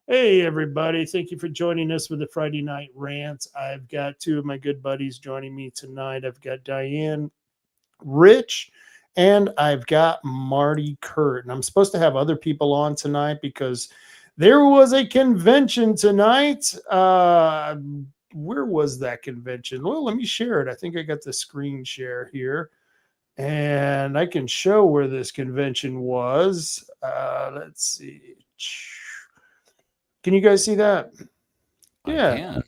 Hey, everybody. Thank you for joining us with the Friday Night Rant. I've got two of my good buddies joining me tonight. I've got Diane Rich and I've got Marty Kuhrt. And I'm supposed to have other people on tonight because there was a convention tonight. Where was that convention? Well, let me share it. I think I got the screen share here and I can show where this convention was. Let's see. Can you guys see that? I Yeah. can.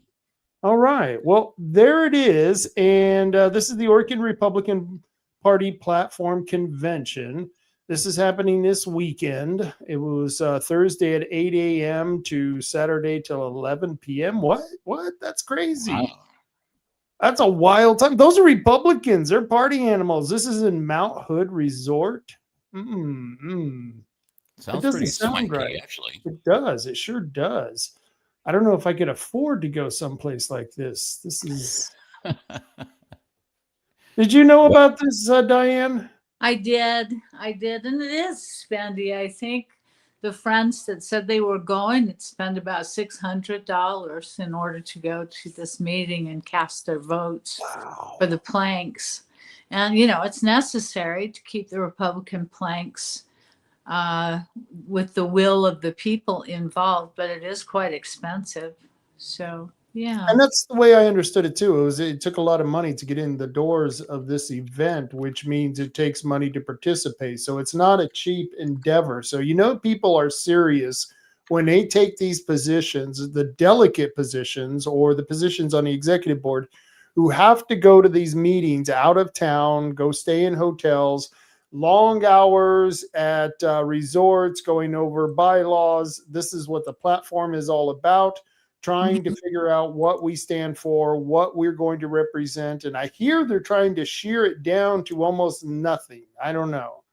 All right. Well, there it is. And this is the Oregon Republican Party Platform Convention. This is happening this weekend. It was Thursday at 8 a.m. to Saturday till 11 p.m. What? What? That's crazy. Wow. That's a wild time. Those are Republicans. They're party animals. This is in Mount Hood Resort. Mm-mm. It Sounds doesn't pretty sound swanky, right. actually. It does. It sure does. I don't know if I could afford to go someplace like this. This is. Did you know Well, about this, Diane? I did. And it is spendy. I think the friends that said they were going had spent about $600 in order to go to this meeting and cast their votes Wow. for the planks. And, you know, it's necessary to keep the Republican planks with the will of the people involved, but it is quite expensive. So, yeah. And that's the way I understood it too. It took a lot of money to get in the doors of this event, which means it takes money to participate. So it's not a cheap endeavor. So people are serious when they take these positions, the delicate positions or the positions on the executive board, who have to go to these meetings out of town, go stay in hotels, long hours at resorts, going over bylaws. This is what the platform is all about, trying to figure out what we stand for, what we're going to represent. And I hear they're trying to shear it down to almost nothing. I don't know.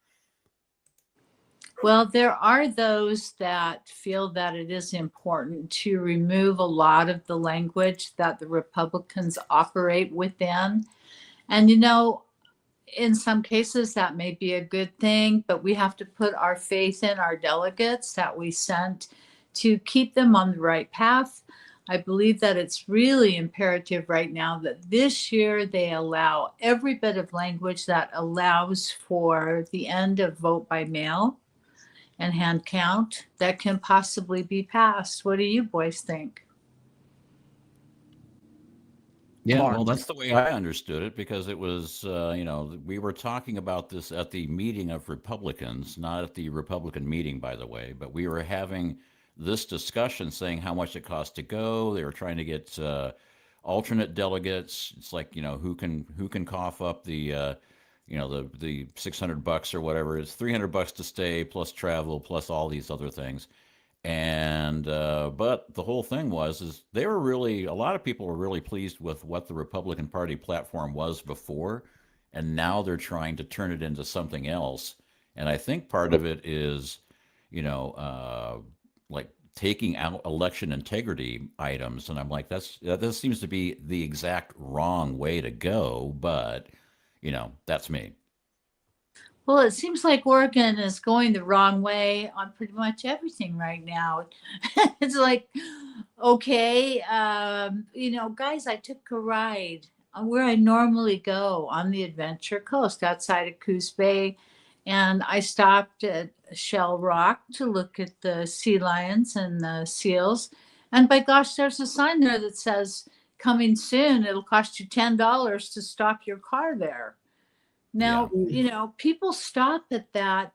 Well, there are those that feel that it is important to remove a lot of the language that the Republicans operate within. And, in some cases, that may be a good thing, but we have to put our faith in our delegates that we sent to keep them on the right path. I believe that it's really imperative right now that this year they allow every bit of language that allows for the end of vote by mail and hand count that can possibly be passed. What do you boys think? yeah, Mark. well, that's the way I understood it because it was, we were talking about this at the meeting of Republicans, not at the Republican meeting, by the way, but we were having this discussion saying how much it costs to go. They were trying to get alternate delegates. It's like, who can cough up the 600 bucks or whatever. It's 300 bucks to stay plus travel plus all these other things. And but the whole thing is they were really, a lot of people were really pleased with what the Republican Party platform was before, and now they're trying to turn it into something else. And I think part of it is, like taking out election integrity items, and I'm like, that seems to be the exact wrong way to go. But that's me. Well, it seems like Oregon is going the wrong way on pretty much everything right now. It's like, okay, guys, I took a ride where I normally go on the Adventure Coast outside of Coos Bay. And I stopped at Shell Rock to look at the sea lions and the seals. And by gosh, there's a sign there that says, coming soon, it'll cost you $10 to stop your car there. Yeah. Now, people stop at that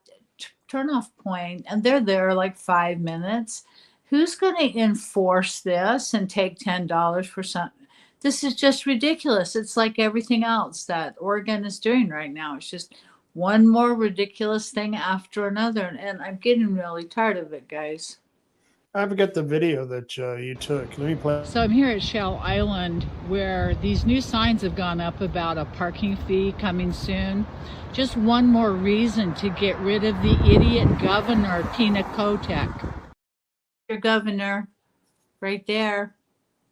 turnoff point and they're there like 5 minutes. Who's going to enforce this and take $10 for something? This is just ridiculous. It's like everything else that Oregon is doing right now. It's just one more ridiculous thing after another. And I'm getting really tired of it, guys. I've got the video that you took. Let me play. So I'm here at Shell Island where these new signs have gone up about a parking fee coming soon. Just one more reason to get rid of the idiot governor, Tina Kotek. Your governor, right there.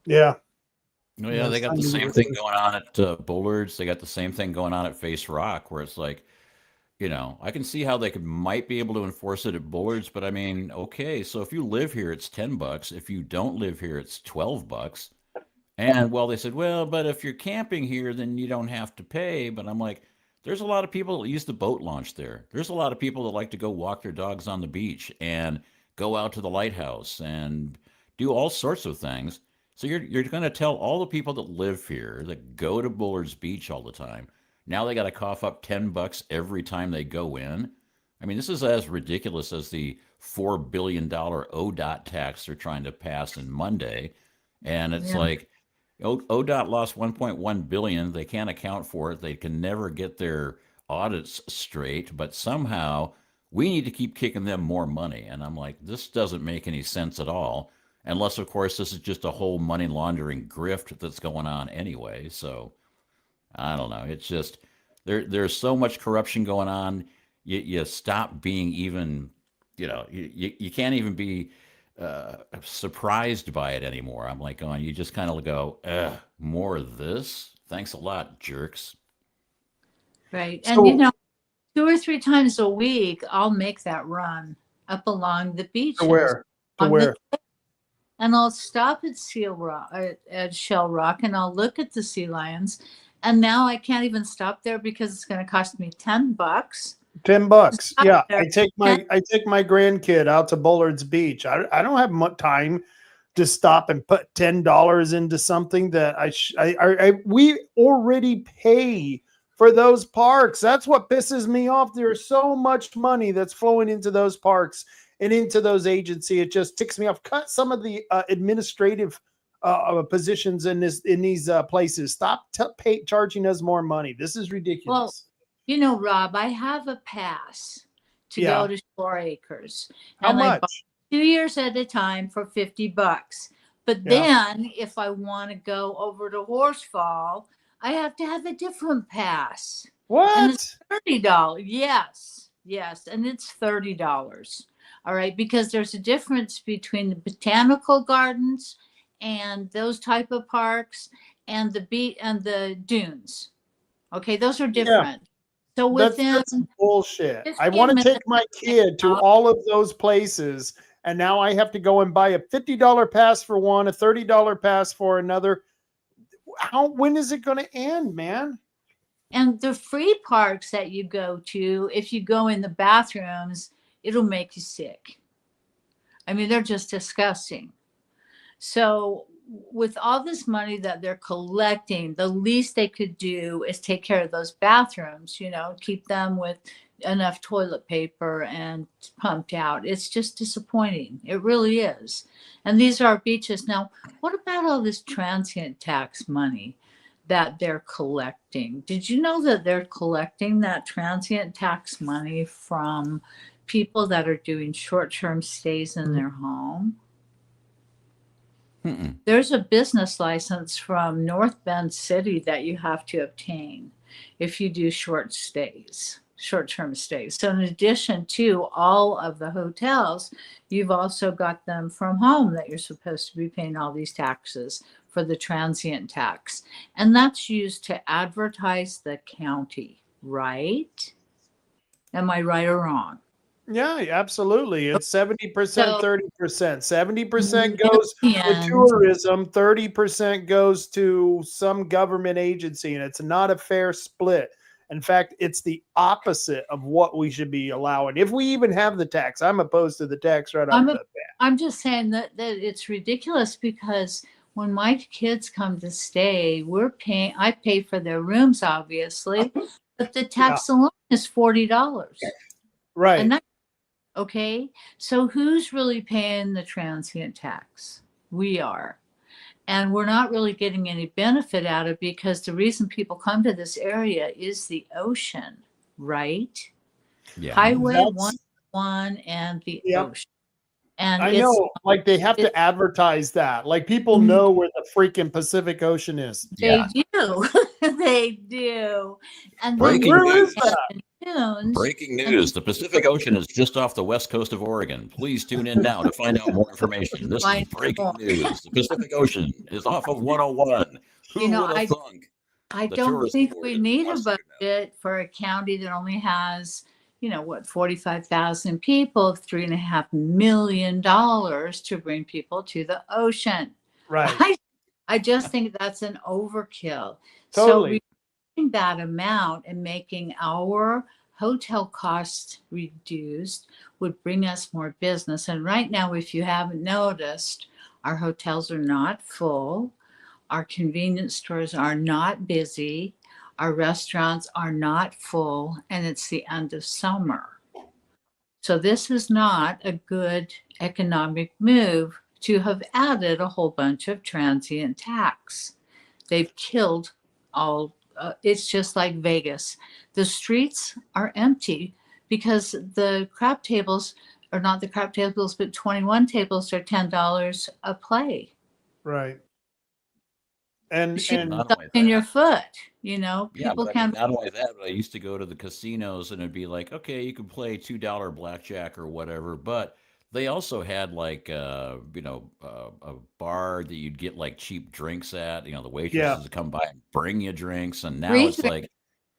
Yeah. Oh, yeah, they got the same thing going on at Bullards. They got the same thing going on at Face Rock, where it's like I can see how they might be able to enforce it at Bullard's, but I mean, okay, so if you live here, it's $10. If you don't live here, it's $12. And well, they said, well, but if you're camping here, then you don't have to pay. But I'm like, there's a lot of people that use the boat launch there. There's a lot of people that like to go walk their dogs on the beach and go out to the lighthouse and do all sorts of things. So you're going to tell all the people that live here that go to Bullard's Beach all the time, now they got to cough up $10 every time they go in. I mean, this is as ridiculous as the $4 billion ODOT tax they're trying to pass in Monday. And it's like, ODOT lost 1.1 billion. They can't account for it. They can never get their audits straight, but somehow we need to keep kicking them more money. And I'm like, this doesn't make any sense at all. Unless, of course, this is just a whole money laundering grift that's going on anyway. So I don't know. It's just there's so much corruption going on. You stop being even, you can't even be surprised by it anymore. I'm like, you just kind of go, more of this? Thanks a lot, jerks. Right. So- And 2 or 3 times a week, I'll make that run up along the beach. To where? And I'll stop at at Shell Rock, and I'll look at the sea lions. And now I can't even stop there because it's going to cost me $10. $10. Yeah, there. I take my grandkid out to Bullard's Beach. I don't have much time to stop and put $10 into something that we already pay for those parks. That's what pisses me off. There's so much money that's flowing into those parks and into those agencies. It just ticks me off. Cut some of the administrative positions in these places. Stop charging us more money. This is ridiculous. Well, Rob, I have a pass to go to Shore Acres. How and much? I buy 2 years at a time for $50. But then if I want to go over to Horsefall, I have to have a different pass. What? And it's $30. Yes. And it's $30. All right. Because there's a difference between the botanical gardens and those type of parks and the beach and the dunes. Okay. Those are different. So within that's bullshit. 15 I want to take minutes my kid to all of those places, and now I have to go and buy a $50 pass for one, a $30 pass for another. When is it going to end, man? And the free parks that you go to, if you go in the bathrooms, it'll make you sick. I mean, they're just disgusting. So with all this money that they're collecting, the least they could do is take care of those bathrooms, keep them with enough toilet paper and pumped out. It's just disappointing. It really is. And these are beaches. Now, what about all this transient tax money that they're collecting? Did you know that they're collecting that transient tax money from people that are doing short-term stays in their home? There's a business license from North Bend City that you have to obtain if you do short-term stays. So in addition to all of the hotels, you've also got them from home that you're supposed to be paying all these taxes for the transient tax. And that's used to advertise the county, right? Am I right or wrong? Yeah, absolutely. It's 70%, 30%. 70% Yeah. goes to tourism, 30% goes to some government agency, and it's not a fair split. In fact, it's the opposite of what we should be allowing. If we even have the tax, I'm opposed to the tax right off the bat. I'm just saying that it's ridiculous because when my kids come to stay, I pay for their rooms, obviously, but the tax alone is $40. Right. And okay. So who's really paying the transient tax? We are. And we're not really getting any benefit out of it because the reason people come to this area is the ocean, right? Yeah. Highway 101 and the ocean. And I know, like they have to advertise that. Like people know where the freaking Pacific Ocean is. They do. They do. And Breaking Where news. is that? Breaking news. The Pacific Ocean is just off the west coast of Oregon. Please tune in now to find out more information. This is breaking news. The Pacific Ocean is off of 101. Who would have thunk? I The don't tourist think board we is need a wants you to know. budget for a county that only has, 45,000 people, $3.5 million to bring people to the ocean. Right. I just think that's an overkill. So Totally. reducing that amount and making our hotel costs reduced would bring us more business. And right now, if you haven't noticed, our hotels are not full. Our convenience stores are not busy. Our restaurants are not full, and it's the end of summer. So this is not a good economic move to have added a whole bunch of transient tax. They've killed all, it's just like Vegas. The streets are empty because the crap tables are not the crap tables, but 21 tables are $10 a play. Right. And Shoot and Not stuff only in your that. foot, Yeah, people but I mean, can't. not only that, but I used to go to the casinos and it'd be like, okay, you can play $2 blackjack or whatever, but they also had like, a bar that you'd get like cheap drinks at. You know, the yeah, waitresses would come by and bring you drinks, and now Free it's drinks, like,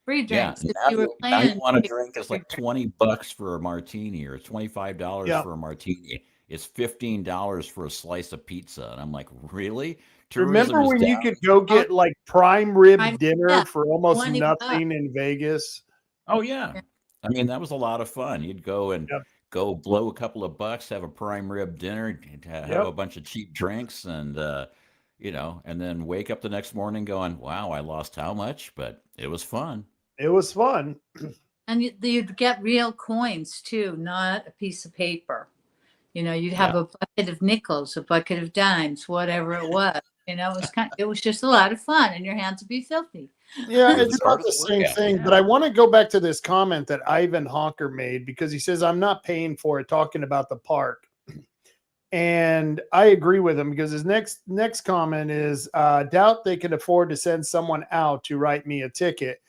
free yeah, drinks. If now you were you playing, want a free drink. It's like drinks. $20 for a martini or $25 yeah. for a martini. It's $15 for a slice of pizza, and I'm like, really? Tourism Remember is when you down. could go Oh, get like prime rib I'm dinner yeah, for almost 20 bucks. nothing in Vegas? Oh yeah. I mean, that was a lot of fun. You'd go and Yep. go blow a couple of bucks, have a prime rib dinner, have Yep. a bunch of cheap drinks, and and then wake up the next morning going, "Wow, I lost how much?" But it was fun. It was fun. And you'd get real coins too, not a piece of paper. You'd have Yeah. a bucket of nickels, a bucket of dimes, whatever it was. It was just a lot of fun, and your hands would be filthy. Yeah, It was it's not part of the the same workout. thing, but Yeah. I want to go back to this comment that Ivan Hawker made because he says, I'm not paying for it, talking about the park. And I agree with him because his next comment is doubt they can afford to send someone out to write me a ticket.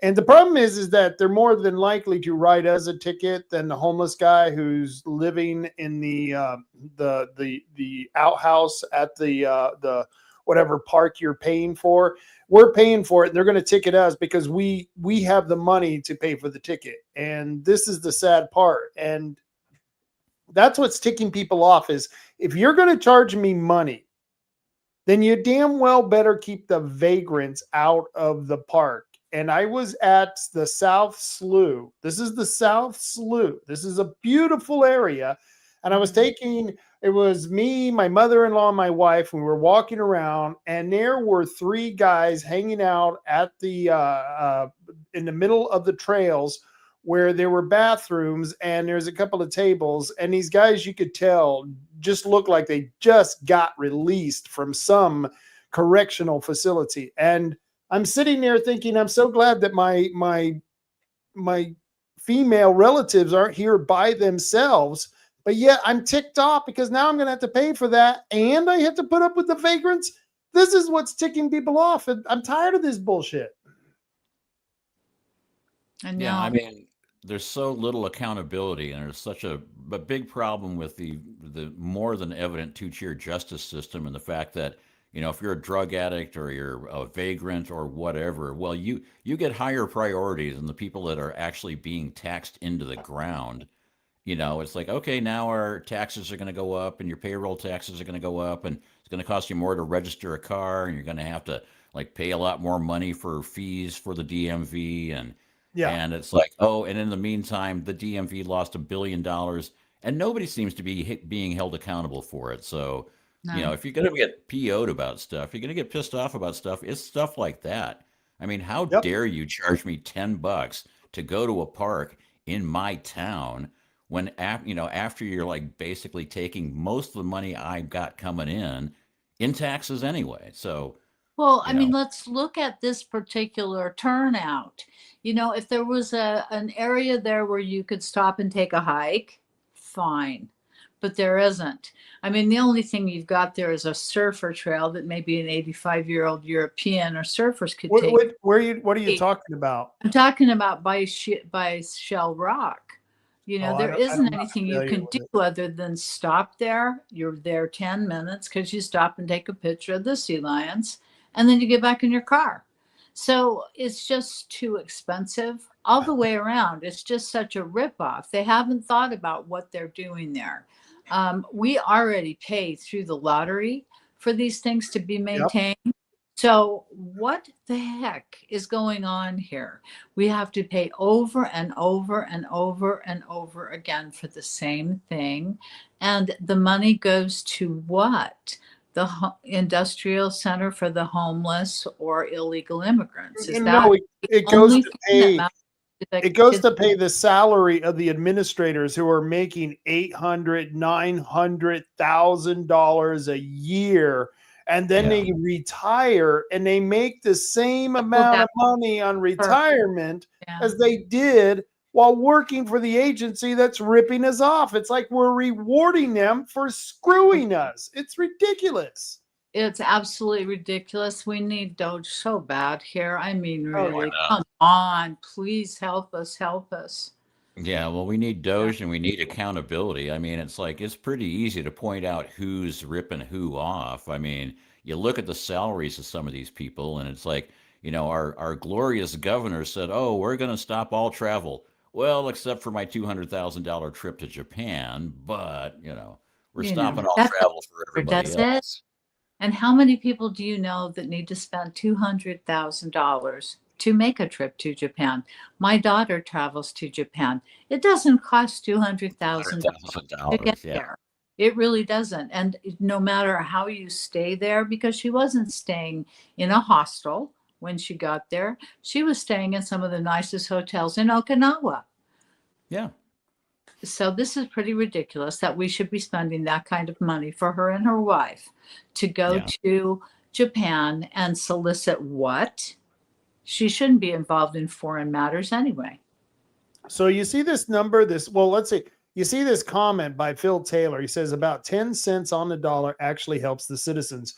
And the problem is that they're more than likely to write us a ticket than the homeless guy who's living in the outhouse at the whatever park you're paying for. We're paying for it, and they're going to ticket us because we have the money to pay for the ticket. And this is the sad part. And that's what's ticking people off is if you're going to charge me money, then you damn well better keep the vagrants out of the park. And I was at the South Slough. This is the South Slough. This is a beautiful area. And I was it was me, my mother-in-law, and my wife. We were walking around, and there were three guys hanging out at in the middle of the trails where there were bathrooms and there's a couple of tables. And these guys, you could tell, just looked like they just got released from some correctional facility. And I'm sitting there thinking, I'm so glad that my female relatives aren't here by themselves. But yet I'm ticked off because now I'm going to have to pay for that. And I have to put up with the vagrants. This is what's ticking people off. And I'm tired of this bullshit. I know. Yeah, I mean, there's so little accountability, and there's such a big problem with the more than evident two-tier justice system, and the fact that if you're a drug addict or you're a vagrant or whatever, well, you get higher priorities than the people that are actually being taxed into the ground. It's like, okay, now our taxes are going to go up, and your payroll taxes are going to go up, and it's going to cost you more to register a car, and you're going to have to like pay a lot more money for fees for the DMV, Yeah. and it's like, oh, and in the meantime, the DMV lost $1 billion, and nobody seems to be being held accountable for it. So, No. if you're going to get PO'd about stuff, you're going to get pissed off about stuff. It's stuff like that. I mean, how Yep. dare you charge me $10 to go to a park in my town when, after you're like basically taking most of the money I've got coming in taxes anyway. So, Well, I mean, let's look at this particular turnout. If there was an area there where you could stop and take a hike, fine. But there isn't. I mean, the only thing you've got there is a surfer trail that maybe an 85-year-old European or surfers could take. What are you talking about? I'm talking about by Shell Rock. There isn't anything you can do other than stop there. You're there 10 minutes because you stop and take a picture of the sea lions, and then you get back in your car. So it's just too expensive all the way around. It's just such a ripoff. They haven't thought about what they're doing there. We already pay through the lottery for these things to be Yep. maintained. So what the heck is going on here? We have to pay over and over and over and over again for the same thing. And the money goes to what? The industrial center for the homeless or illegal immigrants. Is that No, it goes only to thing that pay. matters to the It goes kids? to pay the salary of the administrators who are making $800,000-$900,000 a year, and then Yeah. they retire and they make the same Well, amount of that's money on retirement yeah. as they did while working for the agency that's ripping us off. It's like we're rewarding them for screwing us. It's ridiculous. It's absolutely ridiculous. We need Doge so bad here. I mean, Oh, really, yeah. come on, please help us, help us. Yeah, well, we need Doge and we need accountability. I mean, it's like it's pretty easy to point out who's ripping who off. I mean, you look at the salaries of some of these people, and it's like, our glorious governor said, "Oh, we're going to stop all travel." Well, except for my $200,000 trip to Japan, but we're stopping all That travel for everybody does it. else. And how many people do you know that need to spend $200,000 to make a trip to Japan? My daughter travels to Japan. It doesn't cost $200,000 to $100,000, get yeah. there. It really doesn't. And no matter how you stay there, because she wasn't staying in a hostel when she got there, she was staying in some of the nicest hotels in Okinawa. Yeah. So this is pretty ridiculous that we should be spending that kind of money for her and her wife to go Yeah. to Japan and solicit what? She shouldn't be involved in foreign matters anyway. So you see this number, let's see. You see this comment by Phil Taylor. He says about 10 cents on the dollar actually helps the citizens.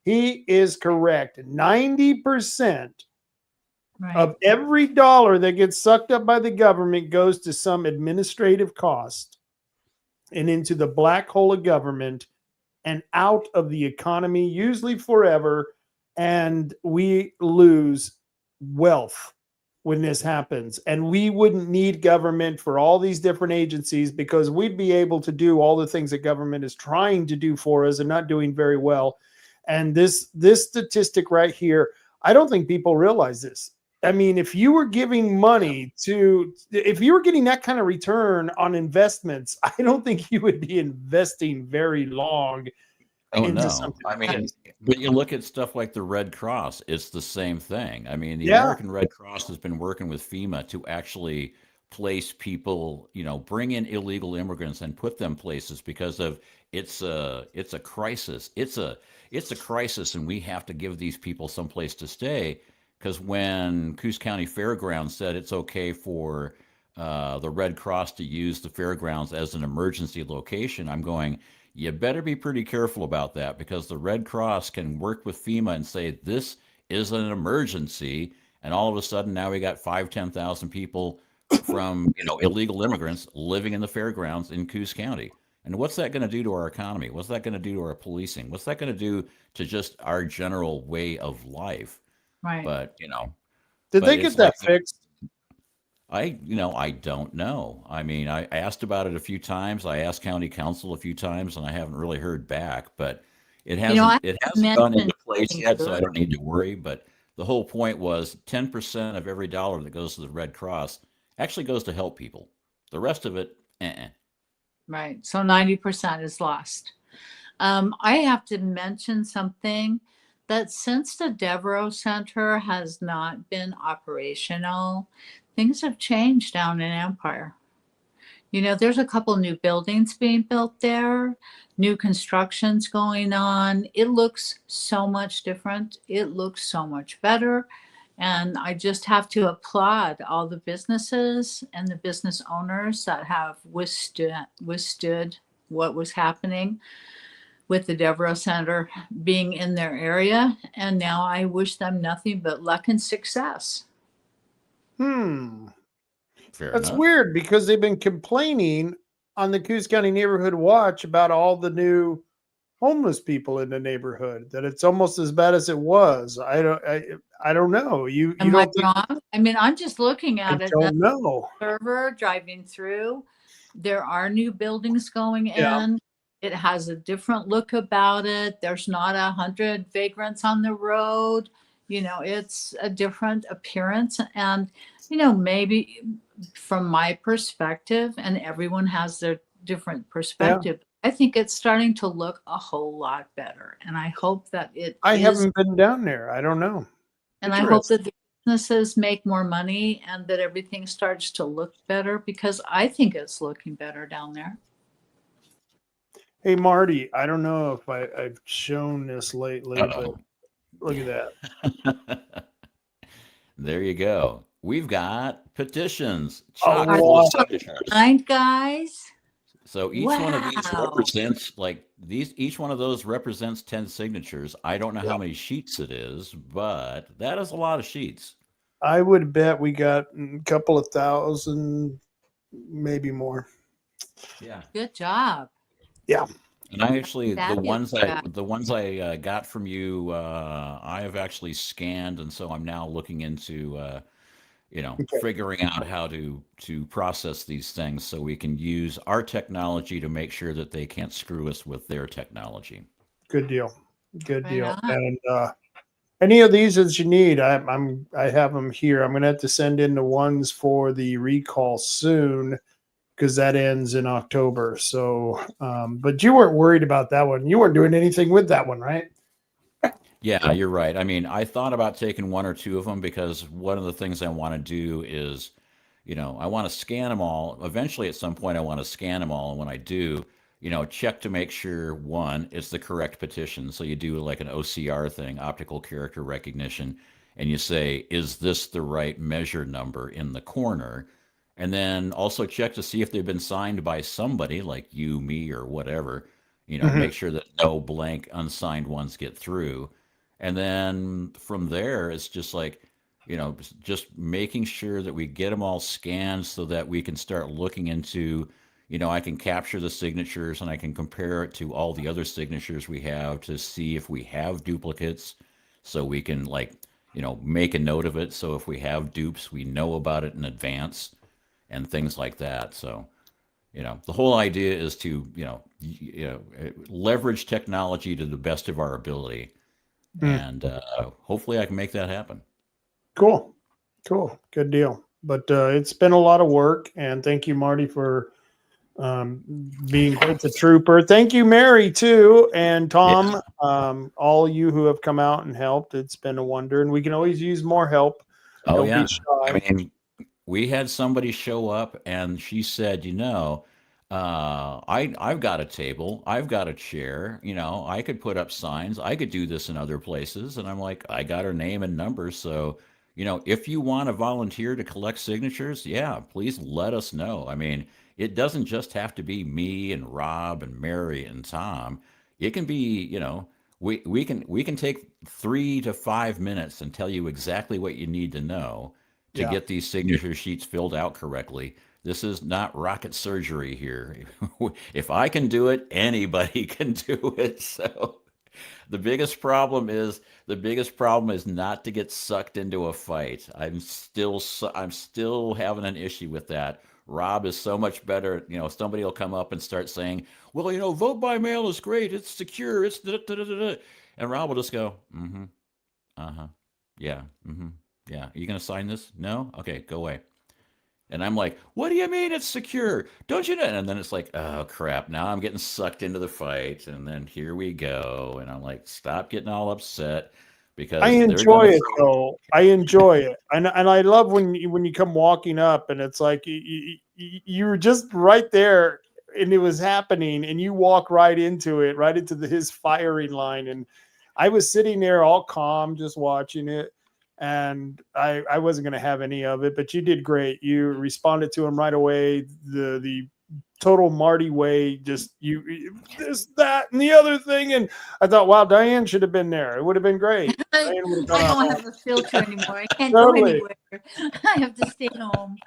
He is correct. 90% Right. of every dollar that gets sucked up by the government goes to some administrative cost and into the black hole of government and out of the economy, usually forever. And we lose wealth when this happens. And we wouldn't need government for all these different agencies because we'd be able to do all the things that government is trying to do for us and not doing very well. And this statistic right here, I don't think people realize this. I mean, if you were giving money if you were getting that kind of return on investments, I don't think you would be investing very long Oh, into no. something. I mean, but you look at stuff like the Red Cross, it's the same thing. I mean, the Yeah. American Red Cross has been working with FEMA to actually place people, bring in illegal immigrants and put them places because of it's a crisis. It's a crisis, and we have to give these people some place to stay. Because when Coos County Fairgrounds said it's okay for the Red Cross to use the fairgrounds as an emergency location, I'm going, you better be pretty careful about that because the Red Cross can work with FEMA and say this is an emergency, and all of a sudden now we got 10,000 people from illegal immigrants living in the fairgrounds in Coos County. And what's that going to do to our economy? What's that going to do to our policing? What's that going to do to just our general way of life? Right. But Did but they it's get that like fixed? I don't know. I mean, I asked about it a few times. I asked county council a few times, and I haven't really heard back. But it I hasn't gone into mentioned place yet, so I Kuhrt. don't need to worry. But the whole point was 10% of every dollar that goes to the Red Cross actually goes to help people. The rest of it, Right. So 90% is lost. I have to mention something that since the Devereaux Center has not been operational, things have changed down in Empire. There's a couple new buildings being built there, new constructions going on. It looks so much different. It looks so much better. And I just have to applaud all the businesses and the business owners that have withstood what was happening with the Devereaux Center being in their area. And now I wish them nothing but luck and success. fair That's enough. weird because they've been complaining on the Coos County Neighborhood Watch about all the new homeless people in the neighborhood, that it's almost as bad as it was. I don't know. You Am I don't think? wrong? I mean, I'm just looking I at it as don't know. a observer driving through. There are new buildings going Yeah. in. It has a different look about it. There's not 100 vagrants on the road. You know, it's a different appearance. And, you know, maybe from my perspective, and everyone has their different perspective, I think it's starting to look a whole lot better. And I hope that it I is, haven't been down there. I don't know. and I hope Interesting. that the businesses make more money and that everything starts to look better, because I think it's looking better down there. Hey, Marty, I don't know if I've shown this lately, but Uh-oh. look at that. There you go. We've got petitions, Oh, chock Are full of wow. signatures. Kind guys? So each one of these Wow. represents each one of those represents 10 signatures. I don't know Yeah. how many sheets it is, but that is a lot of sheets. I would bet we got a couple of thousand, maybe more. Yeah. Good job. Yeah. And I actually Fabulous job. the ones I got from you, I have actually scanned, and so I'm now looking into Okay. figuring out how to process these things so we can use our technology to make sure that they can't screw us with their technology. Good deal. Good Right deal. on. And any of these that you need, I have them here. I'm gonna have to send in the ones for the recall soon, because that ends in October. So, but you weren't worried about that one. You weren't doing anything with that one, right? Yeah, you're right. I mean, I thought about taking one or two of them because one of the things I want to do is, I want to scan them all. Eventually, at some point, I want to scan them all. And when I do, check to make sure, one, it's the correct petition. So you do like an OCR thing, optical character recognition, and you say, is this the right measure number in the corner? And then also check to see if they've been signed by somebody like you, me, or whatever. Mhm. Make sure that no blank unsigned ones get through. And then from there, it's just like, just making sure that we get them all scanned so that we can start looking into, I can capture the signatures and I can compare it to all the other signatures we have to see if we have duplicates. So we can make a note of it. So if we have dupes, we know about it in advance and things like that. So, the whole idea is to, leverage technology to the best of our ability. Mm. And hopefully I can make that happen. Cool. Good deal. But it's been a lot of work, and thank you, Marty, for being quite the trooper. Thank you, Mary, too, and Tom. All you who have come out and helped. It's been a wonder, and we can always use more help. Oh, Don't yeah. be shy. I mean, we had somebody show up and she said, I've got a table, I've got a chair, I could put up signs, I could do this in other places. And I'm like, I got her name and number. So, if you want to volunteer to collect signatures, yeah, please let us know. I mean, it doesn't just have to be me and Rob and Mary and Tom. It can be, we can take 3 to 5 minutes and tell you exactly what you need to know to Yeah. get these signature sheets filled out correctly. This is not rocket surgery here. If I can do it, anybody can do it. So the biggest problem is not to get sucked into a fight. I'm still having an issue with that. Rob is so much better. Somebody will come up and start saying, "Well, vote by mail is great. It's secure. It's da da da da da," and Rob will just go, "Mm-hmm, uh-huh, yeah, mm-hmm, yeah. Are you gonna sign this? No? Okay, go away." And I'm like, "What do you mean it's secure? Don't you know?" And then it's like, "Oh crap! Now I'm getting sucked into the fight." And then here we go. And I'm like, "Stop getting all upset because I they're enjoy gonna it throw." though. I enjoy it, and I love when you come walking up, and it's like you were just right there, and it was happening, and you walk right into it, right into his firing line, and I was sitting there all calm, just watching it, and I wasn't going to have any of it, but you did great. You responded to him right away. The total Marty way, just this, that, and the other thing. And I thought, wow, Diane should have been there. It would have been great. I Diane would have don't gone have a filter anymore. I can't go Totally. anywhere. I have to stay home.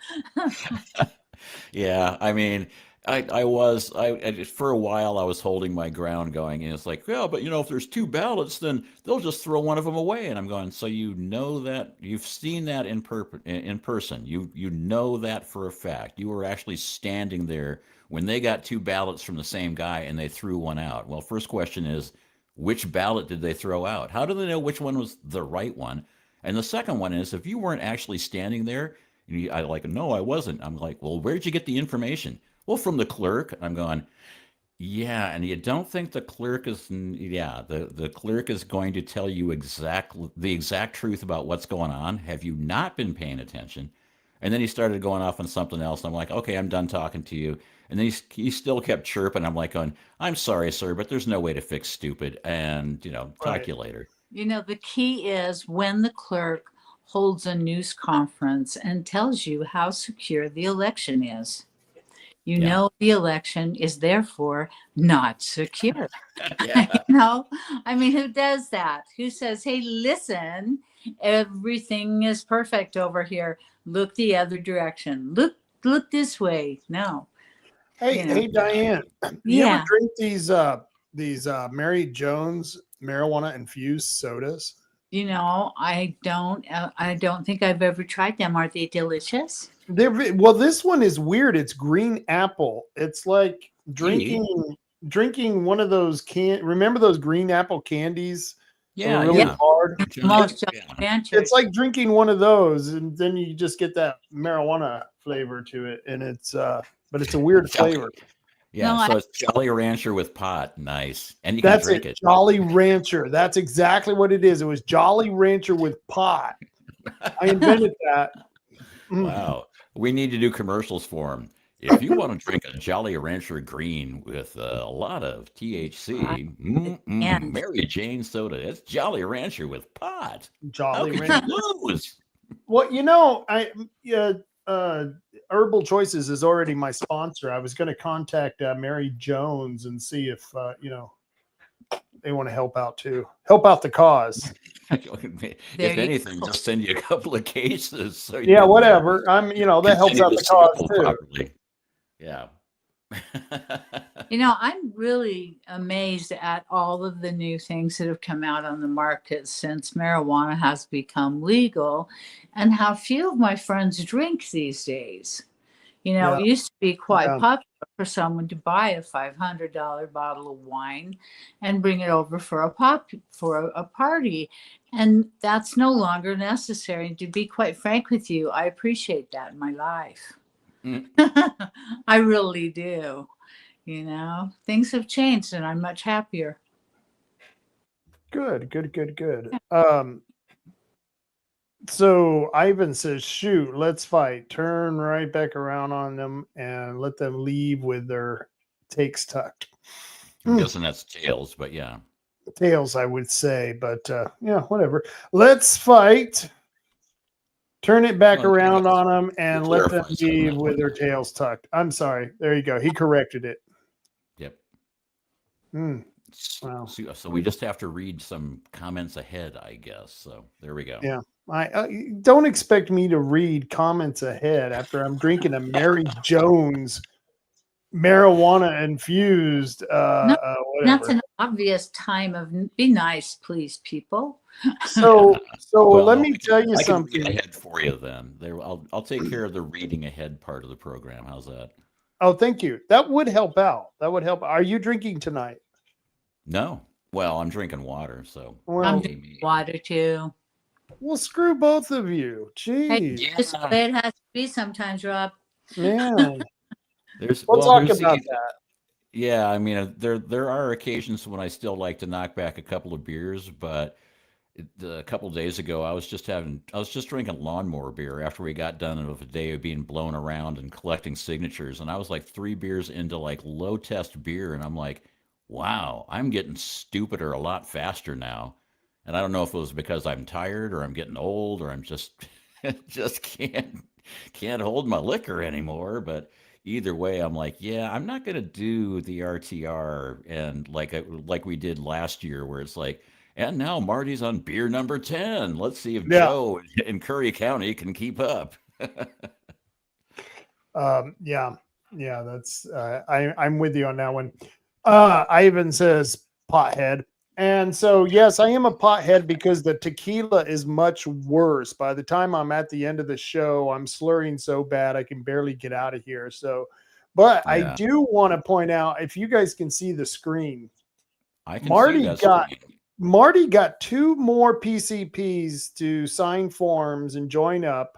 Yeah, I mean, For a while I was holding my ground going, and it's like, well, but if there's two ballots, then they'll just throw one of them away. And I'm going, so that you've seen that in person. You know that for a fact. You were actually standing there when they got two ballots from the same guy and they threw one out. Well, first question is, which ballot did they throw out? How do they know which one was the right one? And the second one is, if you weren't actually standing there, I like, no, I wasn't. I'm like, well, where'd you get the information? Well, from the clerk. I'm going, yeah, and you don't think the clerk is, yeah, the clerk is going to tell you the exact truth about what's going on. Have you not been paying attention? And then he started going off on something else. I'm like, okay, I'm done talking to you. And then he still kept chirping. I'm like going, I'm sorry, sir, but there's no way to fix stupid. And, talk Right. to you later. The key is when the clerk holds a news conference and tells you how secure the election is. Yeah. The election is therefore not secure. Yeah. Who does that? Who says, hey, listen, everything is perfect over here. Look the other direction. Look this way. No. Hey, Diane, you ever drink these Mary Jones marijuana infused sodas? I don't think I've ever tried them. Are they delicious? Well, this one is weird. It's green apple. It's like drinking one of those remember those green apple candies? Yeah, really hard. Most Yeah. It's like drinking one of those, and then you just get that marijuana flavor to it, and it's but it's a weird flavor. Yeah, No, so it's Jolly Rancher with pot. Nice. And you can That's drink it. it. Jolly Rancher. That's exactly what it is. It was Jolly Rancher with pot. I invented that. Wow. We need to do commercials for them. If you want to drink a Jolly Rancher Green with a lot of THC, Mary Jane soda, it's Jolly Rancher with pot. Jolly How Rancher. could you lose? Well, Herbal Choices is already my sponsor. I was going to contact Mary Jones and see if they want to help out too. Help out the cause. If anything, just send you a couple of cases. So yeah, whatever. That helps out the cause too. Properly. Yeah. I'm really amazed at all of the new things that have come out on the market since marijuana has become legal and how few of my friends drink these days. It used to be quite popular for someone to buy a $500 bottle of wine and bring it over for a party. And that's no longer necessary. To be quite frank with you, I appreciate that in my life. I really do. Things have changed and I'm much happier. Good. So Ivan says, shoot, let's fight. Turn right back around on them and let them leave with their takes tucked. I'm guessing that's tails, but yeah. Tails, I would say, but whatever. Let's fight. Turn it back around on them and let them leave with their tails tucked. I'm sorry. There you go. He corrected it. Yep. Wow. So we just have to read some comments ahead, I guess. So there we go. Yeah. I don't expect me to read comments ahead after I'm drinking a Mary Jones marijuana infused whatever. That's an obvious time of be nice, please, people. So Well, let me tell you something. I can read ahead for you then. I'll take care of the reading ahead part of the program. How's that? Oh, thank you. That would help out. Are you drinking tonight? No. Well, I'm drinking water, so I'm drinking water too. Well, screw both of you. Jeez. Hey, this is the way it has to be sometimes, Rob. Man. We'll talk about that. Yeah, I mean, there are occasions when I still like to knock back a couple of beers, but a couple of days ago I was just drinking lawnmower beer after we got done with a day of being blown around and collecting signatures, and I was like 3 beers into like low test beer, and I'm like, wow, I'm getting stupider a lot faster now. And I don't know if it was because I'm tired or I'm getting old or I'm just can't hold my liquor anymore. But either way, I'm like, yeah, I'm not going to do the RTR and like we did last year where it's like, and now Marty's on beer number 10. Let's see if Joe in Curry County can keep up. Yeah. Yeah, that's I'm with you on that one. Ivan says pothead. And so yes, I am a pothead because the tequila is much worse. By the time I'm at the end of the show, I'm slurring so bad I can barely get out of here. So but I Yeah, do want to point out, if you guys can see the screen, I can see Marty that got screen. Marty got 2 more PCPs to sign forms and join up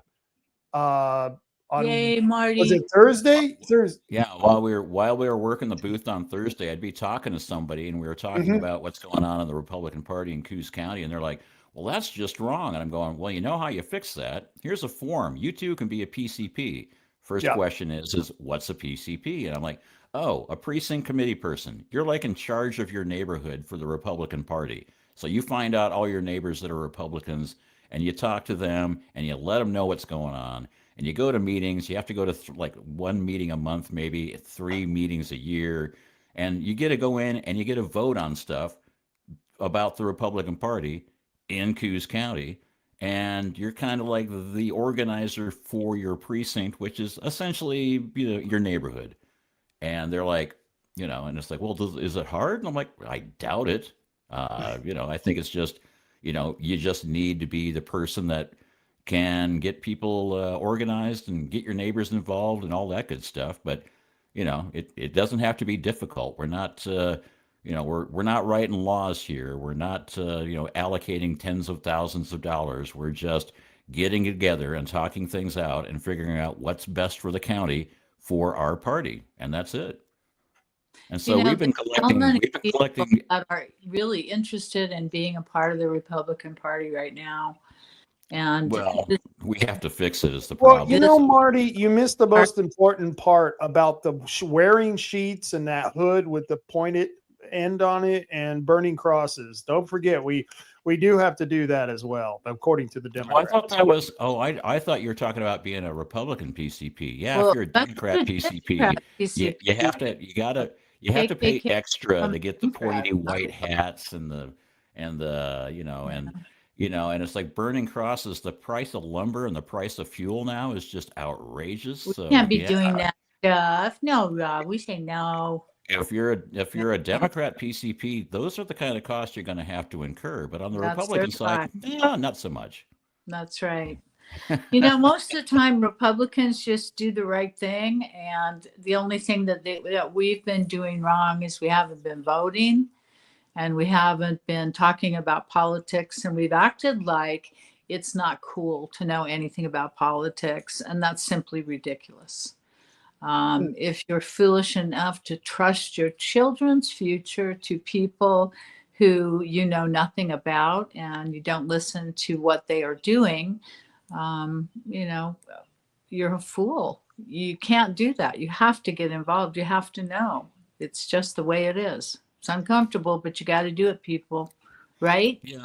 on, Yay, was it Marty. Thursday? Thursday. Yeah, while we were working the booth on Thursday, I'd be talking to somebody, and we were talking Mhm. about what's going on in the Republican Party in Coos County, and they're like, "Well, that's just wrong." And I'm going, "Well, you know how you fix that? Here's a form. You too can be a PCP." First Yeah. question is what's a PCP? And I'm like, "Oh, a precinct committee person. You're like in charge of your neighborhood for the Republican Party. So you find out all your neighbors that are Republicans, and you talk to them, and you let them know what's going on." And you go to meetings. You have to go to like one meeting a month, maybe 3 meetings a year, and you get to go in and you get to vote on stuff about the Republican Party in Coos County. And you're kind of like the organizer for your precinct, which is essentially, your neighborhood. And they're like, and it's like, well, is it hard? And I'm like, I doubt it. I think it's just, you just need to be the person that can get people organized and get your neighbors involved and all that good stuff. But it doesn't have to be difficult. We're not, we're not writing laws here. We're not, allocating tens of thousands of dollars. We're just getting together and talking things out and figuring out what's best for the county for our party, and that's it. And You so know, we've there's been so collecting. many We've been people collecting. that are really interested in being a part of the Republican Party right now. And Well, we have to fix it. Is the Well, you problem? know, this Marty, you missed the part, most important part about the wearing sheets and that hood with the pointed end on it and burning crosses. Don't forget, we do have to do that as well, according to the Oh, I thought Democrats. that was. Oh, I thought you were talking about being a Republican PCP. Yeah, if well, you're a that's Democrat the PCP, Democrat you have PCP. to Take pay vacation extra from to get the Democrats. pointy white hats and and it's like burning crosses. The price of lumber and the price of fuel now is just outrageous. We So can't be yeah, doing that stuff. No, Rob, we say no. if you're a Democrat PCP, those are the kind of costs you're going to have to incur. But on the That's Republican their side, cost. yeah, not so much. That's right. Most of the time Republicans just do the right thing, and the only thing that we've been doing wrong is we haven't been voting, and we haven't been talking about politics, and we've acted like it's not cool to know anything about politics, and that's simply ridiculous. If you're foolish enough to trust your children's future to people who you know nothing about and you don't listen to what they are doing, um, you know, you're a fool. You can't do that. You have to get involved. You have to know. It's just the way it is. It's uncomfortable, but you got to do it, people. Right? Yeah.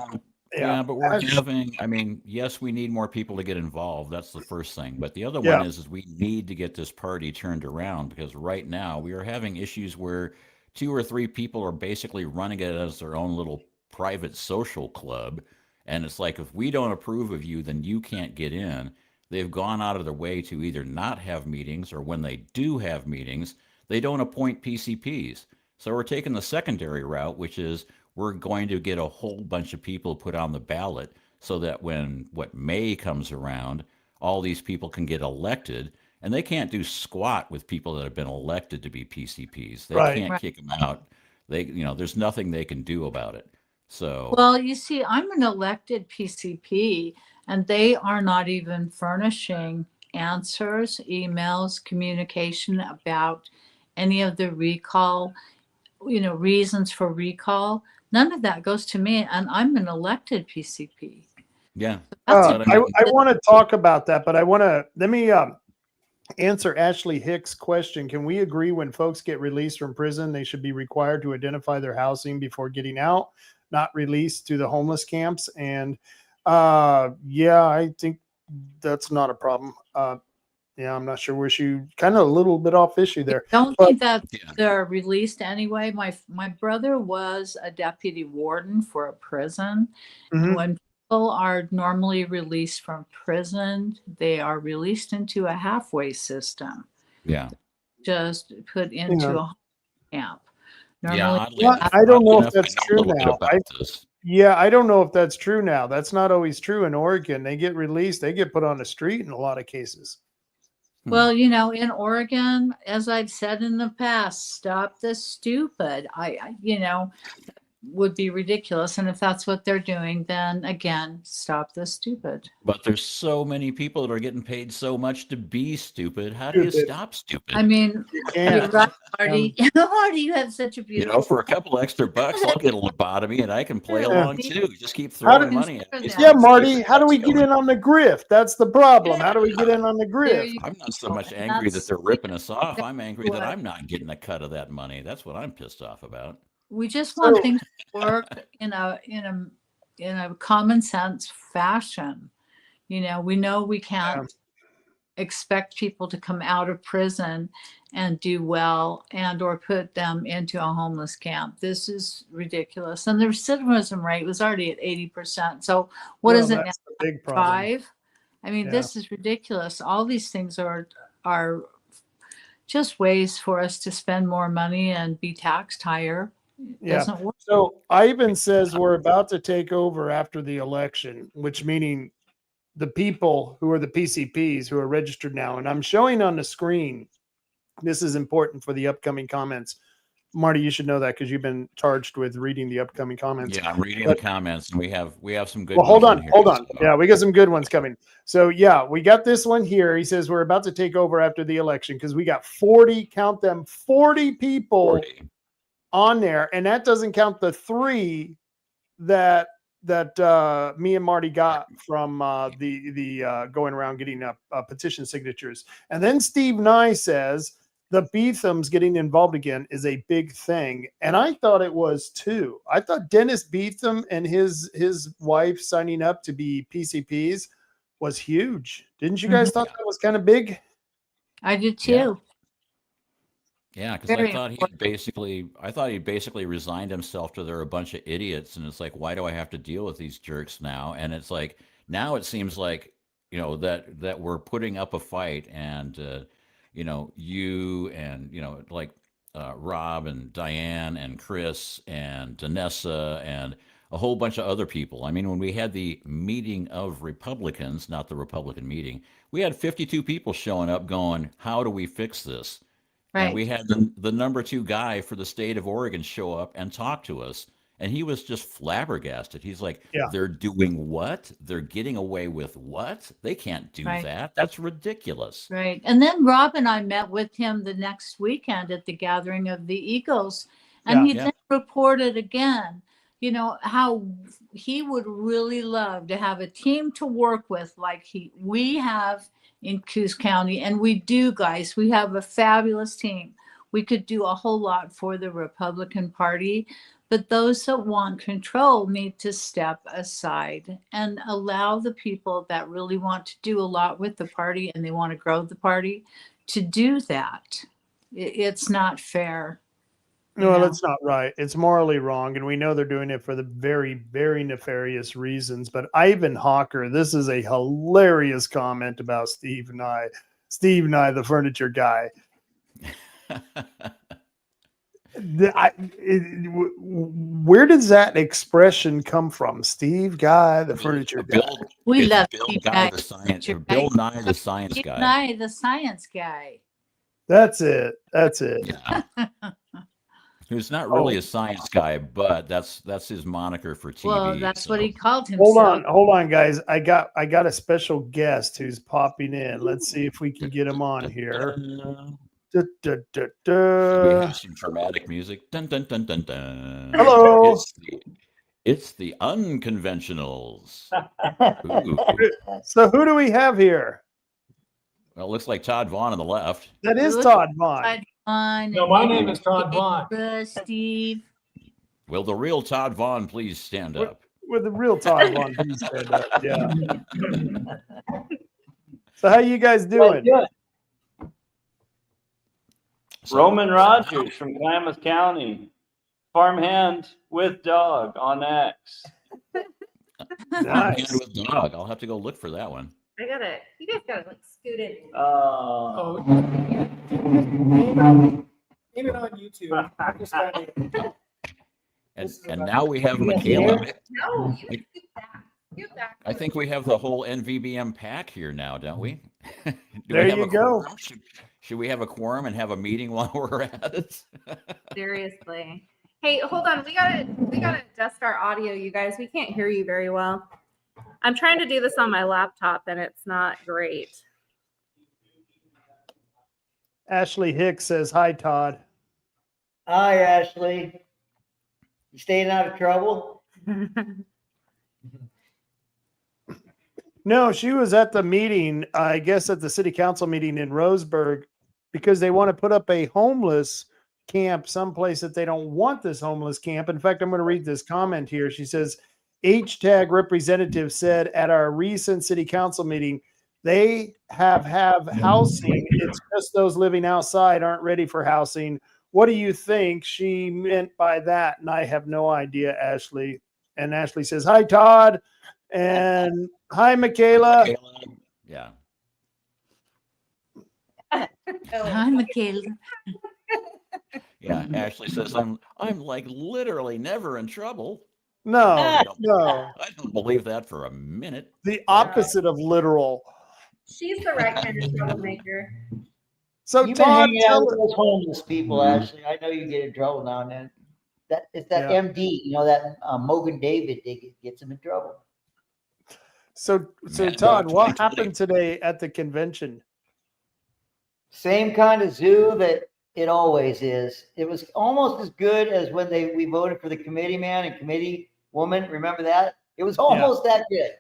Yeah. Yeah, but we're Actu- having, I mean, yes, we need more people to get involved. That's the first thing. But the other one yeah. is we need to get this party turned around because right now we are having issues where two or three people are basically running it as their own little private social club. And it's like, if we don't approve of you, then you can't get in. They've gone out of their way to either not have meetings or when they do have meetings, they don't appoint PCPs. So we're taking the secondary route, which is we're going to get a whole bunch of people put on the ballot so that when what May comes around, all these people can get elected. And they can't do squat with people that have been elected to be PCPs. They Right. can't Right. kick them out. There's nothing they can do about it. So, Well, you see, I'm an elected PCP, and they are not even furnishing answers, emails, communication about any of the recall, reasons for recall. None of that goes to me, and I'm an elected PCP. yeah. That's But I I mean, want to talk about that, but let me answer Ashley Hicks' question. Can we agree when folks get released from prison, they should be required to identify their housing before getting out, not released to the homeless camps? And yeah, I think that's not a problem. Yeah, I'm not sure where she kind of a little bit off issue there. don't But think that yeah. they're released anyway. My brother was a deputy warden for a prison, and mhm, when people are normally released from prison, they are released into a halfway system. Yeah. just put into a camp. Normally, oddly Well, enough, I don't oddly know if enough, I that's know a true little bit now. about this. Yeah, I don't know if that's true now. That's not always true in Oregon. They get released, they get put on the street in a lot of cases. well, in Oregon, as I've said in the past, stop the stupid. Would be ridiculous. And if that's what they're doing, then again, stop the stupid. But there's so many people that are getting paid so much to be stupid. How do you Stupid. stop stupid? I mean, You you're can't. right, Marty. Marty, you have such a You beautiful. know, for a couple extra bucks, I'll get a lobotomy and I can play Yeah. along too. Just keep How throwing do- money at me. Yeah, Marty, how do we get in on the grift? That's the problem. How do we get in on the There grift? you I'm not so go. much And angry that that's- they're ripping us off. I'm angry that what- I'm not getting a cut of that money. That's what I'm pissed off about. We just want So- things to work in a common sense fashion. We know we can't expect people to come out of prison and do well and or put them into a homeless camp. This is ridiculous. And the recidivism rate was already at 80%. So what is it now? That's the big problem. 5? I mean, Yeah. this is ridiculous. All these things are just ways for us to spend more money and be taxed higher. It Yeah. doesn't work. So Ivan says we're about to take over after the election, which meaning the people who are the PCPs who are registered now. And I'm showing on the screen, this is important for the upcoming comments. Marty, you should know that because you've been charged with reading the upcoming comments. Yeah, I'm reading the comments, and we have some good. Well, hold ones on, in here, hold on. so- Yeah, we got some good ones coming. So yeah, we got this one here. He says we're about to take over after the election because we got 40, count them, 40 people 40. on there, and that doesn't count the 3 that me and Marty got from the going around getting petition signatures. And then Steve Nye says the Beethams getting involved again is a big thing, and I thought it was too. I thought Dennis Beetham and his wife signing up to be PCPs was huge. Didn't you guys thought that was kind of big? I did too. Yeah, because Very I thought he basically resigned himself to they're a bunch of idiots, and it's like, why do I have to deal with these jerks now? And it's like now it seems like that we're putting up a fight, and you and like Rob and Diane and Chris and Danessa and a whole bunch of other people. I mean, when we had the meeting of Republicans, not the Republican meeting, we had 52 people showing up going, how do we fix this? Right. And we had the number 2 guy for the state of Oregon show up and talk to us. And he was just flabbergasted. He's like, Yeah. They're doing what? They're getting away with what? They can't do Right. that. That's ridiculous. Right. And then Rob and I met with him the next weekend at the gathering of the Eagles. And he Yeah. then reported again, how he would really love to have a team to work with like we have in Coos County. And we do, guys. We have a fabulous team. We could do a whole lot for the Republican Party. But those that want control need to step aside and allow the people that really want to do a lot with the party and they want to grow the party to do that. It's not fair. No, that's not right. It's morally wrong, and we know they're doing it for the very, very nefarious reasons. But Ivan Hawker, this is a hilarious comment about Steve Nye. Steve Nye, the furniture guy. Where does that expression come from? Steve Guy, the furniture guy. We It's love Bill Steve Nye, Nye, the science, or right? Bill Nye, the science Steve guy. Nye, the science guy. That's it. That's it. Yeah. Who's not really a science guy, but that's his moniker for TV. Well, that's so. what he called himself. Hold on, guys. I got a special guest who's popping in. Let's see if we can get him on here. Da, da, da, We da. have some dramatic music. Dun, dun, dun, dun, dun. Hello. It's the unconventionals. Ooh. So who do we have here? Well, it looks like Todd Vaughn on the left. That is Look, Todd Vaughn. Todd Vaughn No, my name is Todd Vaughn. Steve. Will the real Todd Vaughn please stand up? With the real Todd Vaughn. Please stand up. Yeah. So how you guys doing? Good. So- Roman Rogers from Klamath County, farmhand with dog on X. Hand Nice. with dog. I'll have to go look for that one. You guys gotta like scoot in. Oh. Even on YouTube. I'm just trying to- And now we have You guys Michaela. there? No, you can scoot back. Scoot back. I think we have the whole NVBM pack here now, don't we? Do There we have you a go. quorum? Should we have a quorum and have a meeting while we're at it? Seriously. Hey, hold on. We gotta adjust our audio, you guys. We can't hear you very well. I'm trying to do this on my laptop and it's not great. Ashley Hicks says, "Hi, Todd." Hi, Ashley. You staying out of trouble? No, she was at the meeting, I guess at the city council meeting in Roseburg, because they want to put up a homeless camp someplace that they don't want this homeless camp. In fact, I'm going to read this comment here. She says, H-tag representative said at our recent city council meeting, they have housing. It's just those living outside aren't ready for housing. What do you think she meant by that? And I have no idea, Ashley. And Ashley says, "Hi, Todd." And hi, Michaela. Yeah. Hi, Michaela. Yeah. Ashley says, I'm like literally never in trouble. No, I don't- no. I don't believe that for a minute. The opposite of literal. She's the right kind of troublemaker. So You've been Todd, hanging out tell with those homeless people, Ashley. I know you get in trouble now and then. It's that Yeah. MD, you know, that Mogan David gets him in trouble. so Mad Todd, Dog what 2020. happened today at the convention? Same kind of zoo that it always is. It was almost as good as when we voted for the committee man and committee woman. Remember that? It was almost that good.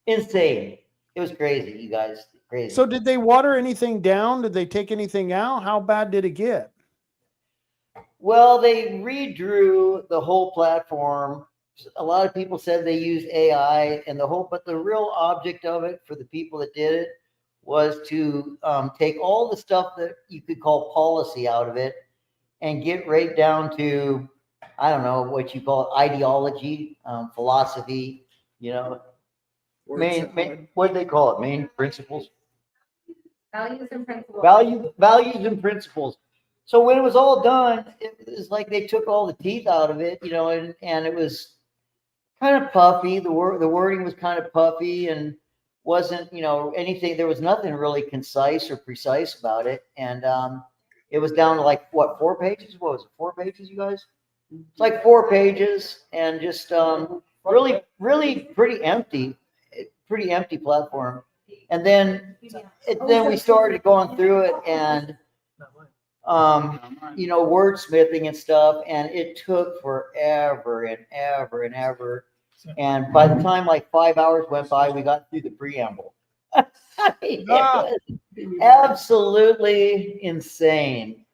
Insane. It was crazy, you guys. Crazy. So did they water anything down? Did they take anything out? How bad did it get? Well, they redrew the whole platform. A lot of people said they used AI and but the real object of it for the people that did it was to take all the stuff that you could call policy out of it and get right down to, I don't know, what you call ideology, philosophy, you know, what do they call it? Main principles. Values and principles. Values and principles. So when it was all done, it was like they took all the teeth out of it, you know, and it was kind of puffy. The wording was kind of puffy and wasn't, you know, anything. There was nothing really concise or precise about it. And it was down to like, what, 4 pages? What was it, 4 pages, you guys? It's like 4 pages and just really pretty empty platform. And then we started going through it and you know, wordsmithing and stuff, and it took forever and ever and ever. And by the time like 5 hours went by, we got through the preamble. I mean, it was absolutely insane.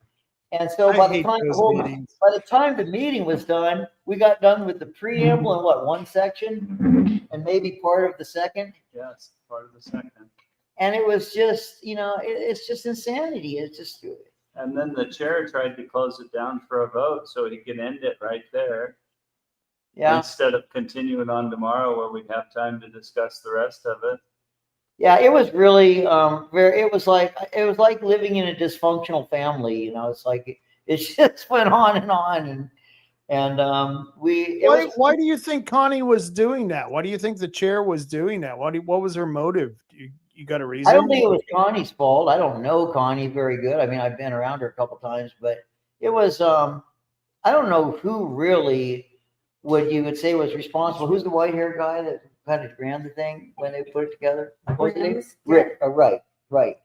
And so by the time the meeting was done, we got done with the preamble in what, 1 section and maybe part of the second. Yes, part of the second. And it was just, you know, it's just insanity. It's just. And then the chair tried to close it down for a vote so he could end it right there. Yeah. Instead of continuing on tomorrow where we'd have time to discuss the rest of it. Yeah, it was really it was like living in a dysfunctional family, you know. It's like it just went on and why do you think Connie was doing that? Why do you think the chair was doing that? What was her motive? You got a reason? I don't think it was Connie's fault. I don't know Connie very good. I mean, I've been around her a couple times, but it was I don't know who really you would say was responsible. Who's the white hair guy that kind of ran the thing when they put it together? Rick. Right.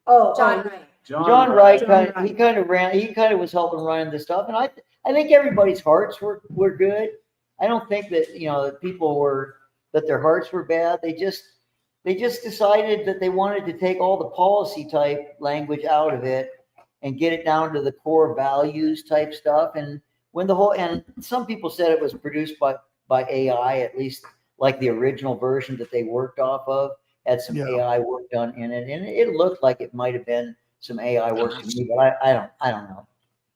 Oh, John Wright. John Wright he kind of was helping run this stuff, and I think everybody's hearts were good. I don't think that, you know, that their hearts were bad. They just decided that they wanted to take all the policy type language out of it and get it down to the core values type stuff. And and some people said it was produced by AI, at least like the original version that they worked off of had some AI work done in it. And it looked like it might've been some AI work to me, but I don't know.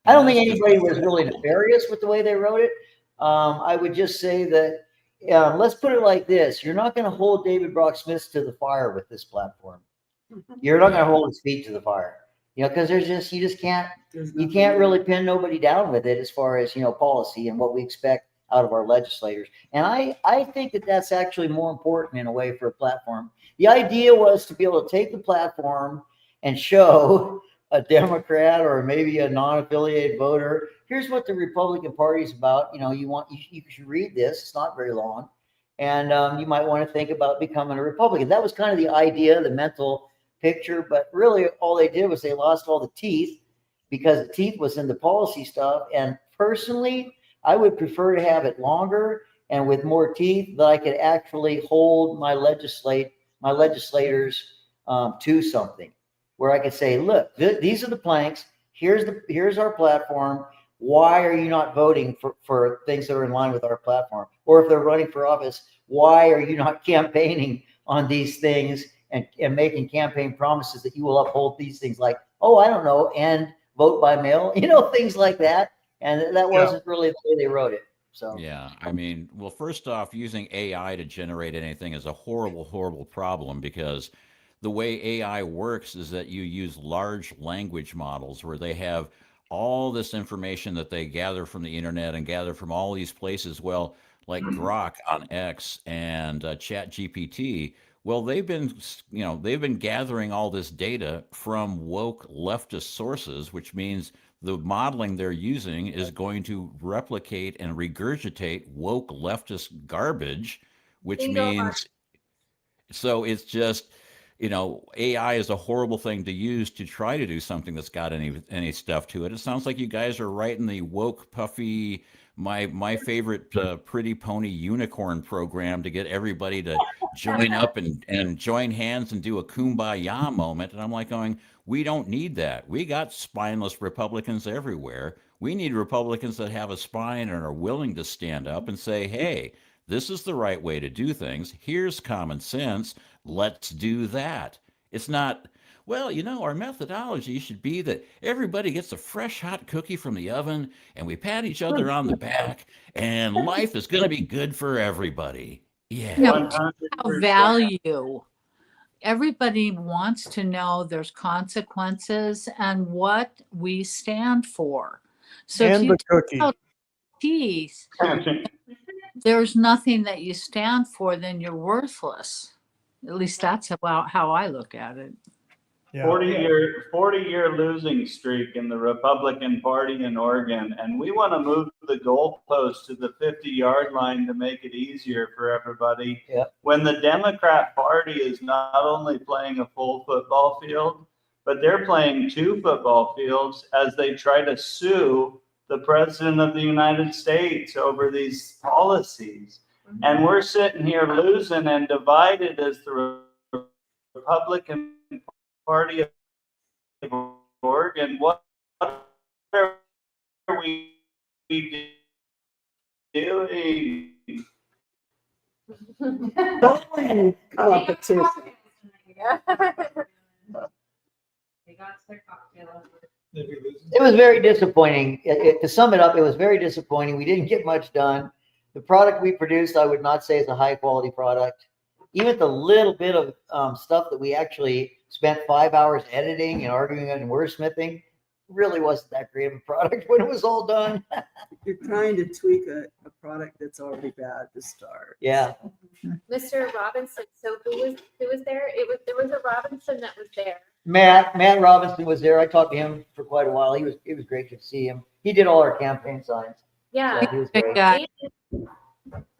I don't think anybody was really nefarious with the way they wrote it. I would just say that let's put it like this. You're not going to hold David Brock Smith to the fire with this platform. You're not going to hold his feet to the fire, because you just can't really pin nobody down with it as far as, policy and what we expect out of our legislators. And I think that that's actually more important in a way for a platform. The idea was to be able to take the platform and show a Democrat or maybe a non-affiliated voter, here's what the Republican Party is about. You should read this. It's not very long. And you might want to think about becoming a Republican. That was kind of the idea, the mental picture. But really, all they did was they lost all the teeth, because the teeth was in the policy stuff. And personally, I would prefer to have it longer and with more teeth, that I could actually hold my legislators to something, where I could say, look, these are the planks. Here's our platform. Why are you not voting for things that are in line with our platform? Or if they're running for office, why are you not campaigning on these things and making campaign promises that you will uphold these things, like, I don't know, and vote by mail, things like that. And that wasn't really the way they wrote it. So yeah, I mean, well, first off, using AI to generate anything is a horrible, horrible problem, because the way AI works is that you use large language models where they have all this information that they gather from the internet and gather from all these places. Well, like Grok on X and Chat GPT, well, they've been gathering all this data from woke leftist sources, which means the modeling they're using is going to replicate and regurgitate woke leftist garbage, which means, so it's just, AI is a horrible thing to use to try to do something that's got any stuff to it. It sounds like you guys are writing the woke, puffy, my favorite pretty pony unicorn program to get everybody to join up and join hands and do a kumbaya moment. And I'm like going, we don't need that. We got spineless Republicans everywhere. We need Republicans that have a spine and are willing to stand up and say, hey, this is the right way to do things. Here's common sense. Let's do that. It's not, well, our methodology should be that everybody gets a fresh hot cookie from the oven and we pat each other on the back and life is going to be good for everybody. Yeah. No, 100%. value. Everybody wants to know there's consequences and what we stand for. So if And you the cookie. take out teeth, there's nothing that you stand for, then you're worthless. At least that's about how I look at it. Yeah. 40-year losing streak in the Republican Party in Oregon, and we want to move the goalpost to the 50-yard line to make it easier for everybody. Yep. When the Democrat Party is not only playing a full football field, but they're playing 2 football fields as they try to sue the President of the United States over these policies. And we're sitting here losing and divided as the Republican Party of Oregon. What are we doing? Competition. it was very disappointing. To sum it up, it was very disappointing. We didn't get much done. The product we produced, I would not say is a high quality product. Even the little bit of stuff that we actually spent 5 hours editing and arguing and wordsmithing really wasn't that great of a product when it was all done. You're trying to tweak a product that's already bad to start. Yeah. Mr. Robinson. So who was there? There was a Robinson that was there. Matt Robinson was there. I talked to him for quite a while. It was great to see him. He did all our campaign signs. Yeah. So he was great.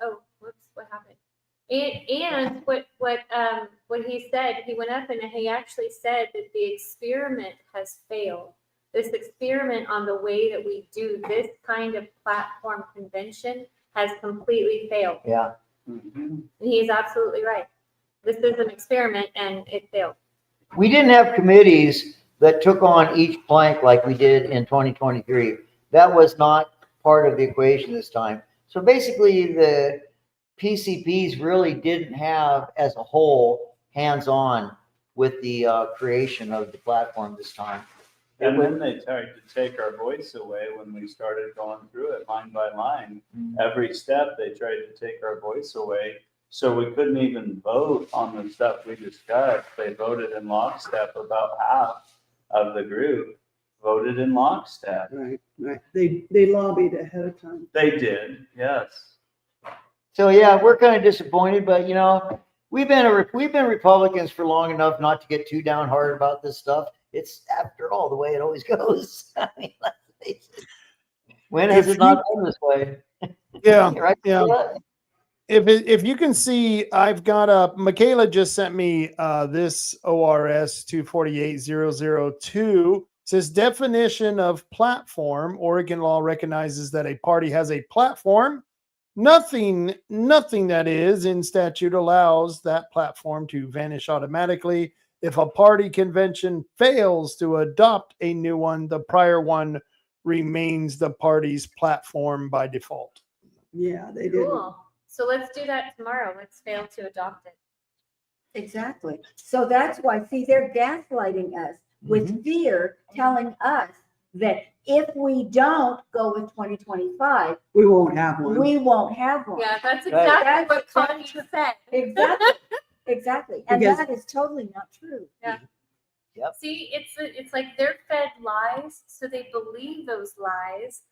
Oh, whoops! What happened? And what he said, he went up and he actually said that the experiment has failed. This experiment on the way that we do this kind of platform convention has completely failed. Yeah. And he's absolutely right. This is an experiment and it failed. We didn't have committees that took on each plank like we did in 2023. That was not part of the equation this time. So basically the PCPs really didn't have as a whole hands-on with the creation of the platform this time. And then they tried to take our voice away when we started going through it line by line. Every step, they tried to take our voice away. So we couldn't even vote on the stuff we discussed. They voted in lockstep. About half of the group voted in lockstep. Right, right. They lobbied ahead of time. They did, yes. So yeah, we're kind of disappointed, but you know, we've been Republicans for long enough not to get too downhearted about this stuff. It's, after all, the way it always goes. I mean, let's face it. When has it not been this way? Yeah, Right? yeah. If you can see, I've got Michaela just sent me this ORS 248002. Says definition of platform. Oregon law recognizes that a party has a platform. Nothing that is in statute allows that platform to vanish automatically. If a party convention fails to adopt a new one, the prior one remains the party's platform by default. Yeah, they did. Cool. So let's do that tomorrow. Let's fail to adopt it. Exactly. So that's why, see, they're gaslighting us with fear, telling us that if we don't go with 2025, We won't have one. we won't have one. Yeah, that's Right. exactly what That's- Connie said. Exactly. Exactly. And Because- that is totally not true. See, it's like they're fed lies, so they believe those lies.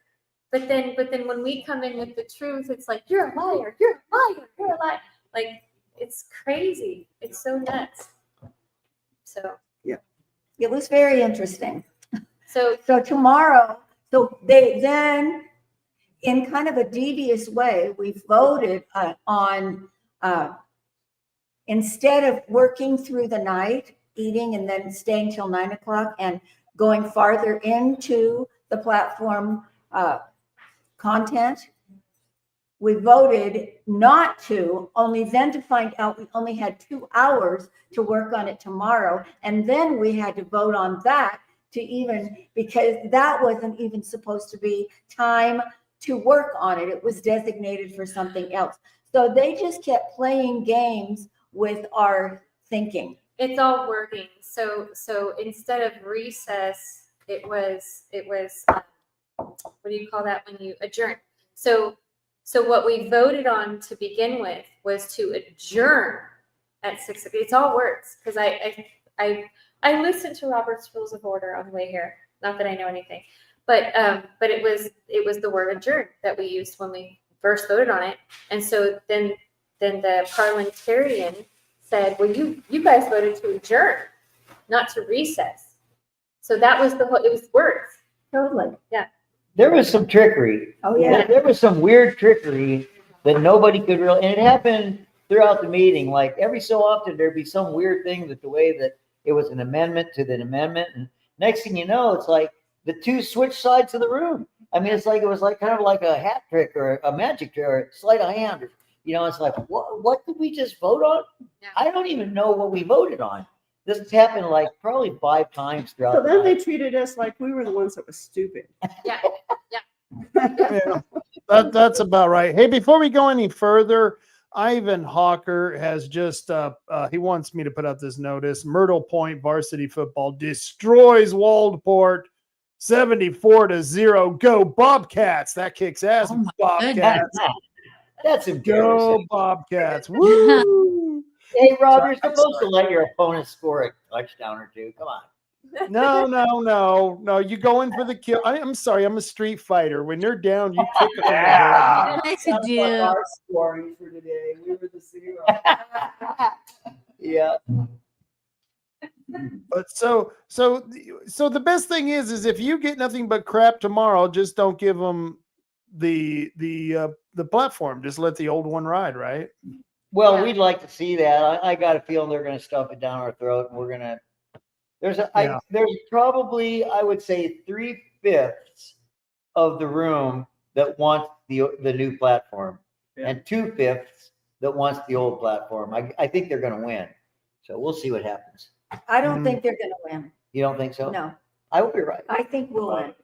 But then when we come in with the truth, it's like, you're a liar, you're a liar, you're a liar. Like, it's crazy. It's so nuts. So It was very interesting. so So tomorrow, so they then, in kind of a devious way, we voted on, instead of working through the night, eating and then staying till 9 o'clock and going farther into the platform content, we voted not to, only then to find out we only had 2 hours to work on it tomorrow. And then we had to vote on that to even, because that wasn't even supposed to be time to work on it. It was designated for something else. So they just kept playing games with our thinking. it's all wording. So instead of recess, it was what do you call that when you adjourn? So what we voted on to begin with was to adjourn at 6 o'clock. It's all words, because I listened to Robert's Rules of Order on the way here. Not that I know anything, but it was the word adjourn that we used when we first voted on it. And so then the parliamentarian said, well, you guys voted to adjourn, not to recess. So that was it was words. Totally. Yeah. There was some trickery. Oh, yeah. There was some weird trickery that nobody could really, and it happened throughout the meeting. Like every so often there'd be some weird thing that the way that it was an amendment to the amendment. And next thing you know, it's like the two switch sides of the room. I mean, it was like kind of like a hat trick or a magic trick or sleight of hand. You know, it's like, what did we just vote on? Yeah. I don't even know what we voted on. This has happened like probably 5 times throughout. So the then night. they treated us like we were the ones that were stupid. Yeah. Yeah, that's about right. Hey, before we go any further, Ivan Hawker has just he wants me to put out this notice. Myrtle Point varsity football destroys Waldport 74-0. Go Bobcats. That kicks ass. Oh my Bobcats. That's Go embarrassing. Bobcats. Woo! Hey, Rob, you're I'm supposed sorry. to let your opponent score a touchdown or two. Come on. No. You go in for the kill. I'm sorry. I'm a street fighter. When they're down, you kick them in the head. Yeah. I could Sounds do. like our scoring for today. We were the 0. Yeah. But so the best thing is if you get nothing but crap tomorrow, just don't give them the platform. Just let the old one ride, right? Well, Yeah. we'd like to see that. I got a feeling they're going to stuff it down our throat, and we're going to. There's probably, I would say, 3/5 of the room that wants the new platform, Yeah. and 2/5 that wants the old platform. I think they're going to win. So we'll see what happens. I don't think they're going to win. You don't think so? No, I hope you're right. I think we'll win.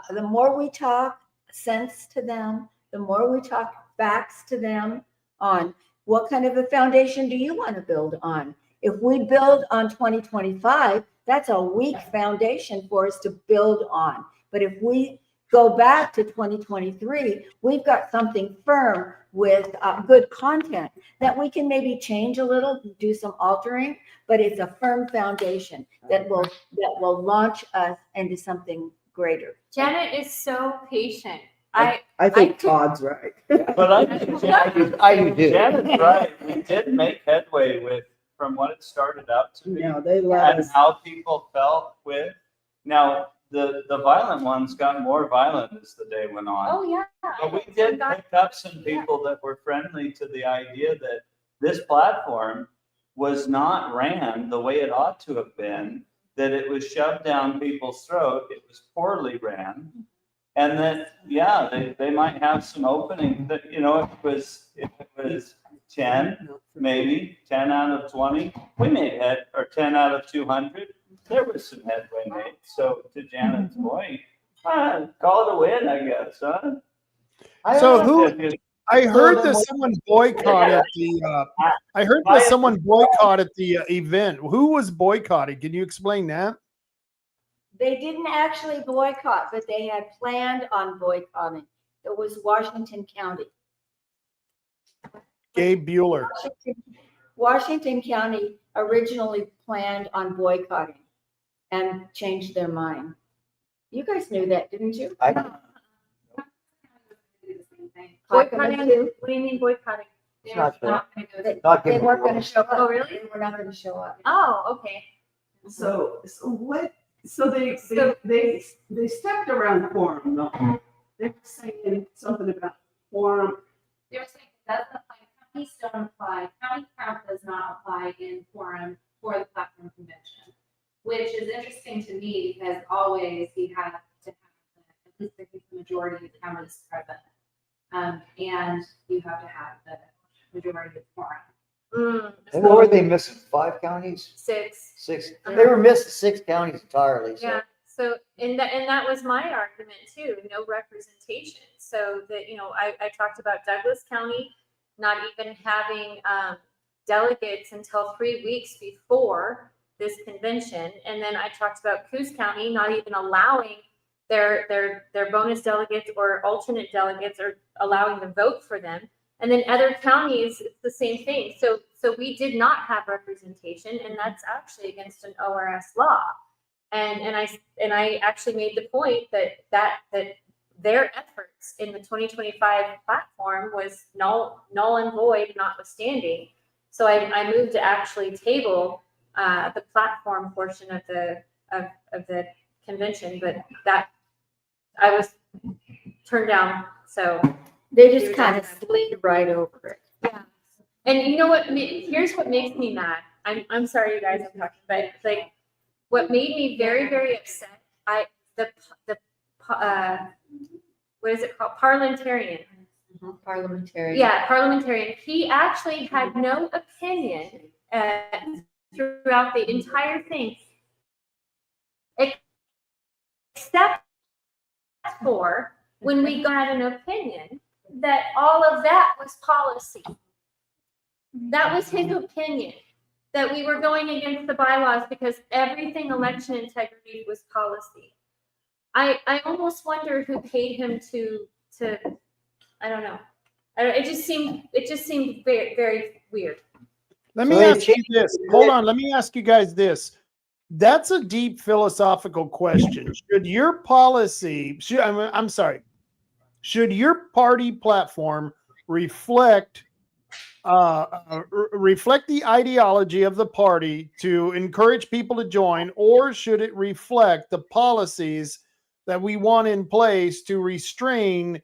The more we talk sense to them, the more we talk facts to them on what kind of a foundation do you want to build on? If we build on 2025, That's a weak foundation for us to build on. But if we go back to 2023, we've got something firm with good content that we can maybe change a little, do some altering, but it's a firm foundation that will launch us into something greater. Janet is so patient. I I think could- Todd's right. But I think I do too. Janet's right. We did make headway with, from what it started out to be. Yeah, they let And us. how people felt with. Now, the violent ones got more violent as the day went on. Oh, yeah. But we did pick up some people that were friendly to the idea that this platform was not ran the way it ought to have been, that it was shoved down people's throat, it was poorly ran. And that, yeah, they might have some opening that, you know, if it was 10, maybe 10 out of 20, we made 10 out of 200, there was some headway made. So to Janet's point, call it a win, I guess, huh? So I heard then that what- someone boycotted the. I heard that someone boycotted the event. Who was boycotted? Can you explain that? They didn't actually boycott, but they had planned on boycotting. It was Washington County. Gabe Bueller. Washington County originally planned on boycotting and changed their mind. You guys knew that, didn't you? Boycotting, what do you mean boycotting? It's not fair. They Not they giving weren't them- gonna show up. Oh, really? They were not gonna show up. Oh, okay. So what, so they stepped around quorum, though. They were saying something about quorum. They were saying that doesn't apply, counties don't apply, county count does not apply in quorum for the platform convention. Which is interesting to me because always you have to have at least the majority of counties present. And you have to have the majority of quorum. And what were they missing? 5 counties? 6. 6? They were missing 6 counties entirely. So. Yeah. So, and that was my argument too, no representation. So that, you know, I talked about Douglas County not even having delegates until 3 weeks before this convention. And then I talked about Coos County not even allowing their bonus delegates or alternate delegates or allowing to vote for them. And then other counties, it's the same thing. So we did not have representation, and that's actually against an ORS law. And I actually made the point that their efforts in the 2025 platform was null and void, notwithstanding. So I moved to actually table the platform portion of the convention, but that I was turned down. So They just kind of slid right over it. yeah. And you know what? Here's what makes me mad. I'm sorry, you guys, I'm talking, but like what made me very, very upset. What is it called? Parliamentarian. Parliamentarian. Yeah, parliamentarian. He actually had no opinion throughout the entire thing, except for when we got an opinion that all of that was policy. That was his opinion, that we were going against the bylaws because everything election integrity was policy. I almost wonder who paid him to I don't know. It just seemed very, very weird. Let So me they ask you changed- this. Hold on. Let me ask you guys this. That's a deep philosophical question. Should your policy, I'm sorry, should your party platform reflect the ideology of the party to encourage people to join, or should it reflect the policies that we want in place to restrain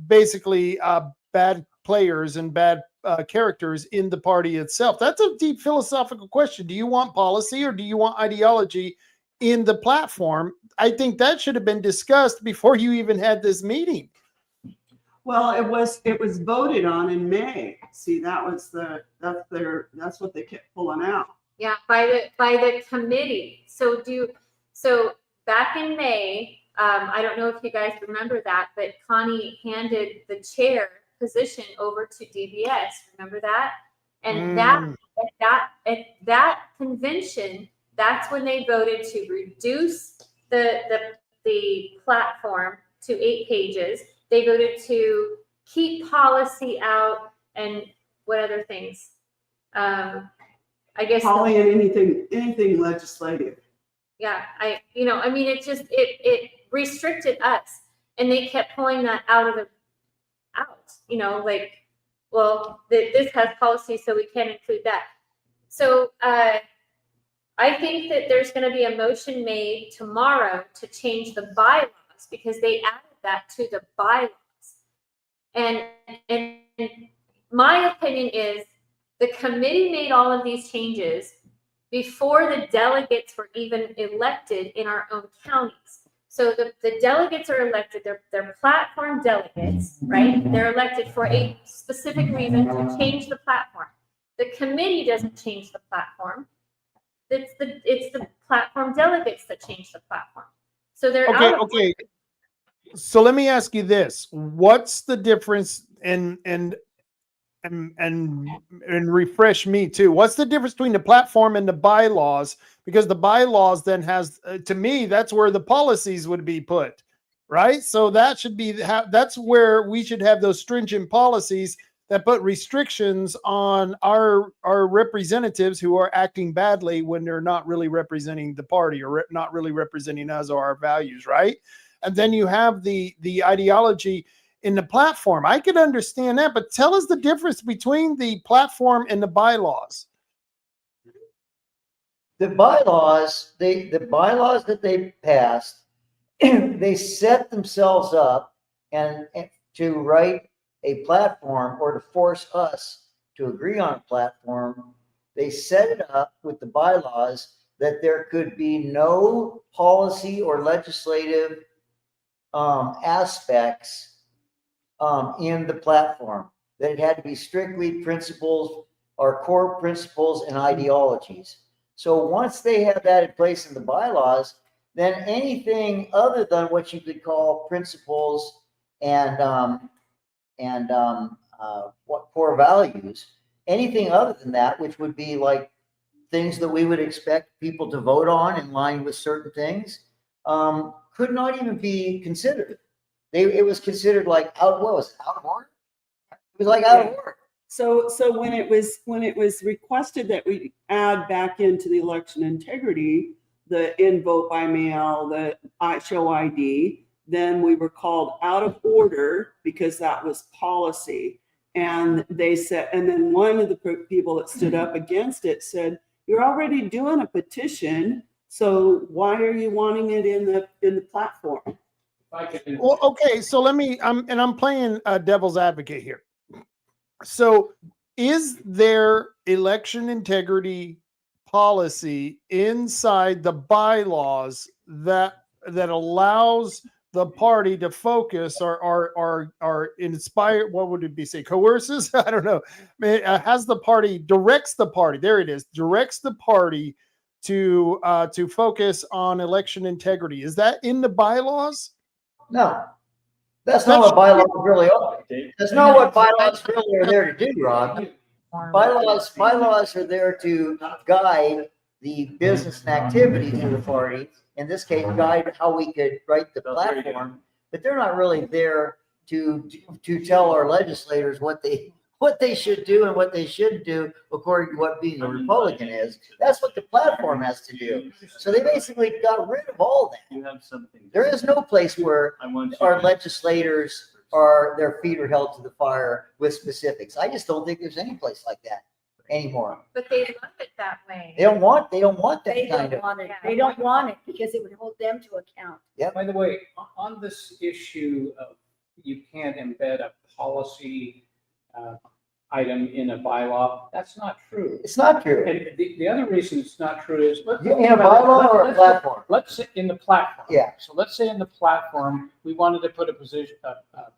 basically bad players and bad characters in the party itself? That's a deep philosophical question. Do you want policy or do you want ideology in the platform? I think that should have been discussed before you even had this meeting. Well, it was voted on in May. See, that's what they kept pulling out. Yeah, by the committee. So back in May, I don't know if you guys remember that, but Connie handed the chair position over to DBS. Remember that? And at that convention, That's when they voted to reduce the platform to 8 pages. They voted to keep policy out and what other things? I guess. Holly, and anything legislative. Yeah, it restricted us, and they kept pulling that out. Like, well, this has policy, so we can't include that. So I think that there's going to be a motion made tomorrow to change the bylaws because they added that to the bylaws. And my opinion is the committee made all of these changes before the delegates were even elected in our own counties. So the delegates are elected, they're platform delegates, right? They're elected for a specific reason to change the platform. The committee doesn't change the platform. It's the platform delegates that change the platform. So they're okay. So let me ask you this: what's the difference? And refresh me too. What's the difference between the platform and the bylaws? Because the bylaws then has, to me, that's where the policies would be put, right? So that should be that's where we should have those stringent policies that put restrictions on our representatives who are acting badly when they're not really representing the party or not really representing us or our values, right? And then you have the ideology in the platform. I could understand that, but tell us the difference between the platform and the bylaws. The bylaws, the bylaws that they passed, they set themselves up and to write a platform or to force us to agree on a platform. They set it up with the bylaws that there could be no policy or legislative aspects in the platform, that it had to be strictly principles or core principles and ideologies. So once they have that in place in the bylaws, then anything other than what you could call principles and what core values, anything other than that, which would be like things that we would expect people to vote on in line with certain things, could not even be considered. It was considered like out of order. It was like out of order. So when it was requested that we add back into the election integrity, the in vote by mail, the show ID, then we were called out of order because that was policy. And they said, and then one of the people that stood up against it said, "You're already doing a petition, so why are you wanting it in the platform?" Well, okay, so let me. I'm playing devil's advocate here. So, is there election integrity policy inside the bylaws that allows the party to focus or inspire? What would it be? Say coerces? I don't know. Has the party directs the party? There it is. Directs the party to focus on election integrity. Is that in the bylaws? No, that's not what bylaws really are. That's not what bylaws really are there to do, Rob. Bylaws are there to guide the business and activities of the party. In this case, guide how we could write the platform, but they're not really there to tell our legislators what they should do and what they shouldn't do according to what being a Republican is. That's what the platform has to do. So they basically got rid of all that. There is no place where our legislators their feet are held to the fire with specifics. I just don't think there's any place like that anymore. But they love it that way. They don't want that They kind don't of. want it. They don't want it because it would hold them to account. By the way, on this issue of you can't embed a policy item in a bylaw, that's not true. It's not true. And the other reason it's not true is In a bylaw or a platform? Let's say in the platform. Yeah. So let's say in the platform, we wanted to put a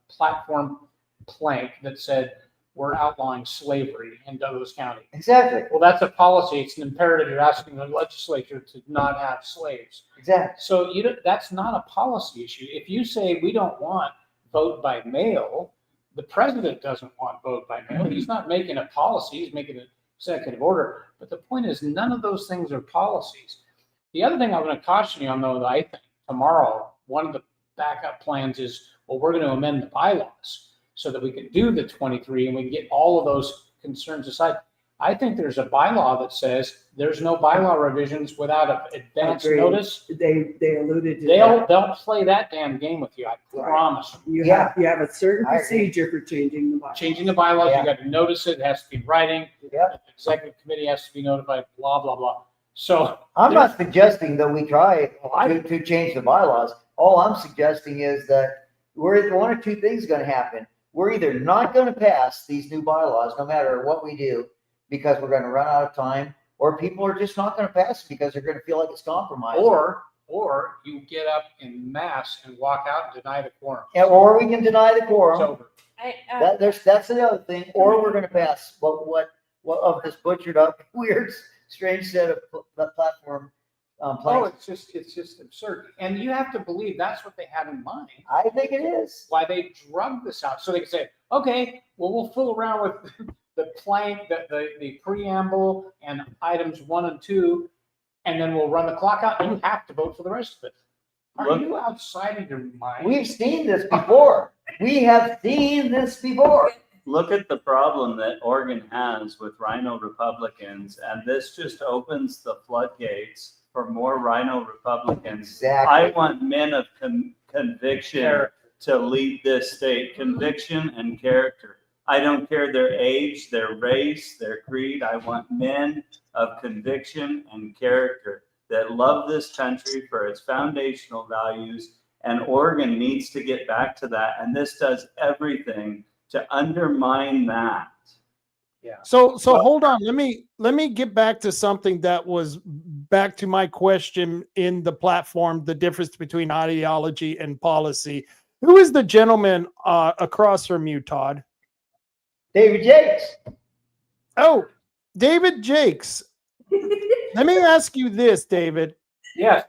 platform plank that said we're outlawing slavery in Douglas County. Exactly. Well, that's a policy. It's an imperative. You're asking the legislature to not have slaves. Exactly. So that's not a policy issue. If you say we don't want vote by mail, the president doesn't want vote by mail. He's not making a policy. He's making an executive order. But the point is, none of those things are policies. The other thing I'm going to caution you on, though, that I think tomorrow, one of the backup plans is, well, we're going to amend the bylaws so that we can do the 23 and we can get all of those concerns aside. I think there's a bylaw that says there's no bylaw revisions without an advance Agreed. notice. They alluded to They'll that. play that damn game with you. I Right. promise. You Yeah. have a certain I agree. procedure for changing the bylaws. Changing the bylaws, Yeah. you got to notice it. It has to be in writing. Yeah. The executive committee has to be notified. Blah blah blah. So I'm not suggesting that we try I- to change the bylaws. All I'm suggesting is that one or two things going to happen. We're either not going to pass these new bylaws, no matter what we do, because we're going to run out of time, or people are just not going to pass it because they're going to feel like it's compromised. or you get up in mass and walk out and deny the quorum. Or we can deny the It's quorum. over. That's the other thing. Or we're going to pass what of this butchered up, weird, strange set of platform Oh, plans. it's just absurd. And you have to believe that's what they had in mind. I think it is. Why they drug this out. So they can say, okay, well, we'll fool around with the plank, the preamble and items 1 and 2, and then we'll run the clock out. You have to vote for the rest of it. Are Look- you outside of your mind? We've seen this before. We have seen this before. Look at the problem that Oregon has with Rhino Republicans, and this just opens the floodgates for more Rhino Republicans. Exactly. I want men of conviction Character. to lead this state, conviction and character. I don't care their age, their race, their creed. I want men of conviction and character that love this country for its foundational values. And Oregon needs to get back to that. And this does everything to undermine that. So hold on. Let me get back to something that was back to my question in the platform, the difference between ideology and policy. Who is the gentleman across from you, Todd? David Jakes. Oh, David Jakes. Let me ask you this, David. Yes.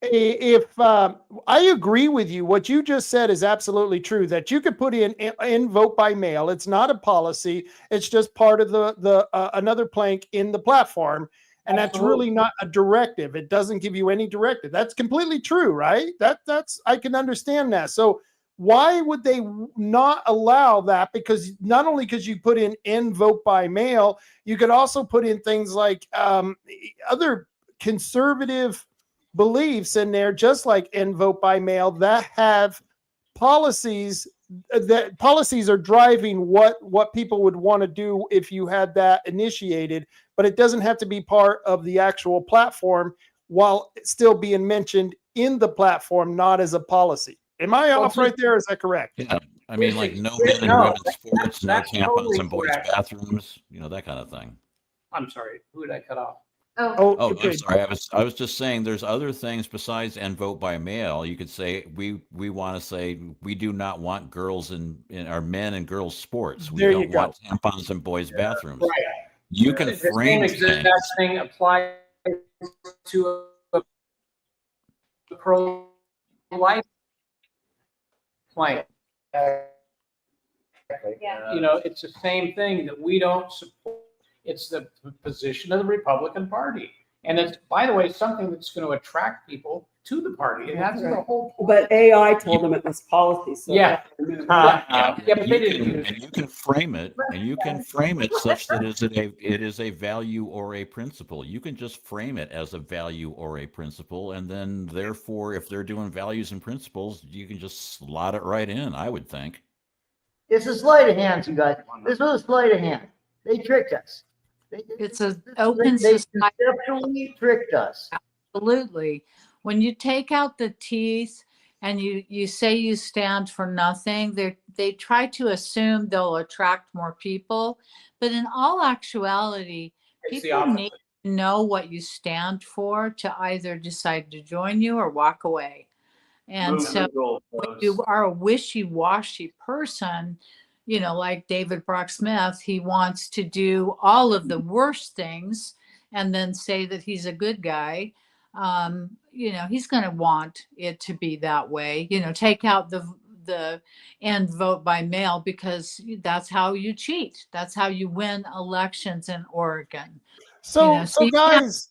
If I agree with you, what you just said is absolutely true, that you could put in vote by mail. It's not a policy. It's just part of the another plank in the platform. And that's really not a directive. It doesn't give you any directive. That's completely true, right? That's I can understand that. So why would they not allow that? Because not only because you put in vote by mail, you could also put in things like other conservative beliefs in there, just like in vote by mail, that have policies. That policies are driving what people would want to do if you had that initiated, but it doesn't have to be part of the actual platform while still being mentioned in the platform, not as a policy. Am I off right there? Is that correct? Yeah, I mean, like no men and No, women's sports, no that's tampons totally in boys' correct. bathrooms, that kind of thing. I'm sorry. Who did I cut off? Oh, Oh, okay. I'm sorry. I was just saying there's other things besides and vote by mail. You could say we want to say we do not want girls in our men and girls sports. We There don't you go. want tampons in boys' bathrooms. Right. You can The same frame exact things. thing applies to a pro-life plan. Yeah. It's the same thing that we don't support. It's the position of the Republican Party. And it's, by the way, something that's going to attract people to the party. And that's the whole point. But AI told them it was policy, so. Yeah. Uh, Yeah, but they You didn't. can, and you can frame it, such that it is a value or a principle. You can just frame it as a value or a principle, and then therefore, if they're doing values and principles, you can just slot it right in. I would think. It's a sleight of hand, you guys. This was a sleight of hand. They tricked us. It's an open They society. conceptually tricked us. Absolutely. When you take out the teeth and you say you stand for nothing, they try to assume they'll attract more people. But in all actuality, It's the people opposite. need to know what you stand for to either decide to join you or walk away. And move so the when goalposts. you are a wishy-washy person, like David Brock Smith, he wants to do all of the worst things and then say that he's a good guy. He's going to want it to be that way. Take out the and vote by mail because that's how you cheat. That's how you win elections in Oregon. So So you can't- guys,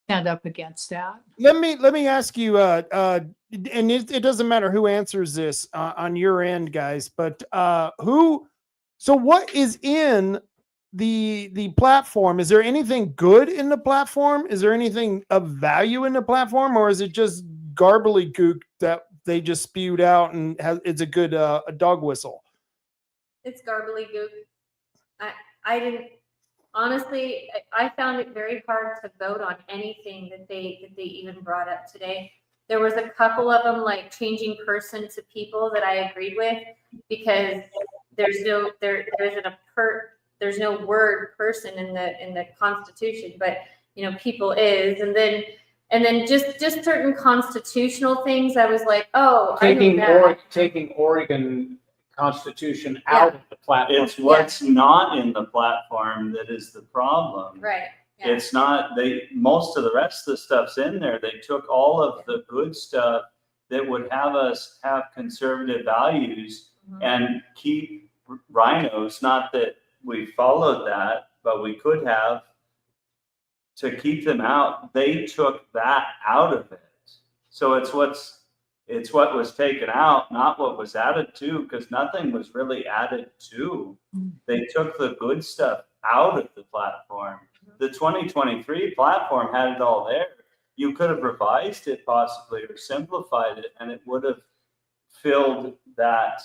stand up against that. Let me ask you, and it doesn't matter who answers this on your end, guys, but so what is in the platform? Is there anything good in the platform? Is there anything of value in the platform, or is it just garbly-gook that they just spewed out and it's a good a dog whistle? It's garbly-gook. I didn't, honestly, I found it very hard to vote on anything that they even brought up today. There was a couple of them, like changing person to people, that I agreed with, because there's no word person in the Constitution, but people is, and then just certain constitutional things. I was like, oh, Taking that. taking Oregon Constitution out of the platform. It's what's not in the platform that is the problem. Right. Yeah. It's not, most of the rest of the stuff's in there. They took all of the good stuff that would have us have conservative values and keep rhinos. Not that we followed that, but we could have, to keep them out. They took that out of it. So it's what was taken out, not what was added to, because nothing was really added to. They took the good stuff out of the platform. The 2023 platform had it all there. You could have revised it possibly or simplified it, and it would have filled that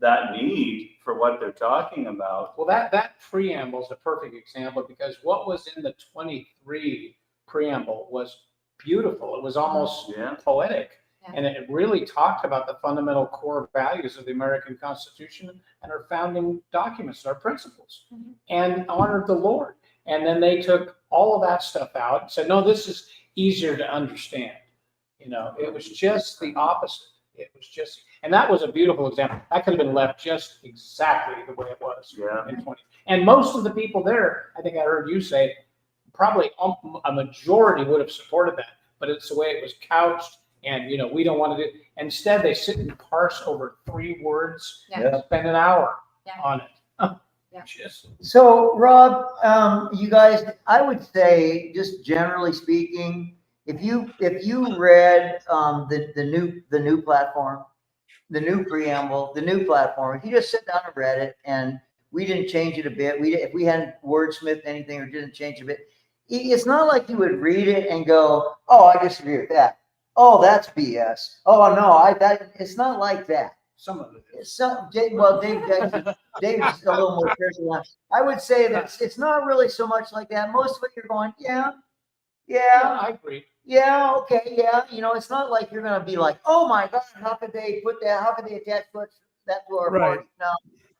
that need for what they're talking about. Well, that preamble is a perfect example, because what was in the 23 preamble was beautiful. It was almost poetic. And it really talked about the fundamental core values of the American Constitution and our founding documents, our principles, and honored the Lord. And then they took all of that stuff out and said, no, this is easier to understand. It was just the opposite. It was just, and that was a beautiful example. That could have been left just exactly the way it was in 20. And most of the people there, I think I heard you say, probably a majority would have supported that, but it's the way it was couched. And, we don't want to do, instead they sit and parse over 3 words and spend an hour on it. So Rob, you guys, I would say, just generally speaking, if you read the new platform, the new preamble, the new platform, if you just sit down and read it, and we didn't change it a bit, if we hadn't wordsmithed anything or didn't change a bit, it's not like you would read it and go, oh, I disagree with that. Oh, that's BS. Oh no, it's not like that. Some of it is. Dave's a little more careful. I would say that it's not really so much like that. Most of it you're going, yeah, I agree. yeah, okay, yeah. It's not like you're going to be like, oh my God, how could they put that? How could they attach that to our party? No,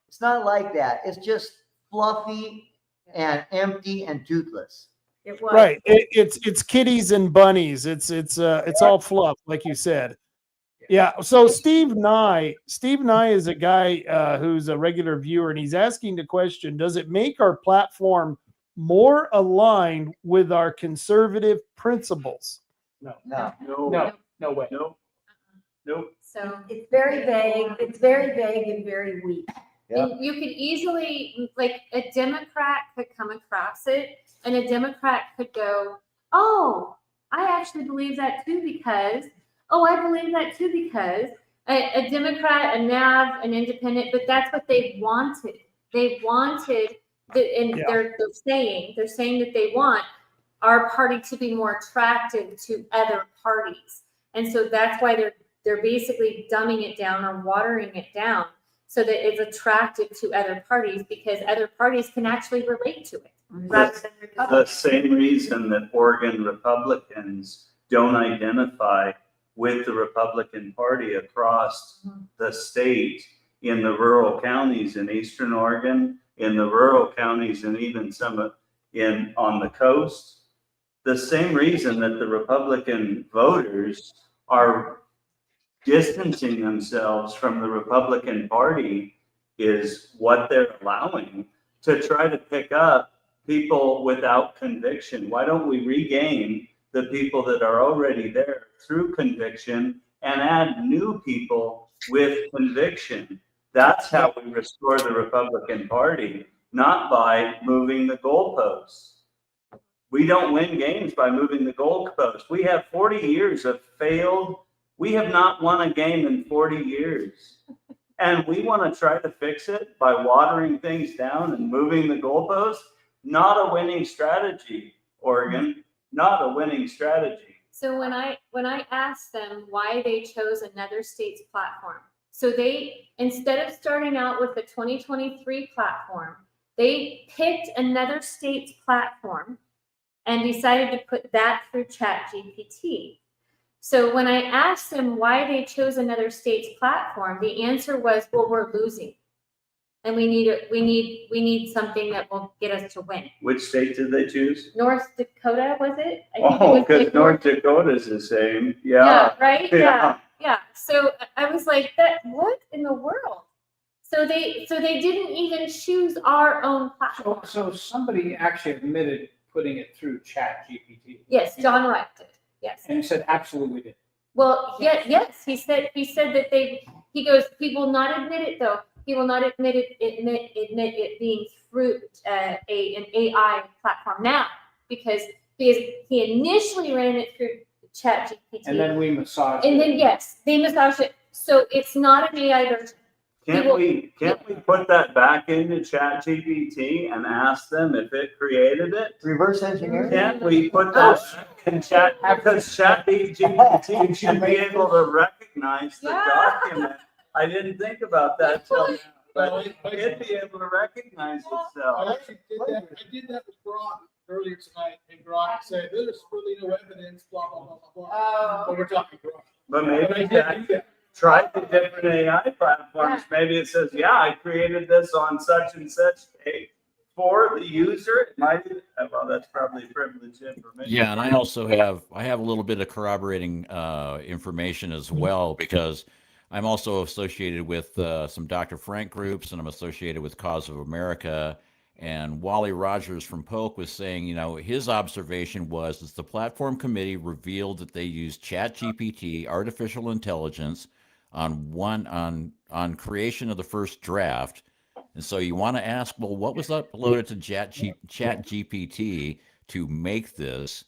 it's not like that. It's just fluffy and empty and toothless. It was. Right. It's kitties and bunnies. It's all fluff, like you said. Yeah. So Steve Nye is a guy who's a regular viewer, and he's asking the question: does it make our platform more aligned with our conservative principles? No way. Nope. So It's very vague. It's very vague and very weak. and you could easily, like, a Democrat could come across it, and a Democrat could go, oh, I actually believe that too because, I believe that too because, a Democrat, a NAV, an independent, but that's what they wanted. They wanted, they're saying that they want our party to be more attractive to other parties. And so that's why they're basically dumbing it down or watering it down so that it's attractive to other parties, because other parties can actually relate to it. Rather than The same reason that Oregon Republicans don't identify with the Republican Party across the state, in the rural counties in Eastern Oregon, in the rural counties, and even some on the coast. The same reason that the Republican voters are distancing themselves from the Republican Party is what they're allowing to try to pick up people without conviction. Why don't we regain the people that are already there through conviction and add new people with conviction? That's how we restore the Republican Party, not by moving the goalposts. We don't win games by moving the goalpost. We have 40 years of failed. We have not won a game in 40 years. And we want to try to fix it by watering things down and moving the goalpost. Not a winning strategy, Oregon. Not a winning strategy. So when I asked them why they chose another state's platform, so they, instead of starting out with the 2023 platform, they picked another state's platform and decided to put that through ChatGPT. So when I asked them why they chose another state's platform, the answer was, well, we're losing. And we need something that will get us to win. Which state did they choose? North Dakota, was it? Because North Dakota's the same. Yeah, right? Yeah. Yeah. So I was like, what in the world? So they didn't even choose our own platform. So somebody actually admitted putting it through ChatGPT. Yes, John Wright did. Yes. And he said, absolutely did. Well, yes, he said that he goes, he will not admit it though. He will not admit it being through an AI platform now, because he initially ran it through ChatGPT. And then we massaged it. And then yes, they massaged it. So it's not an AI version. Can't we put that back into ChatGPT and ask them if it created it? Reverse engineering? Can't we put that in chat? Because ChatGPT should be able to recognize the document. I didn't think about that till now, but it'd be able to recognize itself. I actually did that with Grant earlier tonight, and Grant said, there's really no evidence, blah, blah, blah, blah, blah. But we're talking Grant. But maybe try the different AI platforms. Maybe it says, yeah, I created this on such and such date for the user. It might, well, that's probably privileged information. Yeah, and I also have a little bit of corroborating information as well, because I'm also associated with some Dr. Frank groups, and I'm associated with Cause of America. And Wally Rogers from Polk was saying, his observation was that the platform committee revealed that they used ChatGPT, artificial intelligence, on creation of the first draft. And so you want to ask, well, what was uploaded to ChatGPT to make this?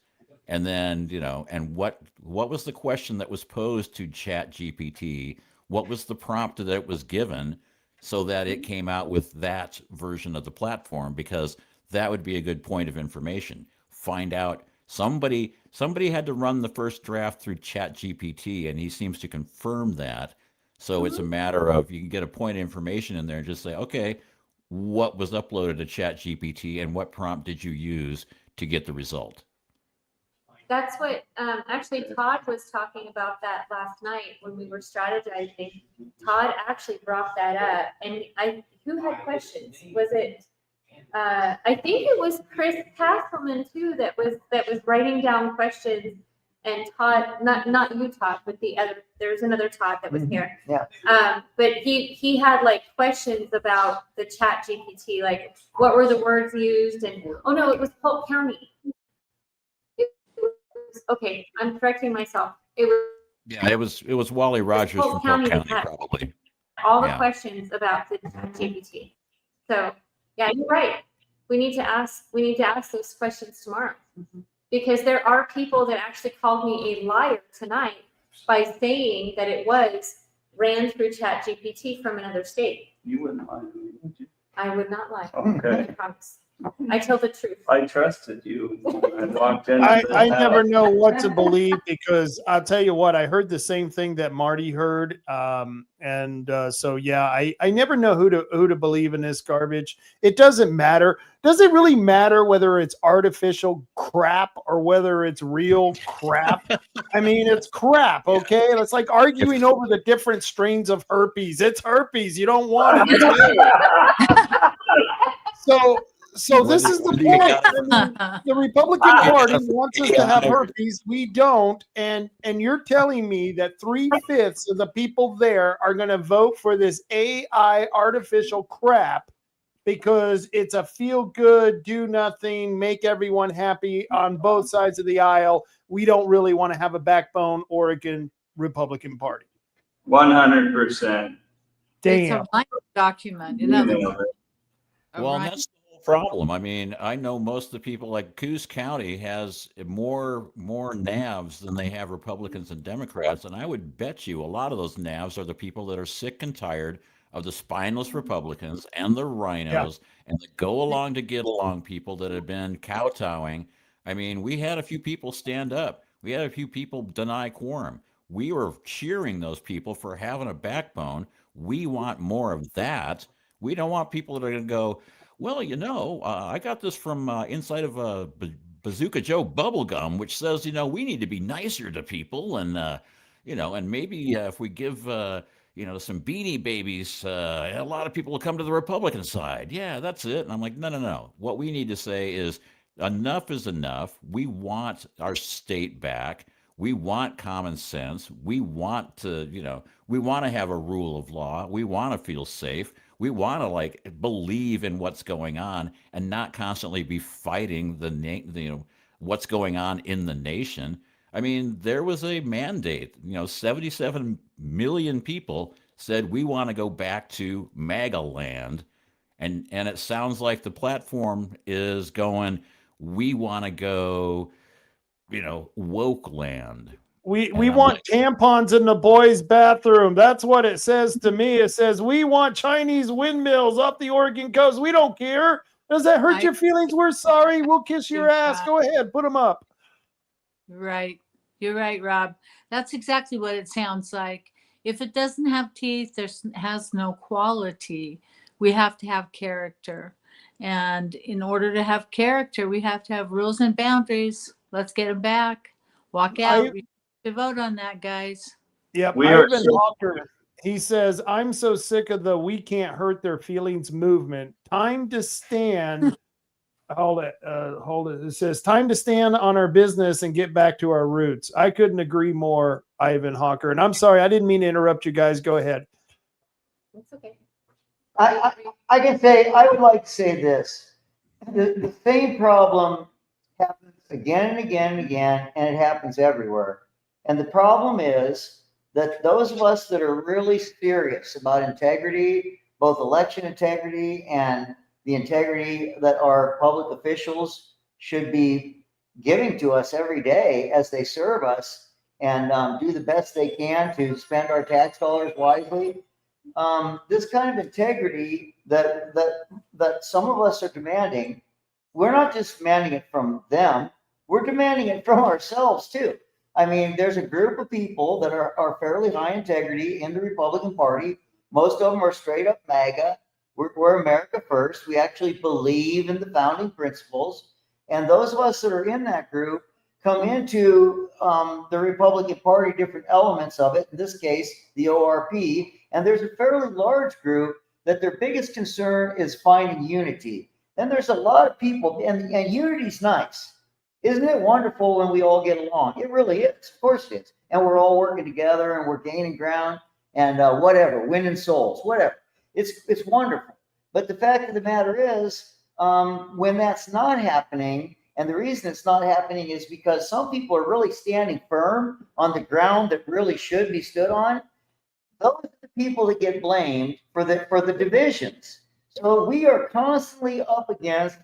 And then, and what was the question that was posed to ChatGPT? What was the prompt that it was given so that it came out with that version of the platform? Because that would be a good point of information. Find out, somebody had to run the first draft through ChatGPT, and he seems to confirm that. So it's a matter of, you can get a point of information in there and just say, okay, what was uploaded to ChatGPT and what prompt did you use to get the result? That's what, actually Todd was talking about that last night when we were strategizing. Todd actually brought that up, and who had questions? Was it, I think it was Chris Castleman too, that was writing down questions, and Todd, not you Todd, but there's another Todd that was here. Yeah. But he had like questions about the ChatGPT, like what were the words used, and oh no, it was Polk County. Okay, I'm correcting myself. It was Wally Rogers from Polk County, probably. All the questions about the GPT. So yeah, you're right. We need to ask those questions tomorrow, because there are people that actually called me a liar tonight by saying that it was ran through ChatGPT from another state. You wouldn't lie to me, would you? I would not lie. Okay. I promise. I tell the truth. I trusted you when I walked in. I never know what to believe, because I'll tell you what, I heard the same thing that Marty heard. So yeah, I never know who to believe in this garbage. It doesn't matter. Does it really matter whether it's artificial crap or whether it's real crap? I mean, it's crap, okay? It's like arguing over the different strains of herpes. It's herpes. You don't want it. So this is the point. I mean, the Republican Party wants us to have herpes. We don't. And you're telling me that 3/5 of the people there are going to vote for this AI artificial crap because it's a feel good, do nothing, make everyone happy on both sides of the aisle. We don't really want to have a backbone Oregon Republican Party. 100%. Damn. It's a blank document. In other words. Well, that's the whole problem. I mean, I know most of the people, like Coos County has more NAVs than they have Republicans and Democrats, and I would bet you a lot of those NAVs are the people that are sick and tired of the spineless Republicans and the rhinos and the go along to get along people that have been kowtowing. I mean, we had a few people stand up. We had a few people deny quorum. We were cheering those people for having a backbone. We want more of that. We don't want people that are going to go, well, I got this from inside of a Bazooka Joe bubblegum, which says, we need to be nicer to people. And, and maybe if we give, some Beanie Babies, a lot of people will come to the Republican side. Yeah, that's it. And I'm like, no. What we need to say is enough is enough. We want our state back. We want common sense. We want to, we want to have a rule of law. We want to feel safe. We want to believe in what's going on and not constantly be fighting what's going on in the nation. I mean, there was a mandate, 77 million people said we want to go back to MAGA land. And it sounds like the platform is going, we want to go, woke land. We want tampons in the boys' bathroom. That's what it says to me. It says, we want Chinese windmills off the Oregon coast. We don't care. Does that hurt your feelings? We're sorry. We'll kiss your ass. Go ahead. Put them up. Right. You're right, Rob. That's exactly what it sounds like. If it doesn't have teeth, has no quality. We have to have character. And in order to have character, we have to have rules and boundaries. Let's get them back. Walk out. To vote on that, guys. Yep. Ivan Hawker, he says, I'm so sick of the we can't hurt their feelings movement. Time to stand. Hold it. It says, time to stand on our business and get back to our roots. I couldn't agree more, Ivan Hawker. And I'm sorry, I didn't mean to interrupt you guys. Go ahead. That's okay. I can say, I would like to say this. The same problem happens again and again and again, and it happens everywhere. And the problem is that those of us that are really serious about integrity, both election integrity and the integrity that our public officials should be giving to us every day as they serve us and do the best they can to spend our tax dollars wisely. This kind of integrity that some of us are demanding, we're not just demanding it from them, we're demanding it from ourselves too. I mean, there's a group of people that are fairly high integrity in the Republican Party. Most of them are straight up MAGA. We're America first. We actually believe in the founding principles. And those of us that are in that group come into the Republican Party, different elements of it, in this case, the ORP. And there's a fairly large group that their biggest concern is finding unity. Then there's a lot of people, and unity's nice. Isn't it wonderful when we all get along? It really is. Of course it is. And we're all working together and we're gaining ground and whatever, winning souls, whatever. It's wonderful. But the fact of the matter is, when that's not happening, and the reason it's not happening is because some people are really standing firm on the ground that really should be stood on. Those are the people that get blamed for the divisions. So we are constantly up against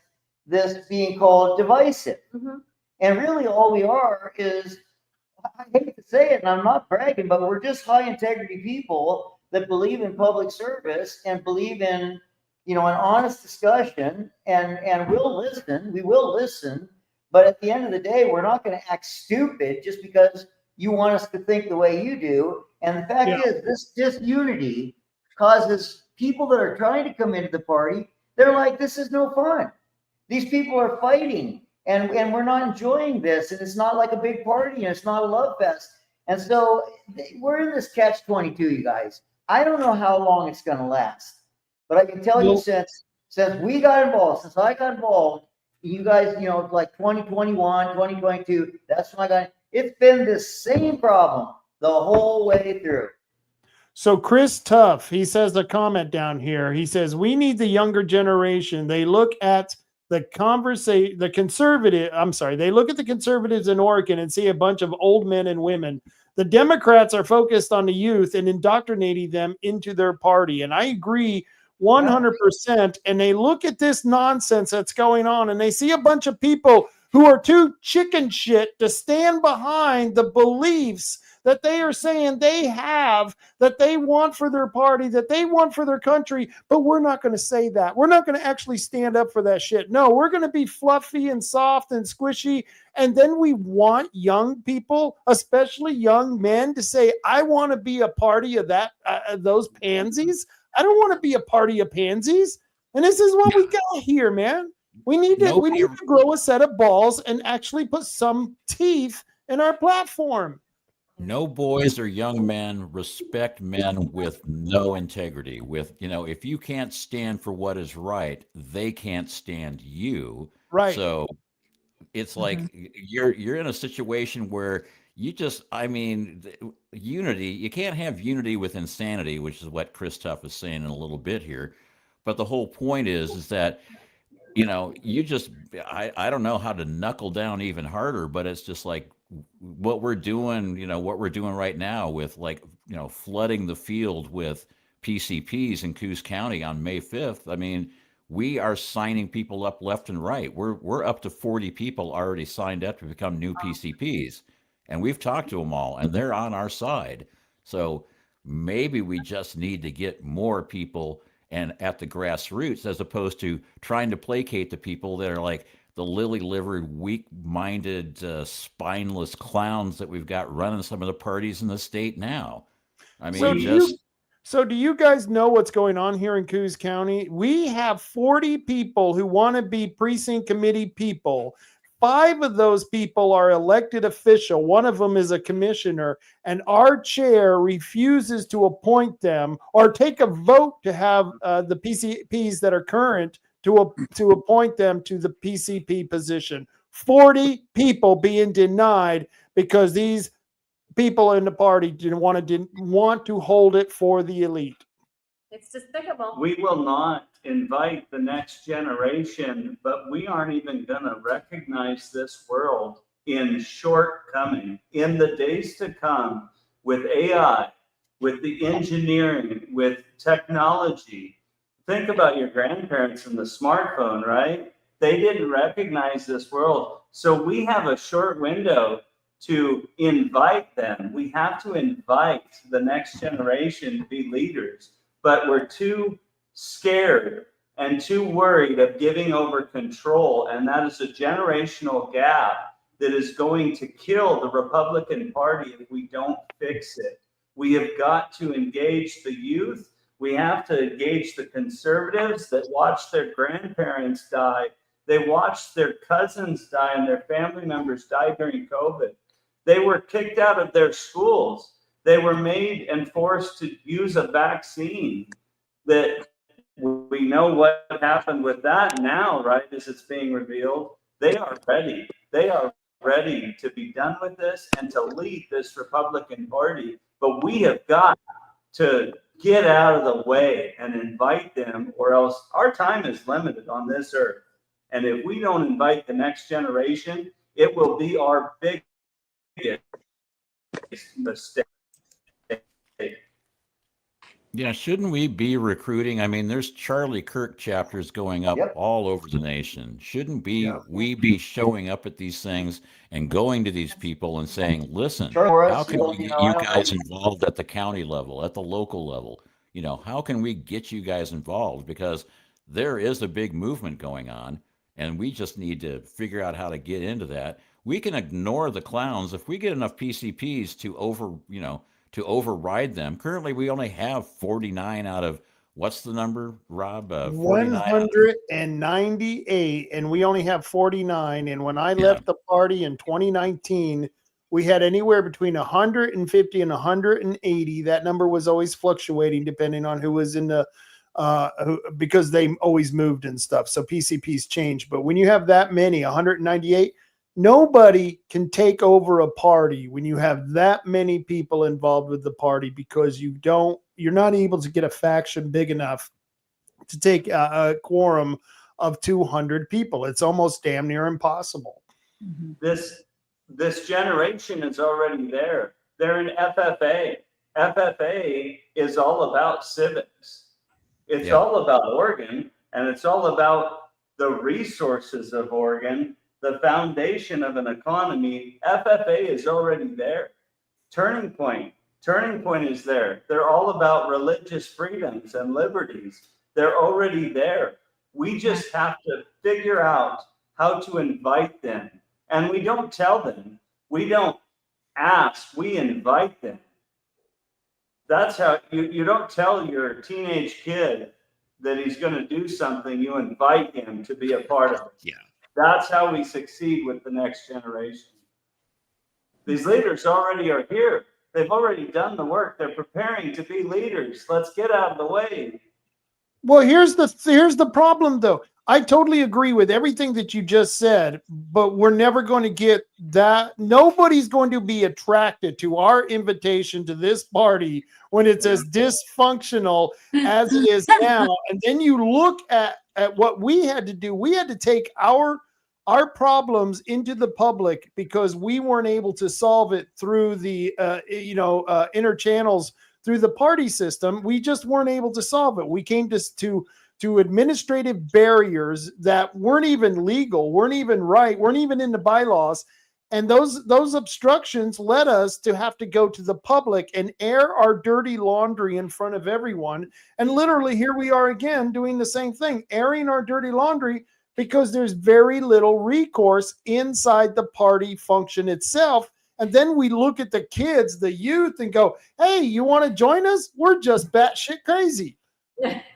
this being called divisive. Mm-hmm. And really all we are is, I hate to say it, and I'm not bragging, but we're just high integrity people that believe in public service and believe in, an honest discussion and we'll listen. We will listen. But at the end of the day, we're not going to act stupid just because you want us to think the way you do. And the fact is, this disunity causes people that are trying to come into the party, they're like, this is no fun. These people are fighting and we're not enjoying this. And it's not like a big party and it's not a love fest. And so we're in this catch-22, you guys. I don't know how long it's going to last, but I can tell you since we got involved, since I got involved, you guys, like 2021, 2022, that's when it's been the same problem the whole way through. So Chris Tuff, he says a comment down here. He says, we need the younger generation. They look at they look at the conservatives in Oregon and see a bunch of old men and women. The Democrats are focused on the youth and indoctrinating them into their party. And I agree 100%. And they look at this nonsense that's going on, and they see a bunch of people who are too chicken shit to stand behind the beliefs that they are saying they have, that they want for their party, that they want for their country. But we're not going to say that. We're not going to actually stand up for that shit. No, we're going to be fluffy and soft and squishy. And then we want young people, especially young men, to say, I want to be a party of that, those pansies. I don't want to be a party of pansies. And this is what we got here, man. We need to grow a set of balls and actually put some teeth in our platform. No boys or young men respect men with no integrity. With, if you can't stand for what is right, they can't stand you. Right. So it's like you're in a situation where unity, you can't have unity with insanity, which is what Chris Tuff is saying in a little bit here. But the whole point is that, I don't know how to knuckle down even harder, but it's just like what we're doing right now with flooding the field with PCPs in Coos County on May 5th. I mean, we are signing people up left and right. We're up to 40 people already signed up to become new PCPs, and we've talked to them all, and they're on our side. So maybe we just need to get more people and at the grassroots, as opposed to trying to placate the people that are like the lily-livered, weak-minded, spineless clowns that we've got running some of the parties in the state now. I mean, so do you guys know what's going on here in Coos County? We have 40 people who want to be precinct committee people. 5 of those people are elected official. One of them is a commissioner, and our chair refuses to appoint them or take a vote to have the PCPs that are current to appoint them to the PCP position. 40 people being denied because these people in the party didn't want to hold it for the elite. It's despicable. We will not invite the next generation, but we aren't even going to recognize this world in shortcoming in the days to come with AI, with the engineering, with technology. Think about your grandparents and the smartphone, right? They didn't recognize this world. So we have a short window to invite them. We have to invite the next generation to be leaders, but we're too scared and too worried of giving over control. And that is a generational gap that is going to kill the Republican Party if we don't fix it. We have got to engage the youth. We have to engage the conservatives that watched their grandparents die. They watched their cousins die and their family members die during COVID. They were kicked out of their schools. They were made and forced to use a vaccine that we know what happened with that now, right, as it's being revealed. They are ready. They are ready to be done with this and to lead this Republican Party. But we have got to get out of the way and invite them, or else our time is limited on this earth. And if we don't invite the next generation, it will be our biggest mistake. Yeah, shouldn't we be recruiting? I mean, there's Charlie Kirk chapters going up all over the nation. Shouldn't we be showing up at these things and going to these people and saying, listen, how can we get you guys involved at the county level, at the local level? How can we get you guys involved? Because there is a big movement going on, and we just need to figure out how to get into that. We can ignore the clowns if we get enough PCPs to override them. Currently, we only have 49 out of, what's the number, Rob? 198, and we only have 49. And when I left the party in 2019, we had anywhere between 150 and 180. That number was always fluctuating depending on who was in the, because they always moved and stuff. So PCPs changed. But when you have that many, 198, nobody can take over a party when you have that many people involved with the party, because you're not able to get a faction big enough to take a quorum of 200 people. It's almost damn near impossible. This generation is already there. They're in FFA. FFA is all about civics. It's Yeah. all about Oregon, and it's all about the resources of Oregon, the foundation of an economy. FFA is already there. Turning Point is there. They're all about religious freedoms and liberties. They're already there. We just have to figure out how to invite them. And we don't tell them. We don't ask. We invite them. That's how you don't tell your teenage kid that he's going to do something. You invite him to be a part of it. Yeah. That's how we succeed with the next generation. These leaders already are here. They've already done the work. They're preparing to be leaders. Let's get out of the way. Well, here's the problem, though. I totally agree with everything that you just said, but we're never going to get that. Nobody's going to be attracted to our invitation to this party when it's as dysfunctional as it is now. And then you look at what we had to do. We had to take our problems into the public because we weren't able to solve it through the inner channels through the party system. We just weren't able to solve it. We came to administrative barriers that weren't even legal, weren't even right, weren't even in the bylaws. And those obstructions led us to have to go to the public and air our dirty laundry in front of everyone. And literally here we are again doing the same thing, airing our dirty laundry, because there's very little recourse inside the party function itself. And then we look at the kids, the youth, and go, hey, you want to join us? We're just batshit crazy.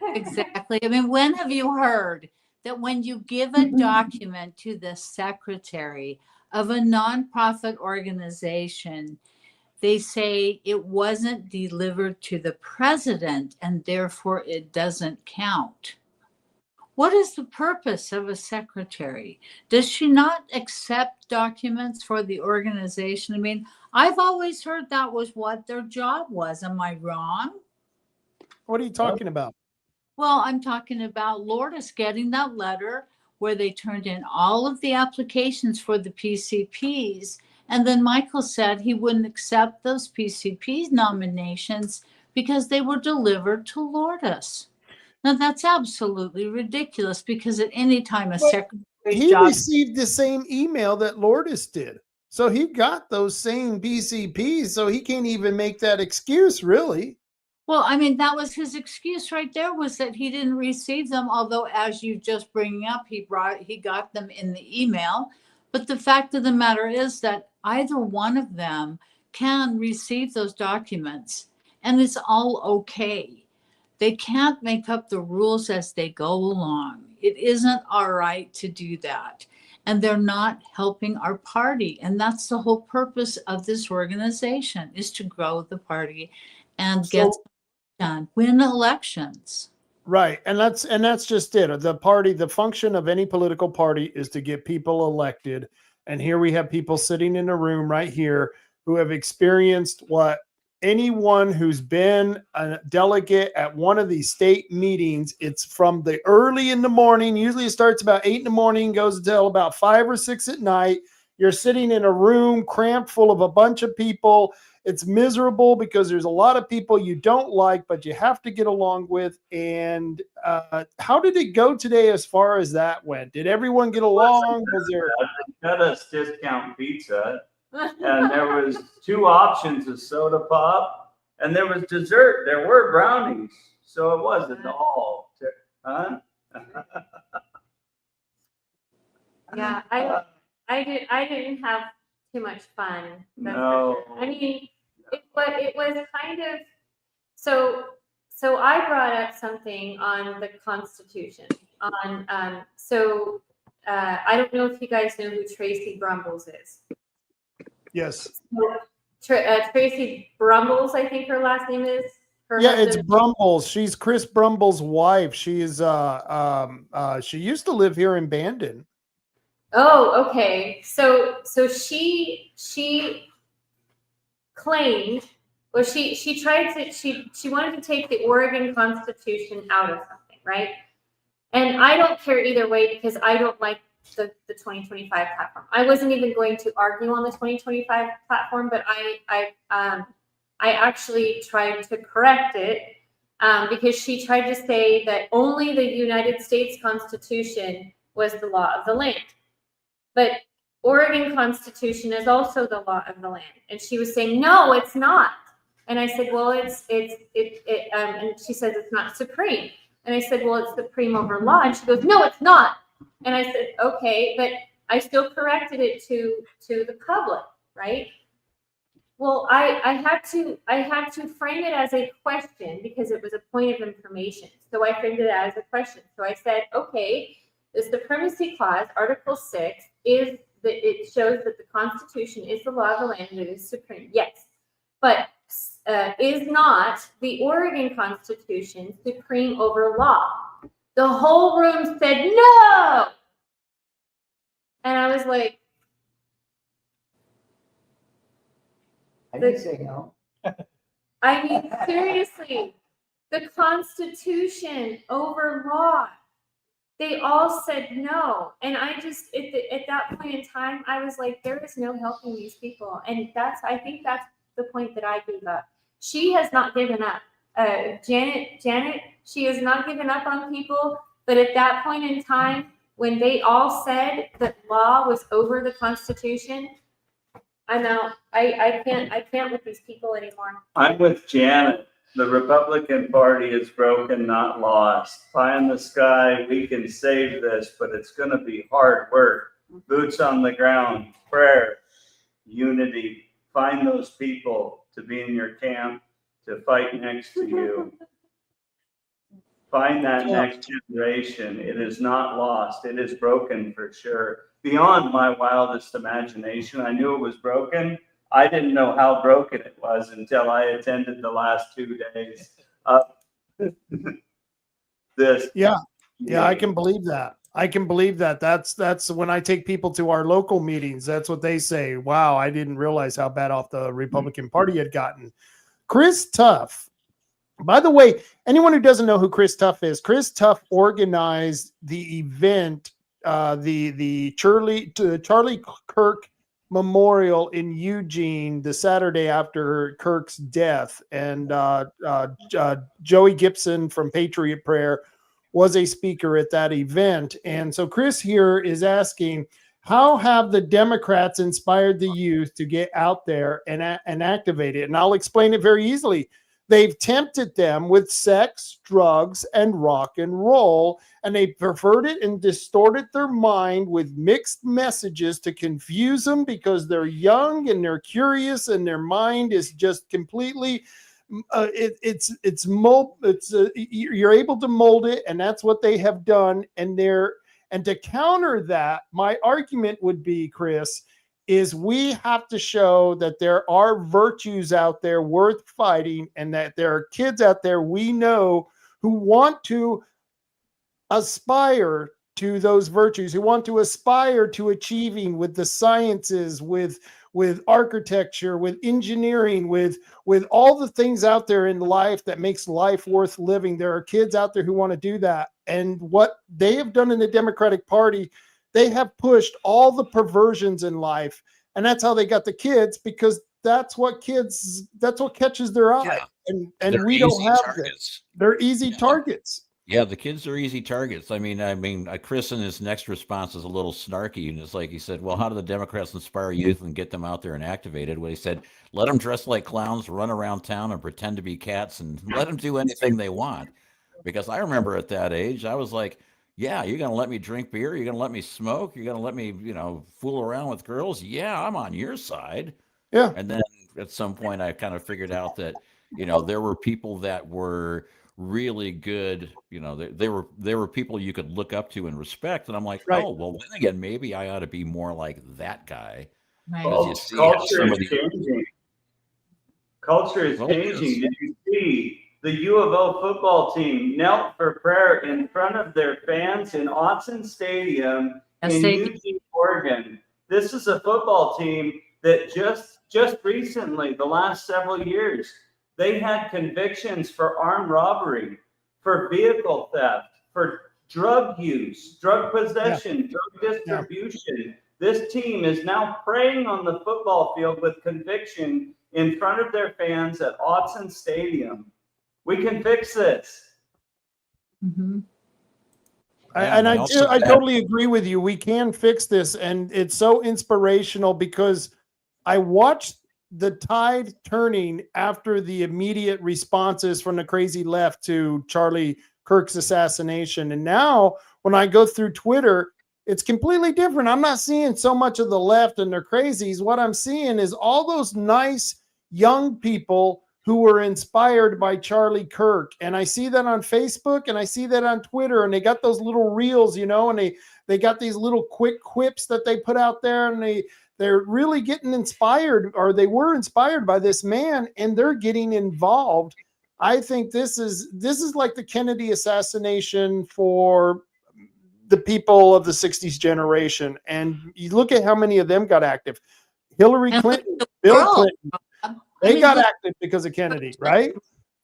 Exactly. I mean, when have you heard that when you give a document to the secretary of a nonprofit organization, they say it wasn't delivered to the president and therefore it doesn't count? What is the purpose of a secretary? Does she not accept documents for the organization? I mean, I've always heard that was what their job was. Am I wrong? What are you talking about? Well, I'm talking about Lourdes getting that letter where they turned in all of the applications for the PCPs. And then Michael said he wouldn't accept those PCP nominations because they were delivered to Lourdes. Now, that's absolutely ridiculous because at any time a secretary's He job... received the same email that Lourdes did. So he got those same PCPs, so he can't even make that excuse, really. Well, I mean, that was his excuse right there, was that he didn't receive them, although as you just bringing up, he got them in the email. But the fact of the matter is that either one of them can receive those documents and it's all okay. They can't make up the rules as they go along. It isn't all right to do that. And they're not helping our party. And that's the whole purpose of this organization, is to grow the party and get done, win elections. Right. And that's just it. The function of any political party is to get people elected. And here we have people sitting in a room right here who have experienced what anyone who's been a delegate at one of these state meetings, it's from the early in the morning. Usually it starts about 8 in the morning, goes until about 5 or 6 at night. You're sitting in a room cramped full of a bunch of people. It's miserable because there's a lot of people you don't like, but you have to get along with. And how did it go today as far as that went? Did everyone get along? Was there... They got us discount pizza, and there was 2 options of soda pop, and there was dessert. There were brownies, so it wasn't all. Huh? Yeah, I didn't have too much fun. No. I mean, it was kind of, so I brought up something on the Constitution I don't know if you guys know who Tracy Brumbles is. Yes. Tracy Brumbles, I think her last name is. It's Brumbles. She's Chris Brumbles' wife. She's she used to live here in Bandon. Oh, okay. So she claimed, or she wanted to take the Oregon Constitution out of something, right? And I don't care either way because I don't like the 2025 platform. I wasn't even going to argue on the 2025 platform, but I actually tried to correct it because she tried to say that only the United States Constitution was the law of the land. But Oregon Constitution is also the law of the land. And she was saying, no, it's not. And I said, well, and she says it's not supreme. And I said, well, it's supreme over law. And she goes, no, it's not. And I said, okay, but I still corrected it to the public, right? Well, I had to frame it as a question because it was a point of information. So I framed it as a question. So I said, okay, the supremacy clause, Article 6, is that it shows that the Constitution is the law of the land and it is supreme. Yes, but is not the Oregon Constitution supreme over law? The whole room said no, and I was like, I didn't say no. I mean, seriously, the Constitution over law. They all said no. And I just, at that point in time, I was like, there is no helping these people. And I think that's the point that I gave up. She has not given up. Janet, she has not given up on people. But at that point in time, when they all said that law was over the Constitution, I'm out. I can't with these people anymore. I'm with Janet. The Republican Party is broken, not lost. Pie in the sky, we can save this, but it's going to be hard work. Boots on the ground, prayer, unity. Find those people to be in your camp, to fight next to you. Find that next generation. It is not lost. It is broken for sure. Beyond my wildest imagination, I knew it was broken. I didn't know how broken it was until I attended the last 2 days. Yeah, I can believe that. I can believe that. That's when I take people to our local meetings. That's what they say. Wow, I didn't realize how bad off the Republican Party had gotten. Chris Tuff. By the way, anyone who doesn't know who Chris Tuff is, Chris Tuff organized the event, the Charlie Kirk Memorial in Eugene the Saturday after Kirk's death, and Joey Gibson from Patriot Prayer was a speaker at that event. And so Chris here is asking, how have the Democrats inspired the youth to get out there and activate it? And I'll explain it very easily. They've tempted them with sex, drugs, and rock and roll, and they perverted and distorted their mind with mixed messages to confuse them because they're young and they're curious and their mind is just completely you're able to mold it, and that's what they have done. And to counter that, my argument would be, Chris, is we have to show that there are virtues out there worth fighting, and that there are kids out there we know who want to aspire to those virtues, who want to aspire to achieving with the sciences, with architecture, with engineering, with all the things out there in life that makes life worth living. There are kids out there who want to do that. And what they have done in the Democratic Party, they have pushed all the perversions in life, and that's how they got the kids, because that's what catches their eye. Yeah. And we don't have this. They're easy targets. Yeah, the kids are easy targets. I mean, Chris in his next response is a little snarky, and it's like he said, "Well, how do the Democrats inspire youth and get them out there and activated?" Well, he said, "Let them dress like clowns, run around town, and pretend to be cats, and let them do anything they want." Because I remember at that age, I was like, yeah, you're going to let me drink beer? You're going to let me smoke? You're going to let me, fool around with girls? Yeah, I'm on your side. Yeah. And then at some point, I kind of figured out that, there were people that were really good. They were people you could look up to and respect. And I'm like, right. Oh, well, then again, maybe I ought to be more like that guy. Right. Well, culture is changing. Culture is changing. Did you see? The U of O football team knelt for prayer in front of their fans in Autzen Stadium in Eugene, Oregon. This is a football team that just recently, the last several years, they had convictions for armed robbery, for vehicle theft, for drug use, drug possession, drug distribution. Yeah. This team is now praying on the football field with conviction in front of their fans at Autzen Stadium. We can fix this. Mhm. Yeah, And and also I that- totally agree with you. We can fix this. And it's so inspirational because I watched the tide turning after the immediate responses from the crazy left to Charlie Kirk's assassination. And now when I go through Twitter, it's completely different. I'm not seeing so much of the left and their crazies. What I'm seeing is all those nice young people who were inspired by Charlie Kirk. And I see that on Facebook and I see that on Twitter, and they got those little reels, and they got these little quick quips that they put out there, and they're really getting inspired, or they were inspired by this man, and they're getting involved. I think this is like the Kennedy assassination for the people of the 60s generation. And you look at how many of them got active. Hillary And Clinton, the Bill world, Clinton, I they mean, got look active because of Kennedy, right?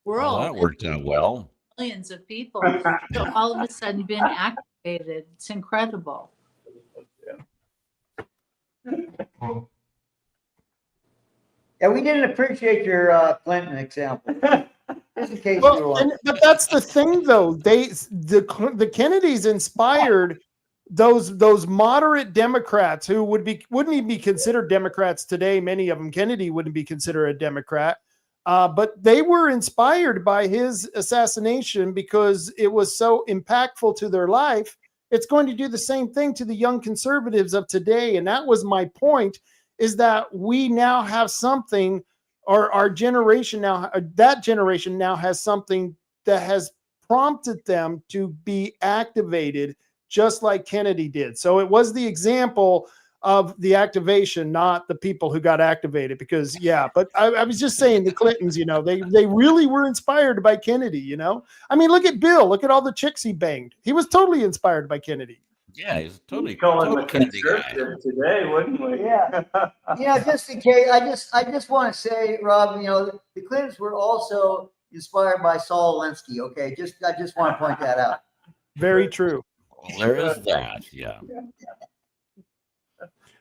well, world, that worked out well. millions of people to all of a sudden been activated. It's incredible. Yeah, we didn't appreciate your Clinton example. Just in case you were Well, but that's the thing, though. The Kennedys inspired those moderate Democrats who wouldn't even be considered Democrats today. Many of them, Kennedy wouldn't be considered a Democrat, but they were inspired by his assassination because it was so impactful to their life. It's going to do the same thing to the young conservatives of today, and that was my point: is that we now have something, or our generation now, that generation now has something that has prompted them to be activated just like Kennedy did. So it was the example of the activation, not the people who got activated, because but I was just saying the Clintons, they really were inspired by Kennedy, I mean, look at Bill, look at all the chicks he banged. He was totally inspired by Kennedy. Yeah, he's totally Call him a Kennedy guy. conservative today, wouldn't we? Yeah. Just in case, I just want to say, Rob, the Clintons were also inspired by Saul Alinsky. Okay, I just want to point that out. Very true. Well, there is that. Yeah.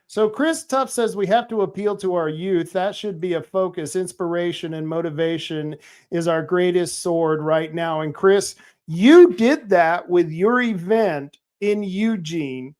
So Chris Tuff says we have to appeal to our youth. That should be a focus. Inspiration and motivation is our greatest sword right now. And Chris, you did that with your event in Eugene.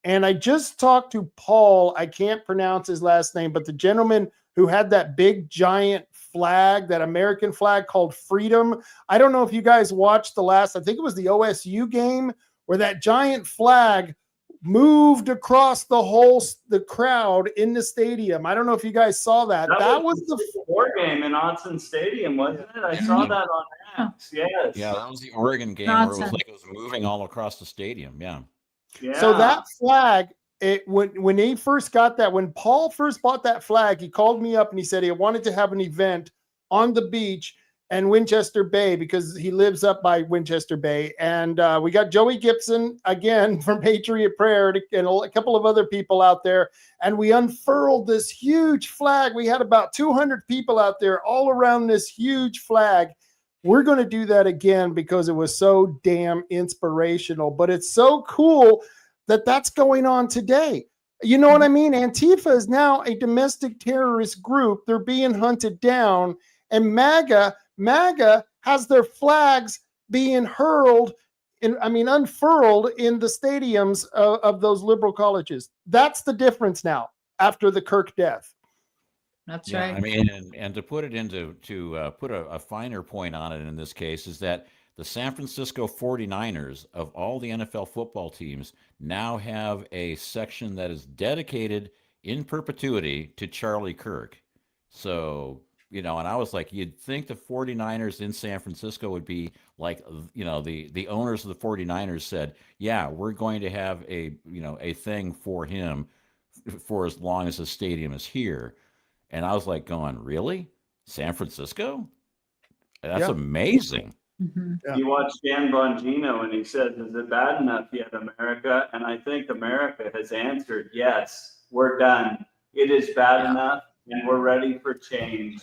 And I just talked to Paul. I can't pronounce his last name, but the gentleman who had that big giant flag, that American flag called Freedom. I don't know if you guys watched I think it was the OSU game, where that giant flag moved across the crowd in the stadium. I don't know if you guys saw that. That was the war game in Autzen Stadium, wasn't it? I saw that on X. Yes. Yeah, that was the Oregon game where it was moving all across the stadium. Yeah. So that flag, when he first got that, when Paul first bought that flag, he called me up and he said he wanted to have an event on the beach and Winchester Bay, because he lives up by Winchester Bay. And we got Joey Gibson again from Patriot Prayer and a couple of other people out there. And we unfurled this huge flag. We had about 200 people out there all around this huge flag. We're going to do that again because it was so damn inspirational. But it's so cool that that's going on today. You know what I mean? Antifa is now a domestic terrorist group. They're being hunted down. And MAGA has their flags being unfurled in the stadiums of those liberal colleges. That's the difference now after the Kirk death. That's Yeah, right. I mean, and to put it to put a finer point on it in this case is that the San Francisco 49ers, of all the NFL football teams, now have a section that is dedicated in perpetuity to Charlie Kirk. So, and I was like, you'd think the 49ers in San Francisco would be like, the owners of the 49ers said, yeah, we're going to have a thing for him for as long as the stadium is here. And I was like going, really? San Francisco? That's amazing. Mm-hmm. Yeah. You watched Dan Bongino and he said, is it bad enough yet, America? And I think America has answered, yes, we're done. It is bad enough and we're ready for change.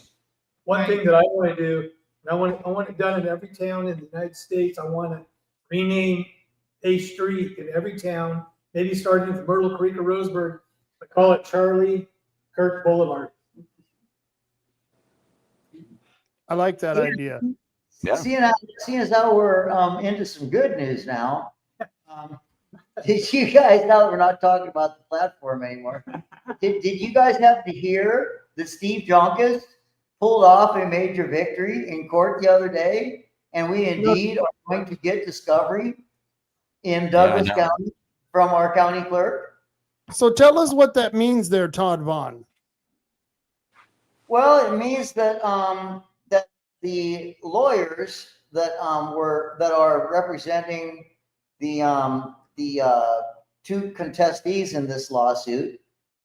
One thing that I want to do, and I want it done in every town in the United States. I want to rename a street in every town, maybe starting with Myrtle Creek or Roseburg, but call it Charlie Kirk Boulevard. I like that idea. Yeah. Seeing as how we're into some good news now, did you guys, now that we're not talking about the platform anymore, did you guys have to hear that Steve Jonkis pulled off a major victory in court the other day? And we indeed are going to get discovery in Douglas County from our county clerk. So tell us what that means there, Todd Vaughn. Well, it means that that the lawyers that are representing the two contestees in this lawsuit,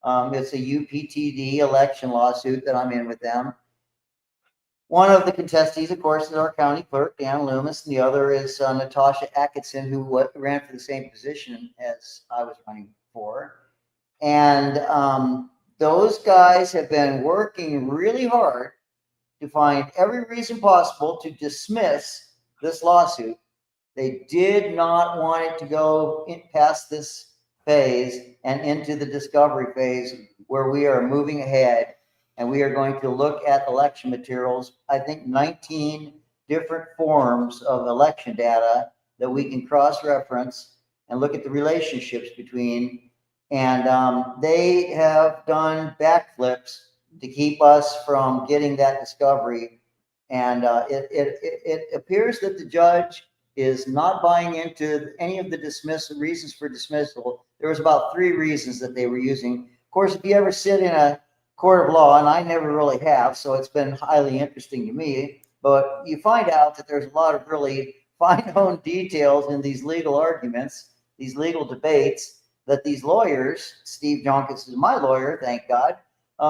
it's a UPTD election lawsuit that I'm in with them. One of the contestees, of course, is our county clerk, Dan Loomis, and the other is Natasha Atkinson, who ran for the same position as I was running for. And those guys have been working really hard to find every reason possible to dismiss this lawsuit. They did not want it to go past this phase and into the discovery phase, where we are moving ahead. And we are going to look at election materials, I think 19 different forms of election data that we can cross-reference and look at the relationships between. And they have done backflips to keep us from getting that discovery. And it appears that the judge is not buying into any of the reasons for dismissal. There was about 3 reasons that they were using. Of course, if you ever sit in a court of law, and I never really have, so it's been highly interesting to me, but you find out that there's a lot of really fine-honed details in these legal arguments, these legal debates, that these lawyers, Steve Jonkis is my lawyer, thank God,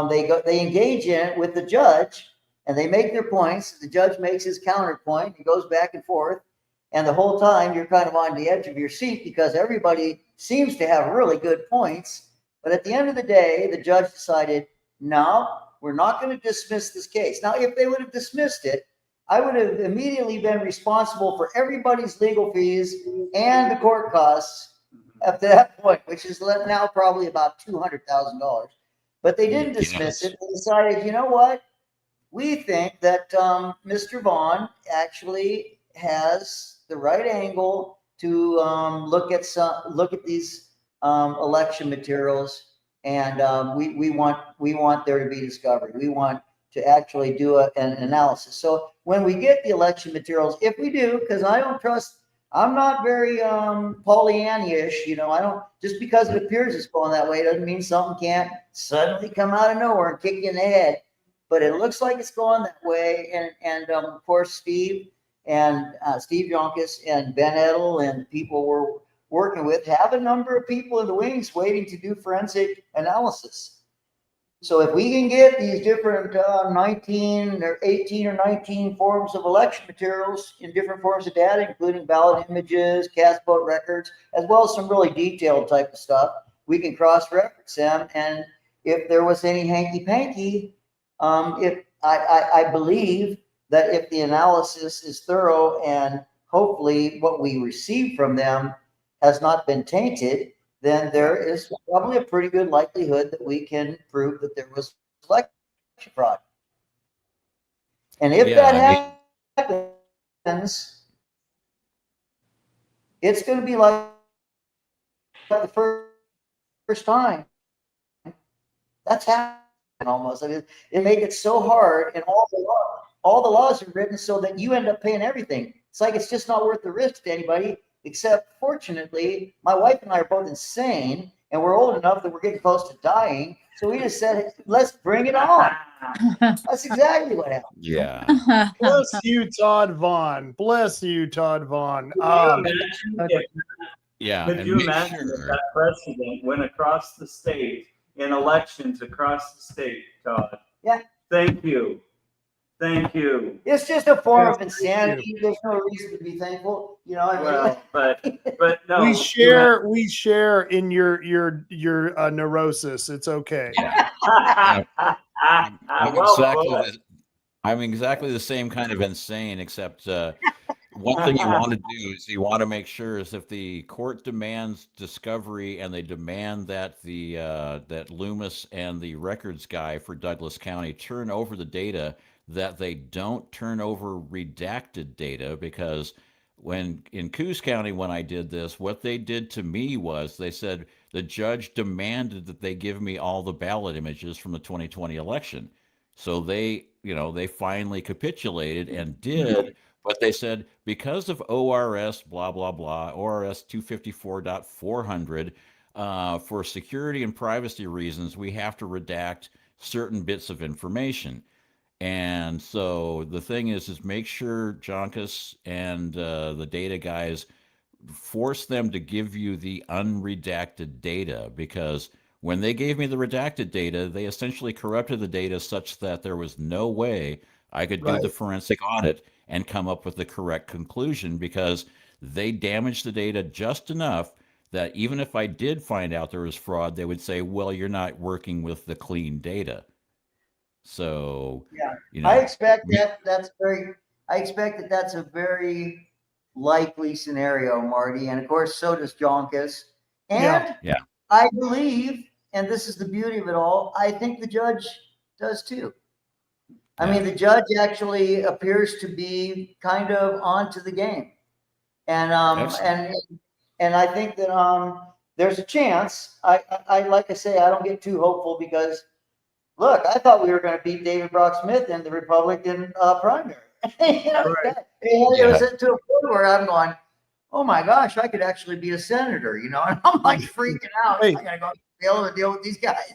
they engage in it with the judge, and they make their points. The judge makes his counterpoint. He goes back and forth, and the whole time you're kind of on the edge of your seat because everybody seems to have really good points. But at the end of the day, the judge decided, no, we're not going to dismiss this case. Now, if they would have dismissed it, I would have immediately been responsible for everybody's legal fees and the court costs up to that point, which is now probably about $200,000. But they didn't dismiss it. They decided, you know what? We think that Mr. Vaughn actually has the right angle to look at these election materials. And we want there to be discovery. We want to actually do an analysis. So when we get the election materials, if we do, because I don't trust, I'm not very Pollyanna-ish, I don't, just because it appears it's going that way doesn't mean something can't suddenly come out of nowhere and kick you in the head. But it looks like it's going that way. And of course, Steve Jonkis and Ben Edel and people we're working with have a number of people in the wings waiting to do forensic analysis. So if we can get these different 19 or 18 or 19 forms of election materials in different forms of data, including ballot images, cast vote records, as well as some really detailed type of stuff, we can cross-reference them. And if there was any hanky-panky, I believe that if the analysis is thorough and hopefully what we receive from them has not been tainted, then there is probably a pretty good likelihood that we can prove that there was election fraud. And if that happens, it's going to be like the first time. That's happening almost. I mean, it made it so hard, and all the laws are written so that you end up paying everything. It's like it's just not worth the risk to anybody. Except, fortunately, my wife and I are both insane, and we're old enough that we're getting close to dying. So we just said, let's bring it on. That's exactly what happened. Yeah. Bless you, Todd Vaughn. Bless you, Todd Vaughn. Yeah. Could you imagine if that precedent went across the state in elections across the state, Todd? Yeah. Thank you. Thank you. It's just a form of insanity. There's no reason to be thankful, Well, but no. We share in your neurosis. It's okay. I'm exactly the same kind of insane, except one thing you want to do is you want to make sure is if the court demands discovery and they demand that that Loomis and the records guy for Douglas County turn over the data, that they don't turn over redacted data, because when in Coos County, when I did this, what they did to me was they said the judge demanded that they give me all the ballot images from the 2020 election. So they, they finally capitulated and did. But they said, because of ORS, blah, blah, blah, ORS 254.400, for security and privacy reasons, we have to redact certain bits of information. And so the thing is make sure Jonkus and the data guys force them to give you the unredacted data, because when they gave me the redacted data, they essentially corrupted the data such that there was no way I could do the forensic audit and come up with the correct conclusion, because they damaged the data just enough that even if I did find out there was fraud, they would say, well, you're not working with the clean data. So, yeah, I expect that that's a very likely scenario, Marty. And of course, so does Jonkus. And yeah. I believe, and this is the beauty of it all, I think the judge does too. I mean, the judge actually appears to be kind of onto the game. And and I think that there's a chance. I like I say, I don't get too hopeful, because look, I thought we were going to beat David Brock Smith in the Republican primary. It was to a point where I'm going, oh my gosh, I could actually be a senator, and I'm like freaking out. I got to go be able to deal with these guys.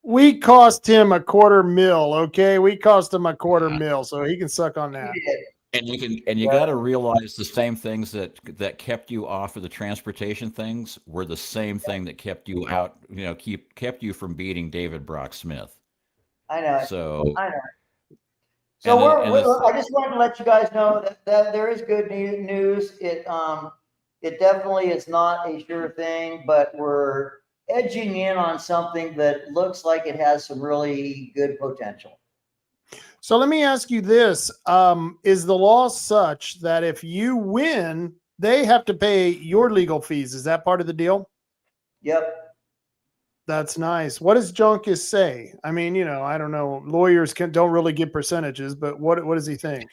We cost him $250,000. Okay, we cost him $250,000, so he can suck on that. And you got to realize the same things that kept you off of the transportation things were the same thing that kept you out, kept you from beating David Brock Smith. I know. So I know. So I just wanted to let you guys know that there is good news. It definitely is not a sure thing, but we're edging in on something that looks like it has some really good potential. So let me ask you this. Is the law such that if you win, they have to pay your legal fees? Is that part of the deal? Yep. That's nice. What does Jonkus say? I mean, I don't know. Lawyers don't really give percentages, but what does he think?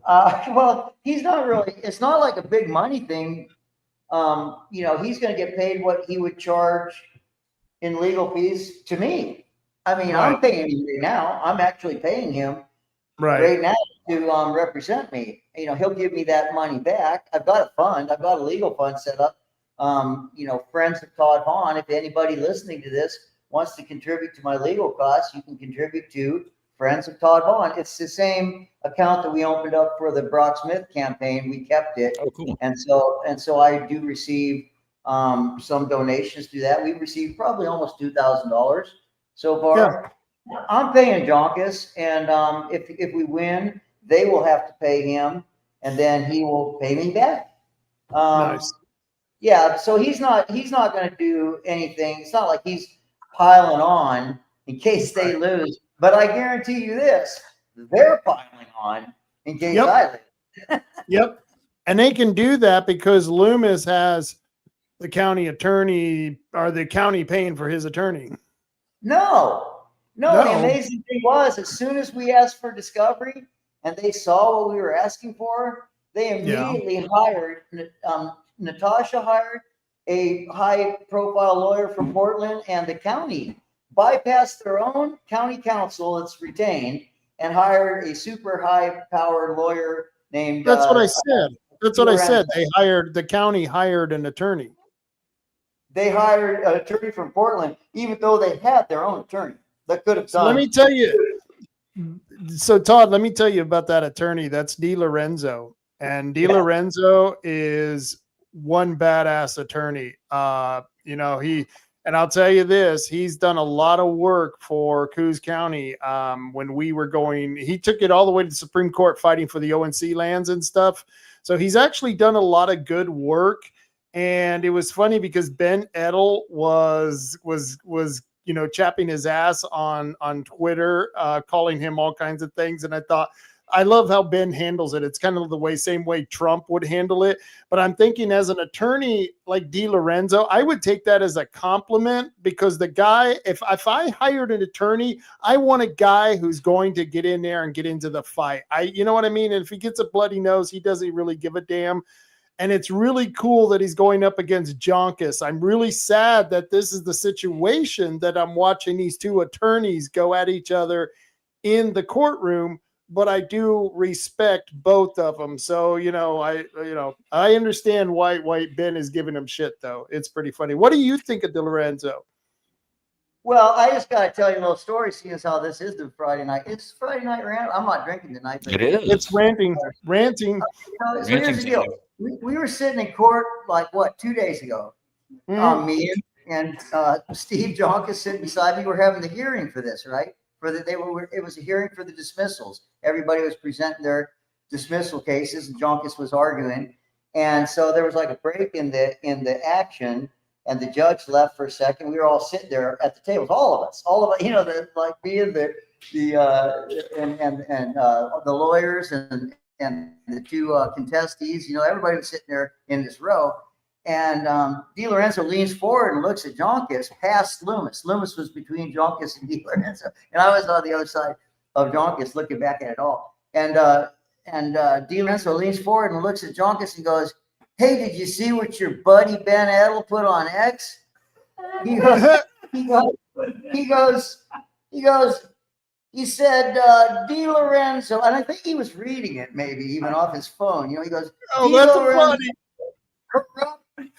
Well, he's not really. It's not like a big money thing. He's going to get paid what he would charge in legal fees to me. I mean, I'm paying him right now. I'm actually paying him right now to represent me. He'll give me that money back. I've got a fund. I've got a legal fund set up. Friends of Todd Hahn, if anybody listening to this wants to contribute to my legal costs, you can contribute to Friends of Todd Hahn. It's the same account that we opened up for the Brock Smith campaign. We kept it. Oh, cool. And so I do receive some donations through that. We've received probably almost $2,000 so far. Yeah. I'm paying Jonkus, and if we win, they will have to pay him, and then he will pay me back. Nice. Yeah, so he's not going to do anything. It's not like he's piling on in case they lose. But I guarantee you this: they're piling on in case I lose. Yep, and they can do that because Loomis has the county attorney, or the county paying for his attorney. No. The amazing thing was, as soon as we asked for discovery and they saw what we were asking for, they immediately hired. Natasha hired a high-profile lawyer from Portland, and the county bypassed their own county counsel that's retained and hired a super high-powered lawyer named. That's what I said. That's what I said. The county hired an attorney. They hired an attorney from Portland, even though they had their own attorney that could have done. So let me tell you. So Todd, let me tell you about that attorney. That's Di Lorenzo, and Di Lorenzo is one badass attorney. And I'll tell you this, he's done a lot of work for Coos County. When we were going, he took it all the way to the Supreme Court fighting for the ONC lands and stuff. So he's actually done a lot of good work. And it was funny because Ben Edel was chapping his ass on Twitter, calling him all kinds of things. And I thought, I love how Ben handles it. It's kind of the same way Trump would handle it. But I'm thinking as an attorney like DiLorenzo, I would take that as a compliment, because the guy, if I hired an attorney, I want a guy who's going to get in there and get into the fight. You know what I mean? And if he gets a bloody nose, he doesn't really give a damn. And it's really cool that he's going up against Jonkis. I'm really sad that this is the situation that I'm watching these two attorneys go at each other in the courtroom, but I do respect both of them. So, I understand why Ben is giving him shit, though. It's pretty funny. What do you think of DiLorenzo? Well, I just got to tell you a little story, seeing as how this is the Friday night. It's Friday night rant. I'm not drinking tonight. But It is. It's ranting. So here's the deal. We were sitting in court 2 days ago. Me and Steve Jonkis sitting beside me. We're having the hearing for this, right? It was a hearing for the dismissals. Everybody was presenting their dismissal cases, and Jonkis was arguing. And so there was like a break in the action, and the judge left for a second. We were all sitting there at the tables, all of us, me and the lawyers and the two contestees. Everybody was sitting there in this row. And DiLorenzo leans forward and looks at Jonkis past Loomis. Loomis was between Jonkis and DiLorenzo, and I was on the other side of Jonkis looking back at it all. And DiLorenzo leans forward and looks at Jonkis and goes, "Hey, did you see what your buddy Ben Edel put on X?" He said, DiLorenzo, and I think he was reading it maybe even off his phone. He goes, "Oh, that's funny.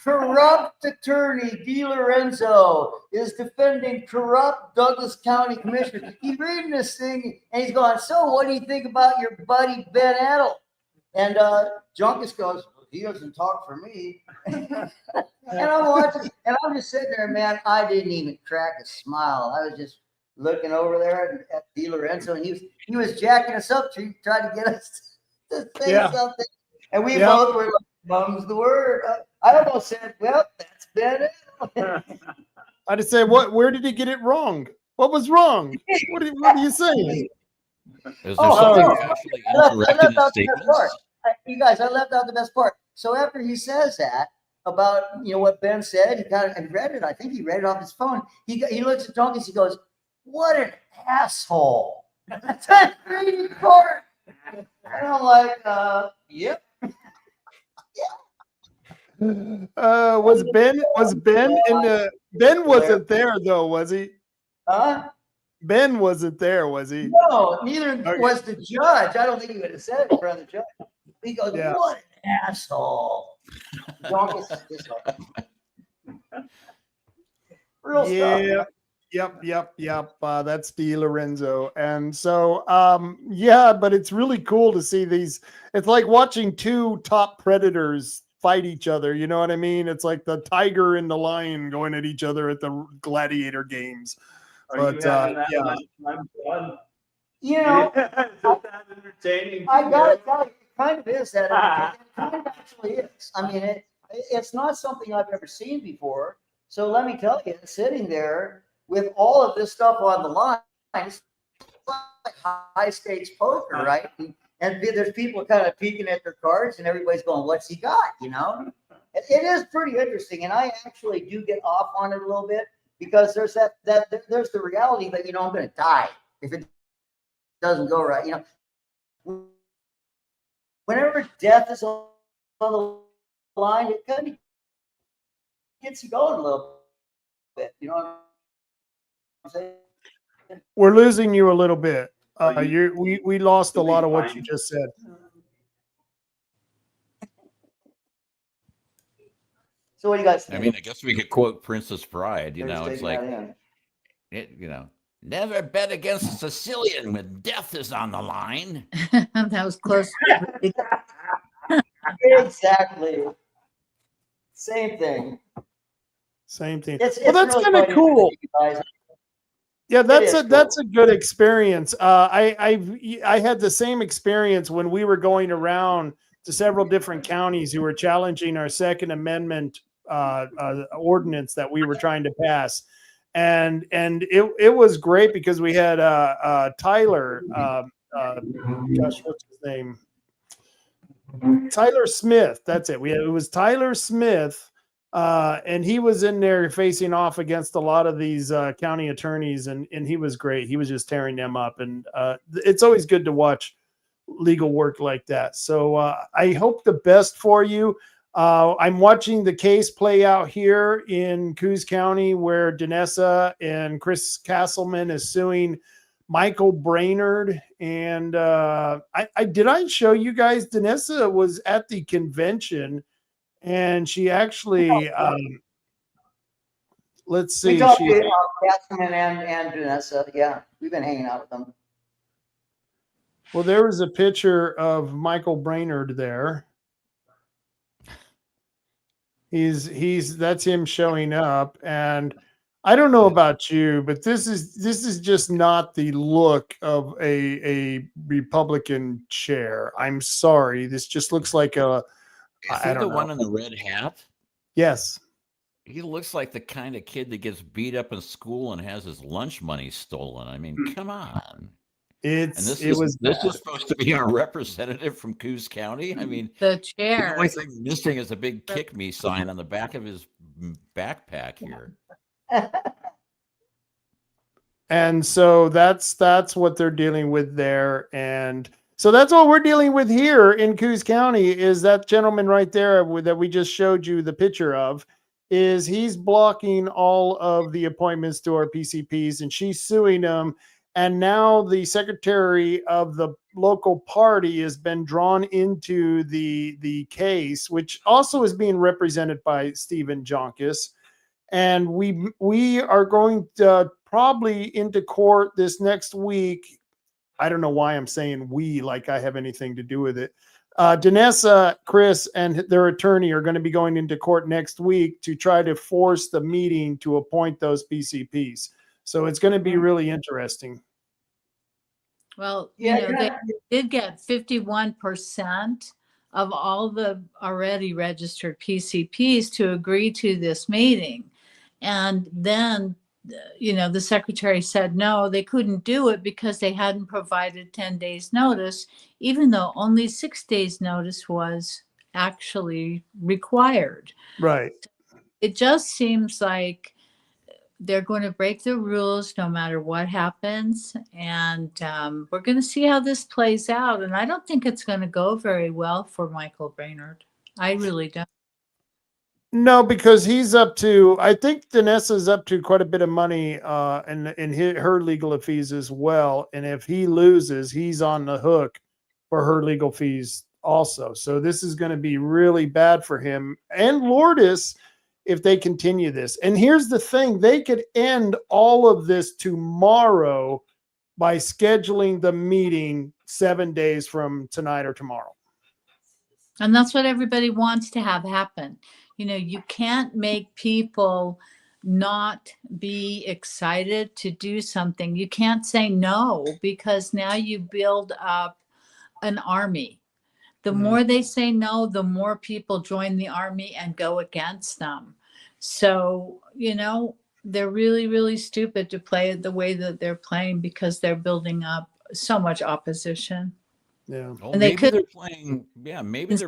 Corrupt attorney DiLorenzo is defending corrupt Douglas County commissioner." He's reading this thing and he's going, "So what do you think about your buddy Ben Edel?" And Jonkis goes, "He doesn't talk for me." And I'm watching, and I'm just sitting there, man. I didn't even crack a smile. I was just looking over there at DiLorenzo, and he was jacking us up, trying to get us to say something. And we both were like, "Mum's the word." I almost said, "Well, that's Ben Edel." I just said, where did he get it wrong? What was wrong? What are you saying? Is there something actually incorrect in his statements? You guys, I left out the best part. So after he says that about what Ben said, he kind of read it. I think he read it off his phone. He looks at Jonkis. He goes, "What an asshole!" That's reading court. And I'm like, "Yep." Was Ben wasn't there though, was he? Huh? Ben wasn't there, was he? No, neither was the judge. I don't think he would have said it in front of the judge. He goes, "What an asshole." Real stuff. Yep. That's DiLorenzo. And so, but it's really cool to see these. It's like watching two top predators fight each other. You know what I mean? It's like the tiger and the lion going at each other at the gladiator games. Are But you having that yeah. lunchtime fun? Isn't that entertaining? I gotta tell you, it kind of is that. It kind of actually is. I mean, it's not something I've ever seen before. So let me tell you, sitting there with all of this stuff on the line, it's like high stakes poker, right? And there's people kind of peeking at their cards, and everybody's going, "What's he got?" It is pretty interesting, and I actually do get off on it a little bit, because there's there's the reality that I'm going to die if it doesn't go right. Whenever death is on the line, it kind of gets you going a little bit. You know what I'm saying? We're losing you a little bit. We lost a lot of what you just said. So what do you guys think? I mean, I guess we could quote Princess Bride. It's like, never bet against a Sicilian when death is on the line. That was close. Exactly. Same thing. Well, that's kind of cool. Yeah, that's a good experience. I had the same experience when we were going around to several different counties who were challenging our Second Amendment ordinance that we were trying to pass, and it was great because we had Tyler gosh, what's his name? Tyler Smith. That's it. It was Tyler Smith. And he was in there facing off against a lot of these county attorneys, and he was great. He was just tearing them up. And it's always good to watch legal work like that. So I hope the best for you. I'm watching the case play out here in Coos County, where Danessa and Chris Castleman is suing Michael Brainerd. And did I show you guys? Danessa was at the convention, and she actually let's see. We talked to Castleman and Danessa. Yeah, we've been hanging out with them. Well, there was a picture of Michael Brainerd there. That's him showing up, and I don't know about you, but this is just not the look of a Republican chair. I'm sorry. This just looks like a Is he the one in the red hat? Yes. He looks like the kind of kid that gets beat up in school and has his lunch money stolen. I mean, come on. This is supposed to be our representative from Coos County. I mean, the chair. The only thing missing is a big "kick me" sign on the back of his backpack here. And so that's what they're dealing with there. And so that's what we're dealing with here in Coos County. Is that gentleman right there that we just showed you the picture of, is he's blocking all of the appointments to our PCPs, and she's suing them. And now the secretary of the local party has been drawn into the case, which also is being represented by Stephen Jonkis. And we are going to probably into court this next week. I don't know why I'm saying we, like I have anything to do with it. Danessa, Chris, and their attorney are going to be going into court next week to try to force the meeting to appoint those PCPs. So it's going to be really interesting. Well, they did get 51% of all the already registered PCPs to agree to this meeting. And then, the secretary said, no, they couldn't do it because they hadn't provided 10 days notice, even though only 6 days notice was actually required. Right. It just seems like they're going to break the rules no matter what happens. And we're going to see how this plays out. And I don't think it's going to go very well for Michael Brainerd. I really don't. No, because he's up to, I think Danessa's up to quite a bit of money in her legal fees as well. And if he loses, he's on the hook for her legal fees also. So this is going to be really bad for him and Lourdes if they continue this. And here's the thing, they could end all of this tomorrow by scheduling the meeting 7 days from tonight or tomorrow. And that's what everybody wants to have happen. You can't make people not be excited to do something. You can't say no, because now you build up an army. The more they say no, the more people join the army and go against them. So, they're really, really stupid to play it the way that they're playing, because they're building up so much opposition. Yeah. Well, maybe they're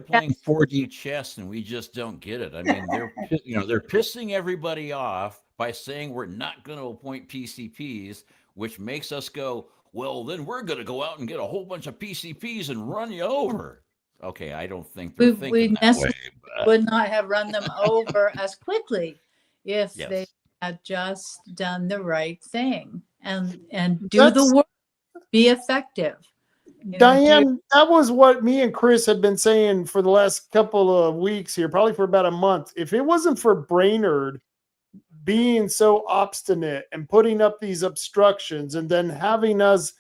playing 4D chess and we just don't get it. I mean, they're pissing everybody off by saying we're not going to appoint PCPs, which makes us go, well, then we're going to go out and get a whole bunch of PCPs and run you over. Okay, I don't think they're thinking that way. But would not have run them over as quickly if they had just done the right thing and do the work, be effective. Diane, that was what me and Chris had been saying for the last couple of weeks here, probably for about a month. If it wasn't for Brainerd being so obstinate and putting up these obstructions and then having us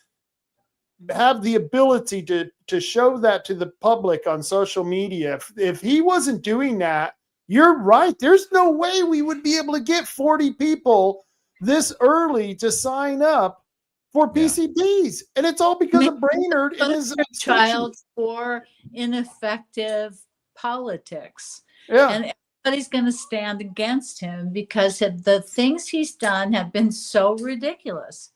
have the ability to show that to the public on social media, if he wasn't doing that, you're right. There's no way we would be able to get 40 people this early to sign up for PCPs. And it's all because of Brainerd and his child for ineffective politics. Yeah. And everybody's going to stand against him because the things he's done have been so ridiculous.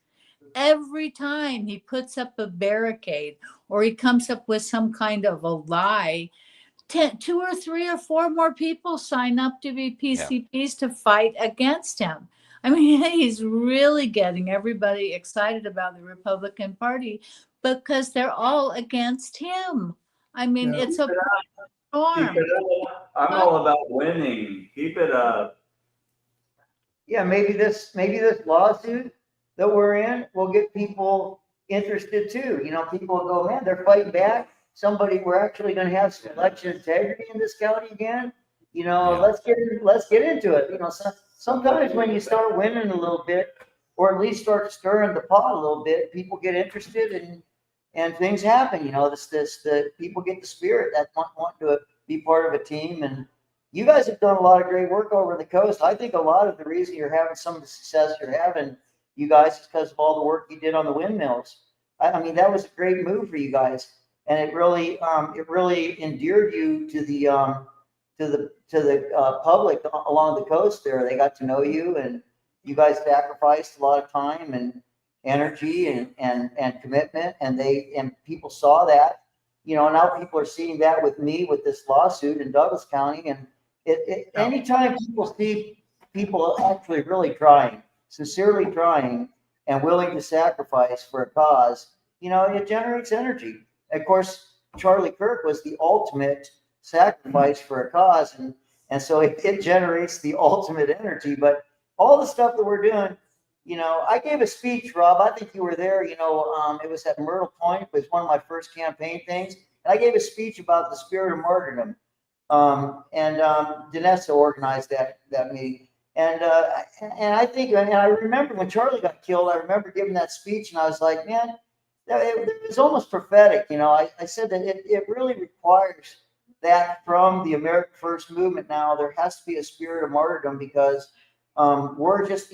every time he puts up a barricade or he comes up with some kind of a lie, 2 or 3 or 4 more people sign up to be PCPs to fight against him. I mean, he's really getting everybody excited about the Republican Party because they're all against him. I mean, Yeah. it's a Keep storm. it up. I'm all about winning. Keep it up. Yeah, maybe this lawsuit that we're in will get people interested too. You know, people will go, man, they're fighting back. We're actually going to have some election integrity in this county again. You know, Yeah. let's get into it. You know, sometimes when you start winning a little bit, or at least start stirring the pot a little bit, people get interested and things happen. You know, the people get the spirit that want to be part of a team. And you guys have done a lot of great work over the coast. I think a lot of the reason you're having some of the success you're having, you guys, is because of all the work you did on the windmills. I mean, that was a great move for you guys, and it really endeared you to the public along the coast there. They got to know you, and you guys sacrificed a lot of time and energy and commitment, and people saw that. You know, now people are seeing that with me with this lawsuit in Douglas County, and anytime people see people actually really trying, sincerely trying, and willing to sacrifice for a cause, you know, it generates energy. Of course, Charlie Kirk was the ultimate sacrifice for a cause, and so it generates the ultimate energy. But all the stuff that we're doing, you know, I gave a speech, Rob. I think you were there. You know, it was at Myrtle Point. It was one of my first campaign things. And I gave a speech about the spirit of martyrdom. And Danessa organized that meeting. And I think, and I remember when Charlie got killed, I remember giving that speech, and I was like, man, it was almost prophetic. You know, I said that it really requires that from the America First movement. Now there has to be a spirit of martyrdom, because we're just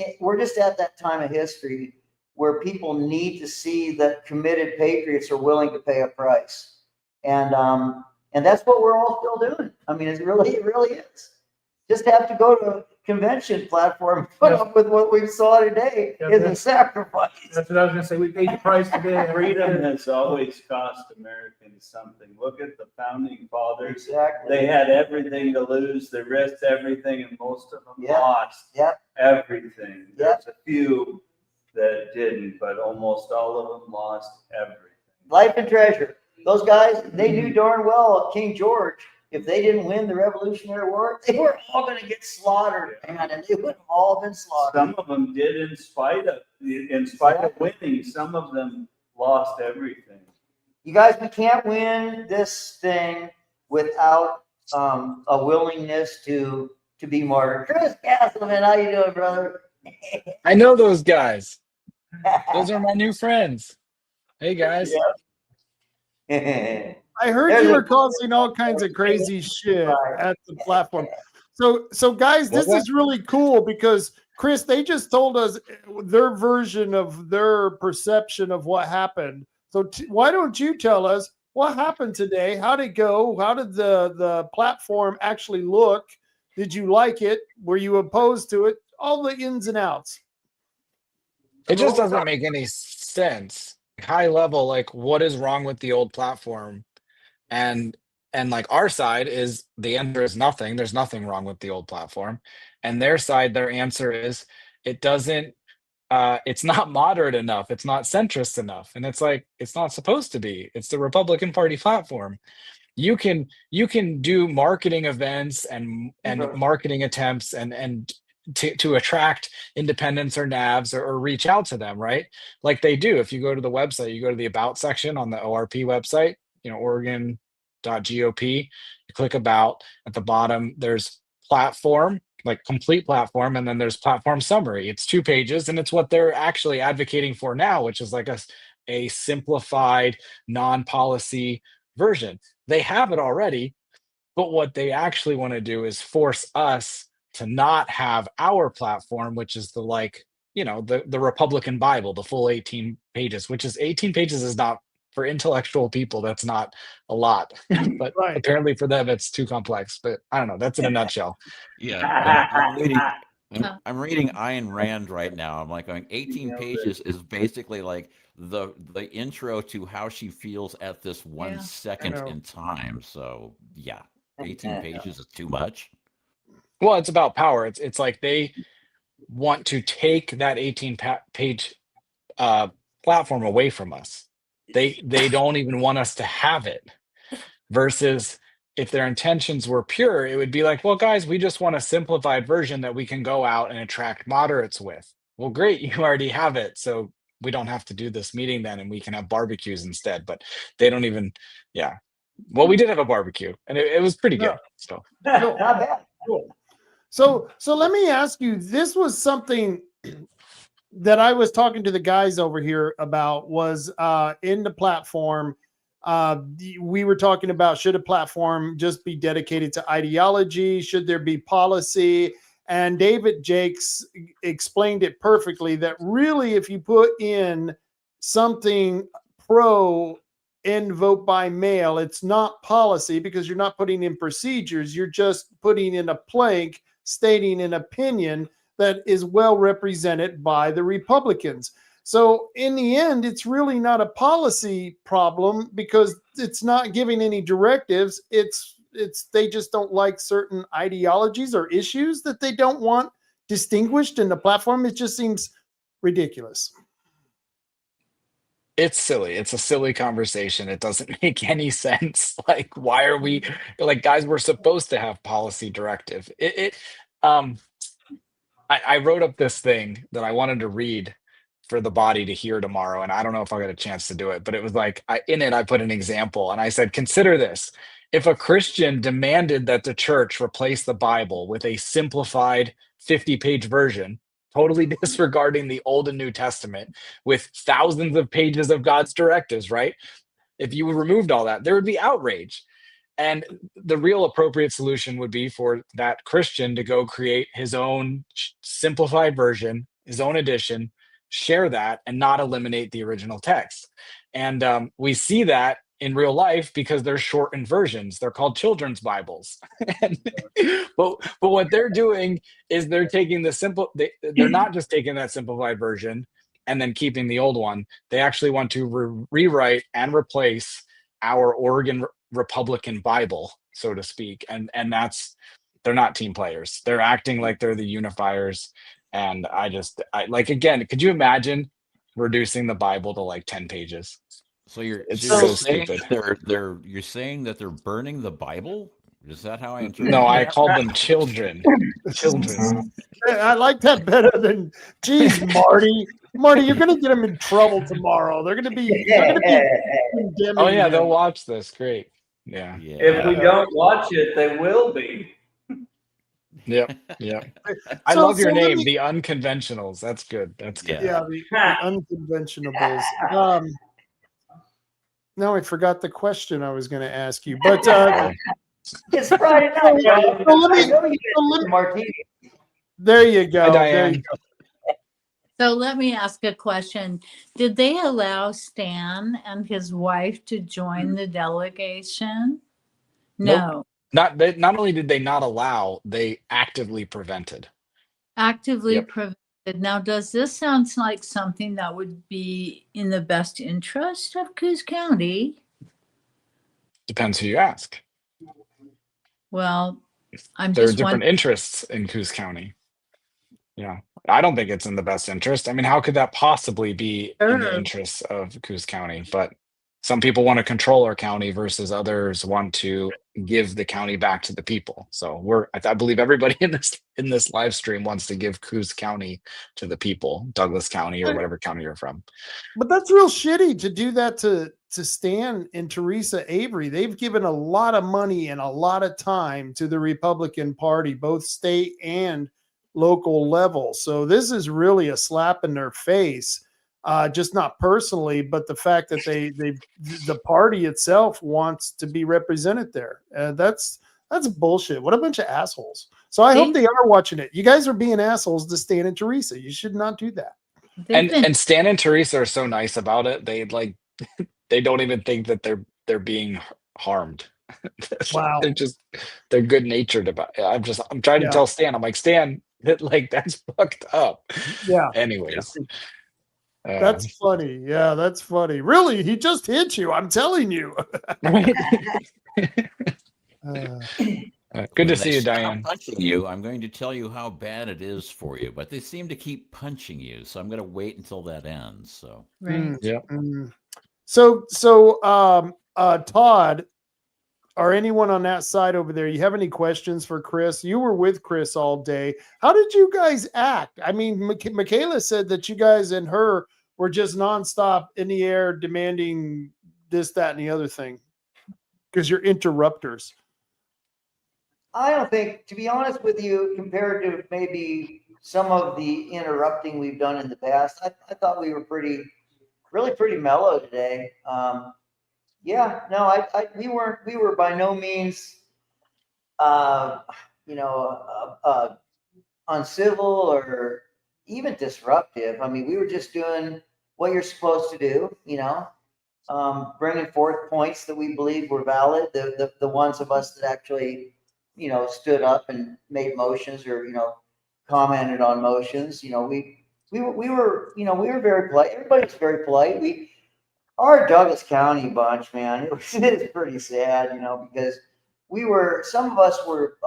at that time of history where people need to see that committed patriots are willing to pay a price, and that's what we're all still doing. I mean, it really is. Just have to go to a convention platform and put up with what we saw today is a sacrifice. That's what I was going to say. We paid the price today. Freedom has always cost Americans something. Look at the founding fathers. Exactly. They had everything to lose. They risked everything, and most of them lost everything. There's a few that didn't, but almost all of them lost everything. Life and treasure. Those guys, they knew darn well King George, if they didn't win the Revolutionary War, they were all going to get slaughtered, man, and they would have all been slaughtered. Some of them did in spite of winning. Some of them lost everything. You guys, we can't win this thing without a willingness to be martyred. Chris Castleman, how you doing, brother? I know those guys. Those are my new friends. Hey, guys. I heard you were causing all kinds of crazy shit at the platform. So guys, this is really cool because Chris, they just told us their version of their perception of what happened. So why don't you tell us what happened today? How did it go? How did the platform actually look? Did you like it? Were you opposed to it? All the ins and outs. It just doesn't make any sense. High level, like, what is wrong with the old platform? And like, our side is, the answer is nothing. There's nothing wrong with the old platform. And their side, their answer is, it doesn't, it's not moderate enough. It's not centrist enough. And it's like, it's not supposed to be. It's the Republican Party platform. You can do marketing events and marketing attempts and to attract independents or navs or reach out to them, right? Like they do. If you go to the website, you go to the about section on the ORP website, you know, Oregon.gop, you click about. At the bottom, there's platform, like complete platform, and then there's platform summary. It's 2 pages, and it's what they're actually advocating for now, which is like a simplified non-policy version. They have it already, but what they actually want to do is force us to not have our platform, which is the, like, you know, the Republican Bible, the full 18 pages, which is 18 pages is not, for intellectual people, that's not a lot. But apparently for them, it's too complex. But I don't know. That's in a nutshell. Yeah. I'm reading Ayn Rand right now. I'm like going 18 pages is basically like the intro to how she feels at this one Yeah. second in time. So yeah, 18 pages is too much. Well, it's about power. It's like they want to take that 18-page platform away from us. They don't even want us to have it. Versus if their intentions were pure, it would be like, well, guys, we just want a simplified version that we can go out and attract moderates with. Well, great, you already have it, so we don't have to do this meeting then, and we can have barbecues instead. But they don't even, yeah. Well, we did have a barbecue, and it was pretty good. So Not bad. Cool. So let me ask you, this was something that I was talking to the guys over here about was in the platform. We were talking about, should a platform just be dedicated to ideology? Should there be policy? And David Jakes explained it perfectly that really, if you put in something pro in vote by mail, it's not policy because you're not putting in procedures. You're just putting in a plank stating an opinion that is well represented by the Republicans. So in the end, it's really not a policy problem because it's not giving any directives. It's they just don't like certain ideologies or issues that they don't want distinguished in the platform. It just seems ridiculous. it's silly. It's a silly conversation. It doesn't make any sense. Like, why are we like, guys, we're supposed to have policy directive. I wrote up this thing that I wanted to read for the body to hear tomorrow, and I don't know if I'll get a chance to do it, but it was like, in it, I put an example, and I said, consider this. If a Christian demanded that the church replace the Bible with a simplified 50-page version, totally disregarding the Old and New Testament, with thousands of pages of God's directives, right? If you removed all that, there would be outrage. And the real appropriate solution would be for that Christian to go create his own simplified version, his own edition, share that, and not eliminate the original text. And we see that in real life because they're shortened versions. They're called children's Bibles. but what they're doing is they're taking they're not just taking that simplified version and then keeping the old one. They actually want to rewrite and replace our Oregon Republican Bible, so to speak, and they're not team players. They're acting like they're the unifiers, and I like, again, could you imagine reducing the Bible to like 10 pages? So you're so saying stupid. that you're saying that they're burning the Bible? Is that how I interpret? No, I that? called them children. Children. I like that better than, geez, Marty. Marty, you're going to get them in trouble tomorrow. They're going to be condemning Oh yeah, them. they'll watch this. Great. Yeah. If we don't watch it, they will be. Yep. I love your name, the Unconventionals. That's good. That's good. Yeah, the unconventionables. Now I forgot the question I was going to ask you, but It's Friday night. Martini. There you go. Hi, Diane. There you go. So let me ask a question. Did they allow Stan and his wife to join the delegation? No. Nope. Not only did they not allow, they actively prevented. Actively Yep. prevented. Now, does this sound like something that would be in the best interest of Coos County? Depends who you ask. Well, There are different interests in Coos County. Yeah. I don't think it's in the best interest. I mean, how could that possibly be in the interests of Coos County? But some people want to control our county versus others want to give the county back to the people. So I believe everybody in this live stream wants to give Coos County to the people, Douglas County or whatever county you're from. But that's real shitty to do that to Stan and Teresa Avery. They've given a lot of money and a lot of time to the Republican Party, both state and local level. So this is really a slap in their face. Just not personally, but the fact that the party itself wants to be represented there. That's bullshit. What a bunch of assholes. So I hope they are watching it. You guys are being assholes to Stan and Teresa. You should not do that. And Stan and Teresa are so nice about it. They don't even think that they're being harmed. Wow. They're good natured about it. I'm trying to tell Stan, I'm like, Stan, Like that's fucked up. Yeah. Anyways. That's funny. Yeah, that's funny. Really, he just hit you. I'm telling you. Right? Good to When see they you, stop Diane. punching you, I'm going to tell you how bad it is for you. But they seem to keep punching you, so I'm going to wait until that ends. So Right. Yeah. Todd, or anyone on that side over there, you have any questions for Chris? You were with Chris all day. How did you guys act? I mean, Michaela said that you guys and her were just nonstop in the air demanding this, that, and the other thing because you're interrupters. I don't think, to be honest with you, compared to maybe some of the interrupting we've done in the past, I thought we were really pretty mellow today. Yeah, no, we were by no means, you know, uncivil or even disruptive. I mean, we were just doing what you're supposed to do, you know, bringing forth points that we believe were valid. The ones of us that actually, you know, stood up and made motions or, you know, commented on motions. You know, we were, you know, we were very polite. Everybody was very polite. Our Douglas County bunch, man, it was pretty sad, you know, because some of us were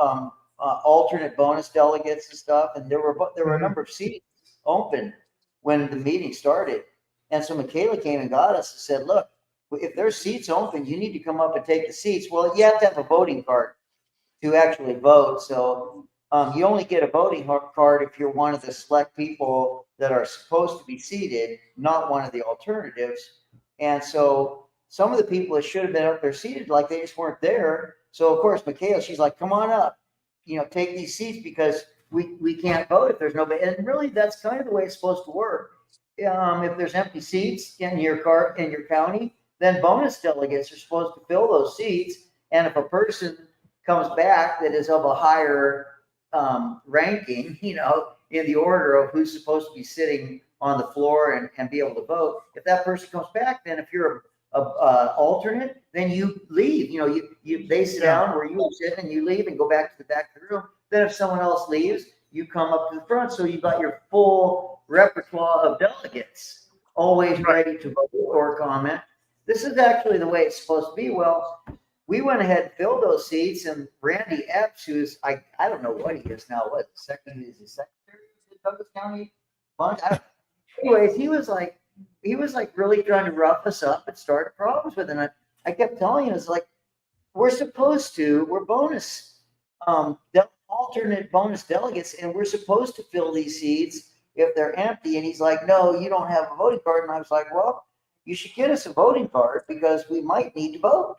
alternate bonus delegates and stuff, and there were a number of seats open when the meeting started. And so Michaela came and got us and said, look, if there's seats open, you need to come up and take the seats. Well, you have to have a voting card to actually vote. So you only get a voting card if you're one of the select people that are supposed to be seated, not one of the alternatives. And so some of the people that should have been up there seated, like they just weren't there. So of course, Michaela, she's like, come on up, you know, take these seats because we can't vote if there's nobody. And really, that's kind of the way it's supposed to work. If there's empty seats in your county, then bonus delegates are supposed to fill those seats. And if a person comes back that is of a higher ranking, you know, in the order of who's supposed to be sitting on the floor and be able to vote, if that person comes back, then if you're a alternate, then you leave. You know, they sit down where you were sitting and you leave and go back to the back of the room. Then if someone else leaves, you come up to the front. So you've got your full repertoire of delegates always ready to vote or comment. This is actually the way it's supposed to be. Well, we went ahead and filled those seats, and Randy Epps, who's I don't know what he is now. What secretary of the Douglas County bunch? Anyways, he was like really trying to rough us up and start problems with it. And I kept telling him, it's like, we're bonus alternate bonus delegates, and we're supposed to fill these seats if they're empty. And he's like, no, you don't have a voting card. And I was like, well, you should get us a voting card because we might need to vote.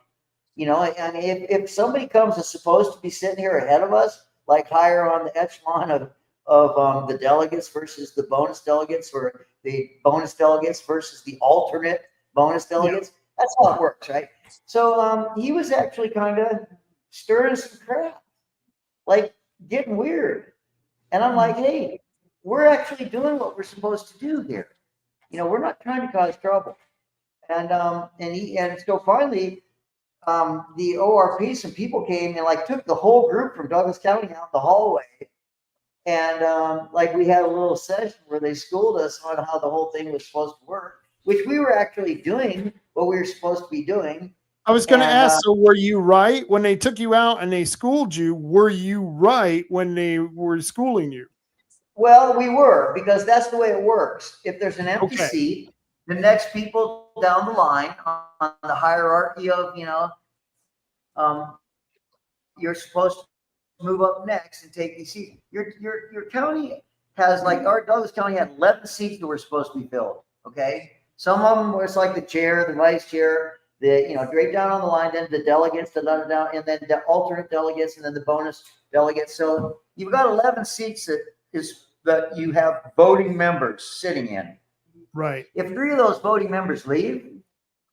You know, and if somebody comes that's supposed to be sitting here ahead of us, like higher on the echelon of the delegates versus the bonus delegates, or the bonus delegates versus the alternate bonus delegates, that's how it works, right? So he was actually kind of stirring some crap, like getting weird. And I'm like, hey, we're actually doing what we're supposed to do here. You know, we're not trying to cause trouble. And so finally, the ORP, some people came and like took the whole group from Douglas County out the hallway. And like we had a little session where they schooled us on how the whole thing was supposed to work, which we were actually doing what we were supposed to be doing. I was going to ask, so were you right when they took you out and they schooled you? Were you right when they were schooling you? Well, we were, because that's the way it works. If there's an empty seat, the next people down the line on the hierarchy of, you know, you're supposed to move up next and take these seats. Your county has, like, our Douglas County had 11 seats that were supposed to be filled. Okay, some of them was like the chair, the vice chair, the, you know, right down on the line, then the delegates, and then the alternate delegates, and then the bonus delegates. So you've got 11 seats that you have voting members sitting in. Right. If 3 of those voting members leave,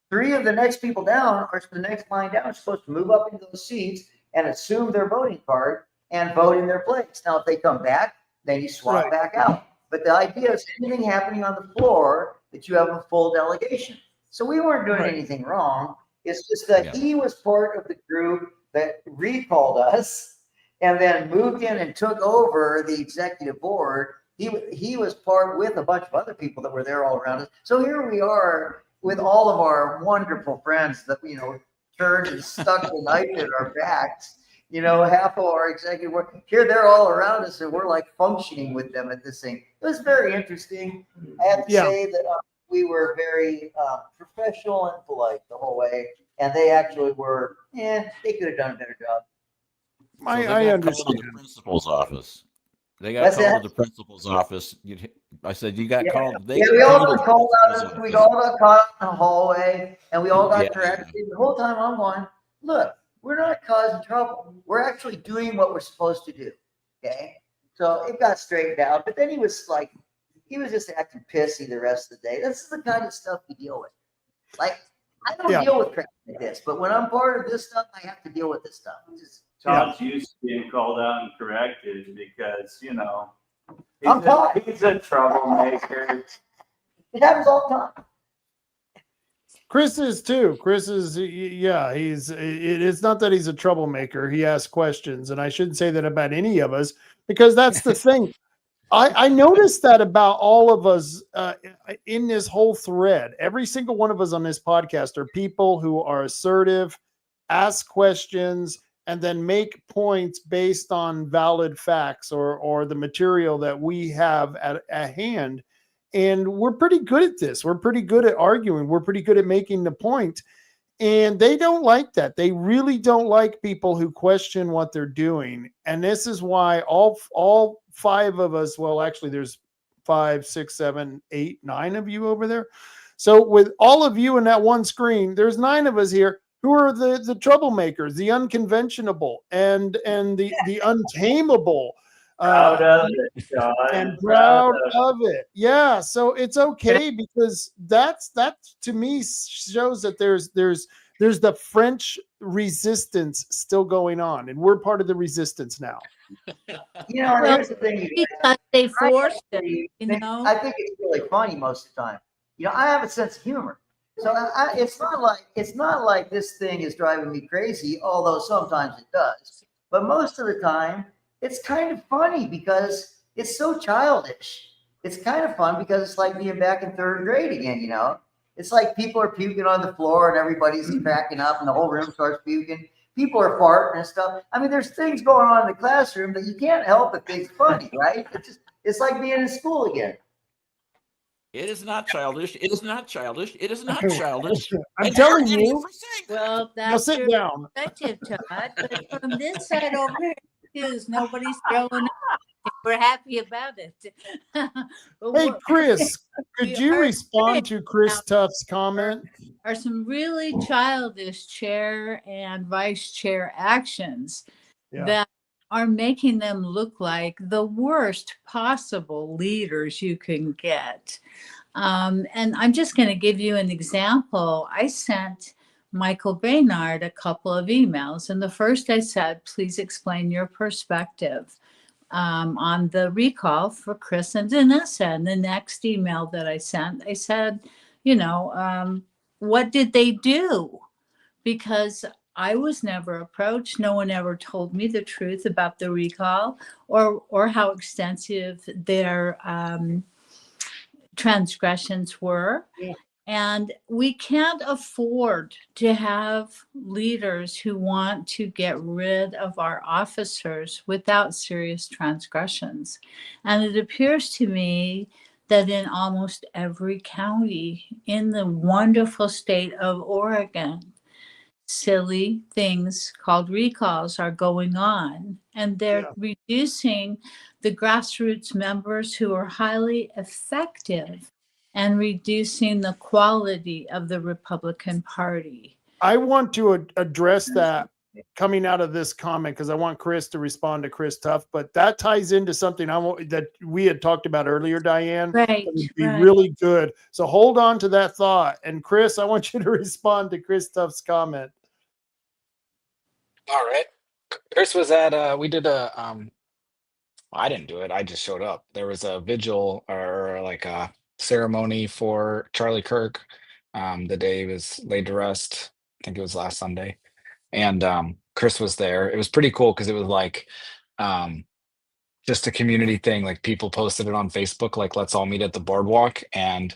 3 of the next people down, or the next line down, are supposed to move up into those seats and assume their voting card and vote in their place. Now, if they come back, then you swap back out. But the idea is anything happening on the floor that you have a full delegation. So we weren't doing anything wrong. It's just that he was part of the group that recalled us and then moved in and took over the executive board. He was part with a bunch of other people that were there all around us. So here we are with all of our wonderful friends that, turned and stuck the knife in our backs. Half of our executive board here, they're all around us, and we're like functioning with them at this thing. It was very interesting. I have to say that we were very professional and polite the whole way, and they actually were. They could have done a better job. I understand. The principal's office. They got called to the principal's office. I said, you got called. We all got called out. We all got caught in the hallway, and we all got corrected. The whole time I'm going, look, we're not causing trouble. We're actually doing what we're supposed to do. Okay. So it got straightened out. But then he was just acting pissy the rest of the day. This is the kind of stuff we deal with. Like, I don't deal with crap like this, but when I'm part of this stuff, I have to deal with this stuff. Todd's used to being called out and corrected because, he's a troublemaker. It happens all the time. Chris is too. Chris is, it's not that he's a troublemaker. He asks questions, and I shouldn't say that about any of us, because that's the thing. I noticed that about all of us in this whole thread. Every single one of us on this podcast are people who are assertive, ask questions, and then make points based on valid facts or the material that we have at hand. And we're pretty good at this. We're pretty good at arguing. We're pretty good at making the point. And they don't like that. They really don't like people who question what they're doing. And this is why all five of us, well, actually there's 5, 6, 7, 8, 9 of you over there. So with all of you in that one screen, there's 9 of us here who are the troublemakers, the unconventional, and the untamable. Proud of it, John. And proud of it. Yeah. So it's okay, because that to me shows that there's the French resistance still going on, and we're part of the resistance now. Here's the thing. Because they forced it, I think it's really funny most of the time. I have a sense of humor. So it's not like this thing is driving me crazy, although sometimes it does. But most of the time, it's kind of funny because it's so childish. It's kind of fun because it's like being back in 3rd grade again, It's like people are puking on the floor and everybody's cracking up and the whole room starts puking. People are farting and stuff. I mean, there's things going on in the classroom that you can't help but think funny, right? It's like being in school again. It is not childish. It is not childish. It is not childish. I'm telling you. Well, now that's sit your down. perspective, Todd. But from this side over here, nobody's throwing up. We're happy about it. Hey, Chris, could you respond to Chris Tuff's comment? Are some really childish chair and vice chair actions that are making them look like the worst possible leaders you can get. And I'm just going to give you an example. I sent Michael Baynard a couple of emails. And the first I said, please explain your perspective on the recall for Chris and Vanessa. And the next email that I sent, I said, what did they do? Because I was never approached. No one ever told me the truth about the recall or how extensive their transgressions were. Yeah. And we can't afford to have leaders who want to get rid of our officers without serious transgressions. And it appears to me that in almost every county in the wonderful state of Oregon, silly things called recalls are going on, and they're reducing the grassroots members who are highly effective and reducing the quality of the Republican Party. I want to address that coming out of this comment because I want Chris to respond to Chris Tuff, but that ties into something that we had talked about earlier, Diane. Right. It would be really good. So hold on to that thought. And Chris, I want you to respond to Chris Tuff's comment. All right. Chris was at, we did I didn't do it. I just showed up. There was a vigil or like a ceremony for Charlie Kirk the day he was laid to rest. I think it was last Sunday. And Chris was there. It was pretty cool because it was like just a community thing. Like people posted it on Facebook, like let's all meet at the boardwalk, and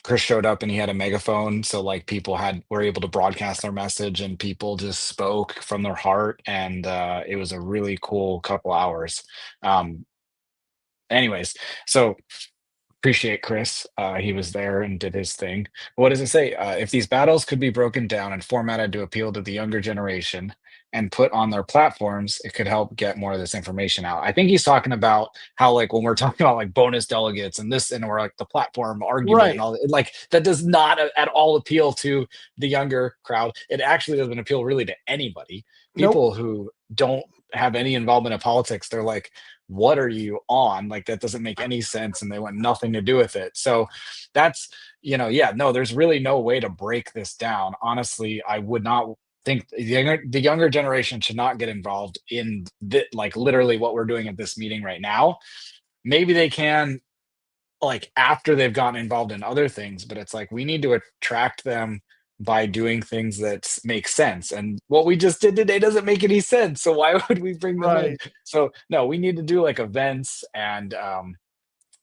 Chris showed up and he had a megaphone, so like people were able to broadcast their message, and people just spoke from their heart, and it was a really cool couple hours. Anyways, so appreciate Chris. He was there and did his thing. What does it say? If these battles could be broken down and formatted to appeal to the younger generation and put on their platforms, it could help get more of this information out. I think he's talking about how, like, when we're talking about like bonus delegates and this, and we're like the platform argument Right. and all, like that does not at all appeal to the younger crowd. It actually doesn't appeal really to anybody. People who don't have any involvement in politics, they're like, what are you on? Like, that doesn't make any sense, and they want nothing to do with it. So that's, there's really no way to break this down. Honestly, I would not think the younger generation should not get involved in like literally what we're doing at this meeting right now. Maybe they can, like, after they've gotten involved in other things, but it's like we need to attract them by doing things that make sense. And what we just did today doesn't make any sense. So why would we bring them in? So no, we need to do like events and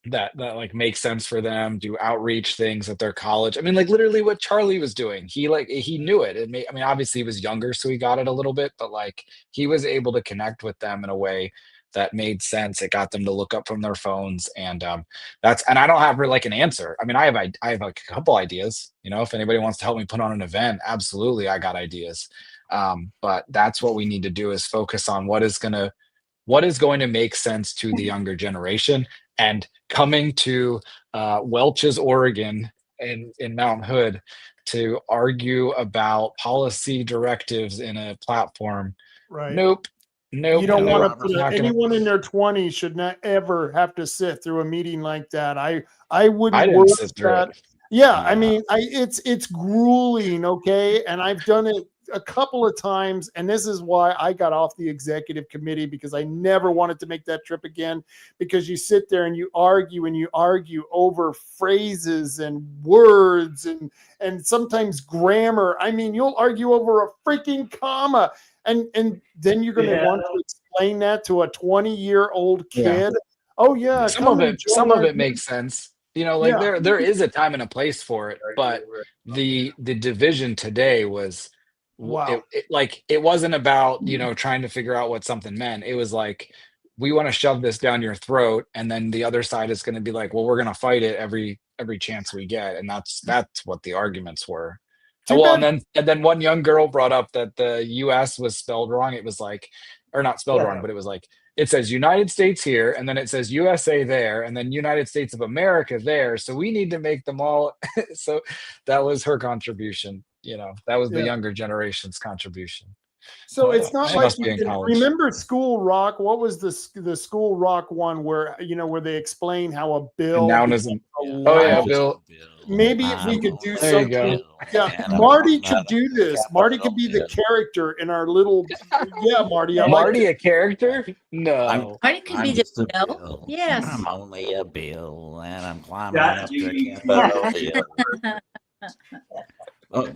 that like make sense for them, do outreach things at their college. I mean, like literally what Charlie was doing. He knew it. I mean, obviously he was younger, so he got it a little bit, but like he was able to connect with them in a way that made sense. It got them to look up from their phones, and and I don't have like an answer. I mean, I have like a couple ideas. If anybody wants to help me put on an event, absolutely, I got ideas. But that's what we need to do, is focus on what is going to make sense to the younger generation. And coming to Welch's, Oregon, in Mount Hood to argue about policy directives in a platform. Right. Nope. You don't want to put anyone in their 20s should not ever have to sit through a meeting like that. I wouldn't. I didn't sit through it. Yeah, I mean, it's grueling, okay? And I've done it a couple of times, and this is why I got off the executive committee, because I never wanted to make that trip again, because you sit there and you argue over phrases and words and sometimes grammar. I mean, you'll argue over a freaking comma. And then you're going to want to explain that to a 20-year-old kid. Yeah. Oh yeah, some of it makes sense. There is a time and a place for it, but the division today was, wow. It wasn't about trying to figure out what something meant. It was like, we want to shove this down your throat, and then the other side is going to be like, well, we're going to fight it every chance we get, and that's what the arguments were. And then one young girl brought up that the U.S. was spelled wrong. It was like, or not spelled wrong, but it was like, it says United States here, and then it says USA there, and then United States of America there. So we need to make them all. So that was her contribution. That was the younger generation's contribution. So it's not like remember School Rock. What was the School Rock one where where they explain how a bill? Bill. Maybe if we could do something. Yeah, Marty could do this. Marty could be the character in our little. Yeah, Marty. Marty a character? No. Marty could be the bill. Yes. I'm only a bill, and I'm climbing up the Capitol.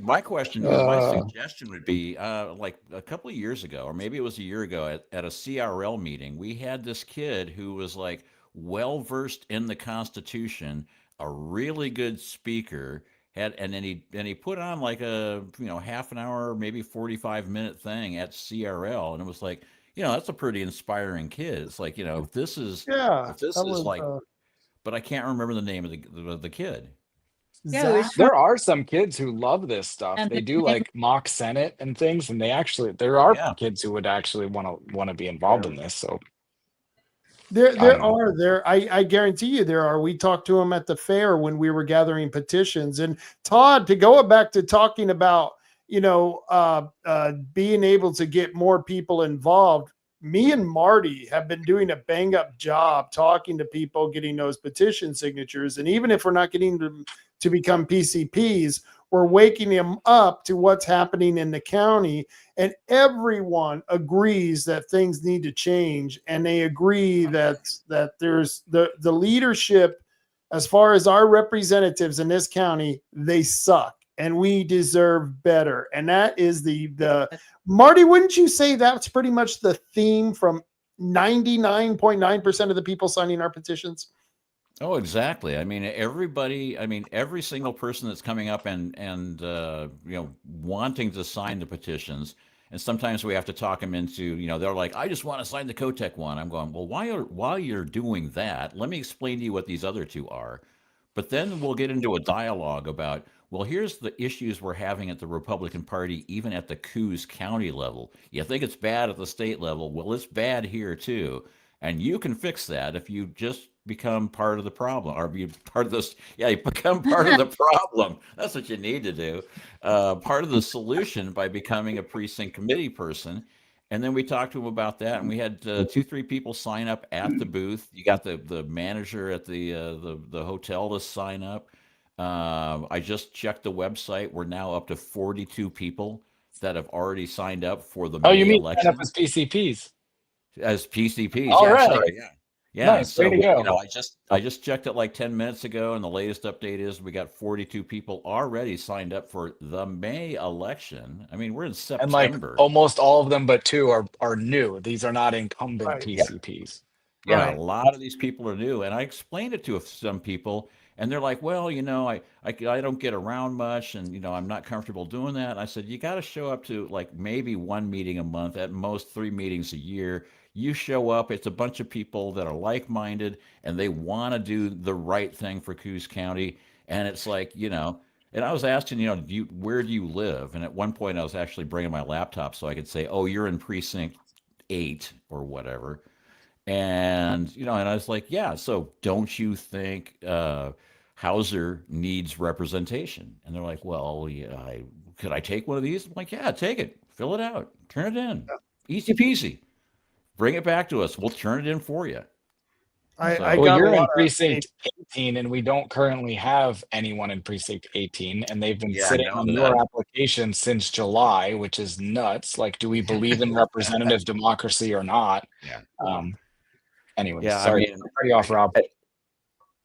My question, my suggestion would be, like a couple of years ago, or maybe it was a year ago, at a CRL meeting, we had this kid who was like well-versed in the Constitution, a really good speaker, and then he put on like a half an hour, maybe 45-minute thing at CRL, and it was like, that's a pretty inspiring kid. It's like, if this is like, but I can't remember the name of the kid. Yeah, there are some kids who love this stuff. They do like mock Senate and things, and there are kids who would actually want to be involved in this. So I guarantee you there are. We talked to them at the fair when we were gathering petitions. And Todd, to go back to talking about being able to get more people involved, me and Marty have been doing a bang up job talking to people, getting those petition signatures. And even if we're not getting them to become PCPs, we're waking them up to what's happening in the county. And everyone agrees that things need to change. And they agree that there's the leadership, as far as our representatives in this county, they suck. and we deserve better. And that is the Marty, wouldn't you say that's pretty much the theme from 99.9% of the people signing our petitions? Oh, exactly. I mean, every single person that's coming up and wanting to sign the petitions, and sometimes we have to talk them into, they're like, I just want to sign the Kotek one. I'm going, well, while you're doing that, let me explain to you what these other two are. But then we'll get into a dialogue about, well, here's the issues we're having at the Republican Party, even at the Coos County level. You think it's bad at the state level? Well, it's bad here too. And you can fix that if you just become part of the problem, or be part of this. Yeah, you become part of the problem. That's what you need to do. Part of the solution by becoming a precinct committee person. And then we talked to him about that, and we had 2-3 people sign up at the booth. You got the manager at the hotel to sign up. I just checked the website. We're now up to 42 people that have already signed up for the Oh, May you mean election. sign up as PCPs? As PCPs, All yeah, right. sorry, yeah. Yeah, Nice, so way to go. I just checked it like 10 minutes ago, and the latest update is we got 42 people already signed up for the May election. I mean, we're in And like September. almost all of them but two are new. These are not incumbent Right. PCPs. Yeah, Right. a lot of these people are new, and I explained it to some people, and they're like, "Well, I don't get around much, and I'm not comfortable doing that." And I said, "You got to show up to like maybe one meeting a month, at most 3 meetings a year. You show up; it's a bunch of people that are like-minded, and they want to do the right thing for Coos County. And it's like, And I was asking, where do you live? And at one point, I was actually bringing my laptop so I could say, "Oh, you're in precinct 8 or whatever." And I was like, yeah, so don't you think Hauser needs representation? And they're like, well, yeah, could I take one of these? I'm like, yeah, take it, fill it out, turn it in. Easy peasy. Bring it back to us. We'll turn it in for you. I Well, got a you're in lot of precinct 18, and we don't currently have anyone in precinct 18, and they've been Yeah, I sitting know on your application since July, which is nuts. Like, do we believe in representative democracy or not? Yeah. Anyways, Yeah, sorry, to cut you off, Rob.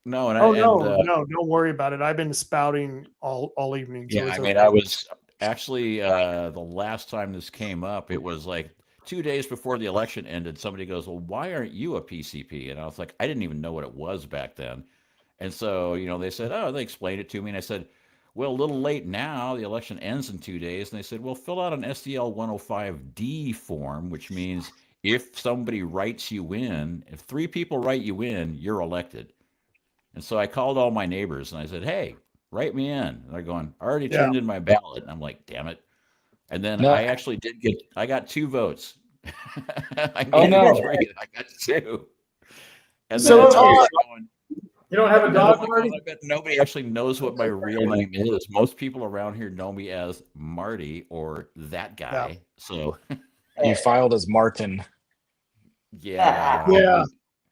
No, no, don't worry about it. I've been spouting all evening. So yeah, it's I mean, okay. I was actually the last time this came up, it was like 2 days before the election ended. Somebody goes, "Well, why aren't you a PCP?" And I was like, I didn't even know what it was back then. And so, they said, "Oh," they explained it to me, and I said, "Well, a little late now. The election ends in 2 days." And they said, "Well, fill out an SDL 105D form, which means if somebody writes you in, if 3 people write you in, you're elected." And so I called all my neighbors and I said, "Hey, write me in." And they're going, "I already turned in my ballot." And I'm like, "Damn it." And then No. I actually I got 2 votes. I Oh, needed no. 3. I got 2. And So then Todd- I was going, You don't have a and then I'm dog like, party? well, I bet nobody actually knows what my real name is. Most people around here know me as Marty or that guy. So You filed as Martin. yeah, Yeah.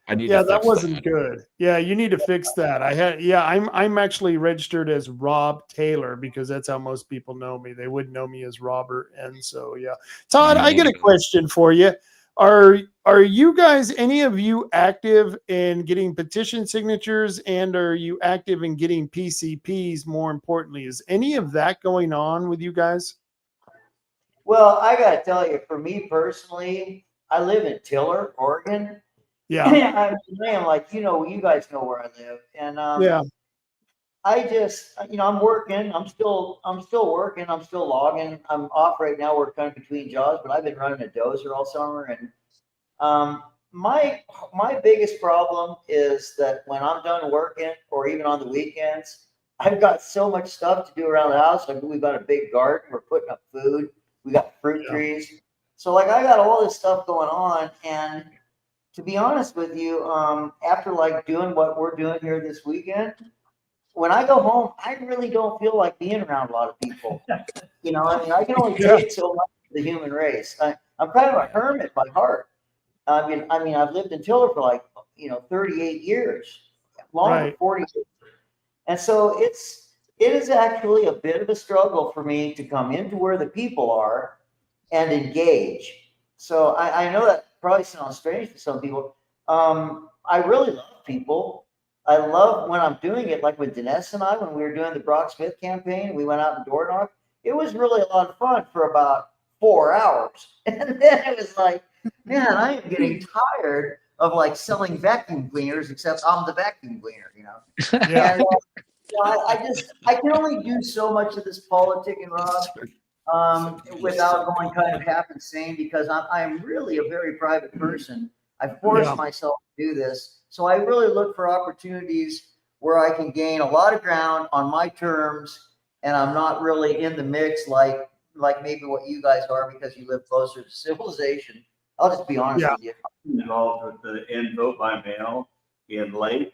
I need Yeah, to that fix wasn't that. good. Yeah, you need to fix that. I'm actually registered as Rob Taylor because that's how most people know me. They wouldn't know me as Robert. And so yeah. Todd, I get a question for you. Are you guys, any of you, active in getting petition signatures, and are you active in getting PCPs? More importantly, is any of that going on with you guys? Well, I got to tell you, for me personally, I live in Tiller, Oregon. Yeah. I'm like, you guys know where I live. And Yeah. I just, I'm working. I'm still working. I'm still logging. I'm off right now. We're kind of between jobs, but I've been running a dozer all summer. And my biggest problem is that when I'm done working, or even on the weekends, I've got so much stuff to do around the house. Like, we've got a big garden. We're putting up food. We got fruit trees. So like, I got all this stuff going on. And to be honest with you, after like doing what we're doing here this weekend, when I go home, I really don't feel like being around a lot of people. I can only take so much of the human race. I'm kind of a hermit by heart. I mean, I've lived in Tiller for like, 38 years, longer, 40 years. And so it is actually a bit of a struggle for me to come into where the people are and engage. So I know that probably sounds strange to some people. I really love people. I love when I'm doing it, like with Dinesh and I, when we were doing the Brock Smith campaign, we went out and door knocked. It was really a lot of fun for about 4 hours. And then it was like, man, I am getting tired of like selling vacuum cleaners, except I'm the vacuum cleaner, you know? Yeah. And I can only do so much of this politicking, Rob, without going kind of half insane, because I'm really a very private person. I forced myself to do this. So I really look for opportunities where I can gain a lot of ground on my terms, and I'm not really in the mix like maybe what you guys are, because you live closer to civilization. I'll just be honest with you. I'm involved with the end vote by mail in Lake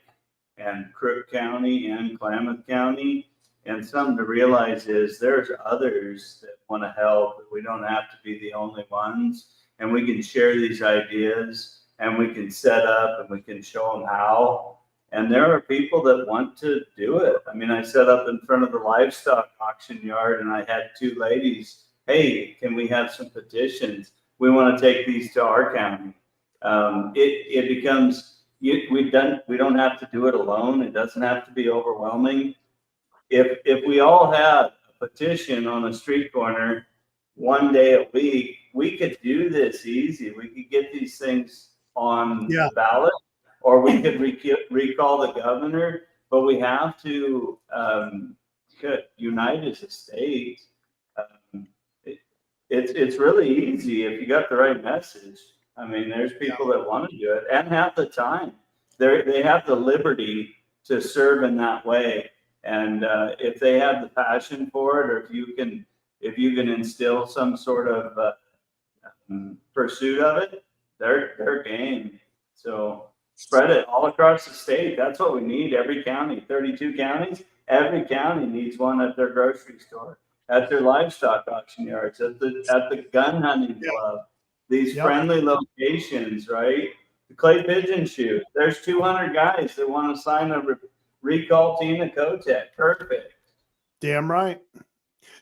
and Crook County and Klamath County. And something to realize is there's others that want to help. We don't have to be the only ones. And we can share these ideas, and we can set up, and we can show them how. And there are people that want to do it. I mean, I set up in front of the livestock auction yard, and I had 2 ladies, hey, can we have some petitions? We want to take these to our county. It becomes, we don't have to do it alone. It doesn't have to be overwhelming. If we all had a petition on a street corner 1 day a week, we could do this easy. We could get these things on the ballot, or we could recall the governor, but we have to unite as a state. It's really easy if you got the right message. I mean, there's people that want to do it and have the time. They have the liberty to serve in that way. And if they have the passion for it, or if you can instill some sort of pursuit of it, they're game. So spread it all across the state. That's what we need. Every county, 32 counties, every county needs one at their grocery store, at their livestock auction yards, at the gun hunting club. These friendly locations, right? The clay pigeon shoot. There's 200 guys that want to sign a recall Tina Kotek. Perfect. Damn right.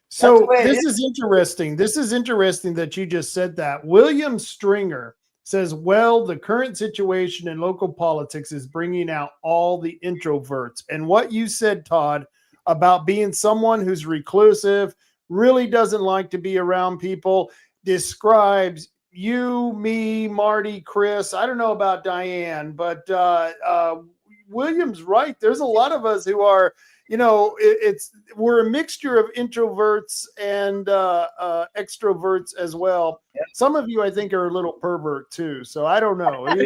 So this is interesting. This is interesting that you just said that. William Stringer says, well, the current situation in local politics is bringing out all the introverts. And what you said, Todd, about being someone who's reclusive, really doesn't like to be around people, describes you, me, Marty, Chris. I don't know about Diane, but William's right. There's a lot of us who are, you know, we're a mixture of introverts and extroverts as well. Some of you, I think, are a little pervert too. So I don't know. Robert,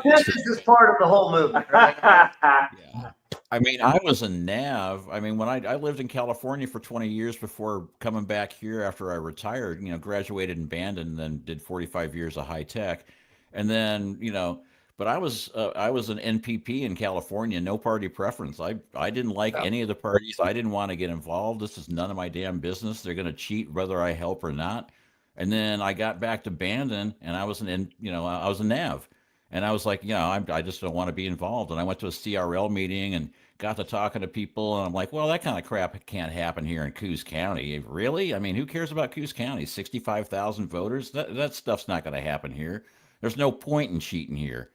this is just part of the whole movement, right? Yeah. I mean, I was a nav. I mean, when I lived in California for 20 years before coming back here after I retired, you know, graduated in Bandon and then did 45 years of high tech. And then, you know, but I was an NPP in California, no party preference. I didn't like any of the parties. I didn't want to get involved. This is none of my damn business. They're going to cheat whether I help or not. And then I got back to Bandon, and I was I was a nav, and I was like, I just don't want to be involved. And I went to a CRL meeting and got to talking to people, and I'm like, well, that kind of crap can't happen here in Coos County. Really? I mean, who cares about Coos County? 65,000 voters. That stuff's not going to happen here. There's no point in cheating here.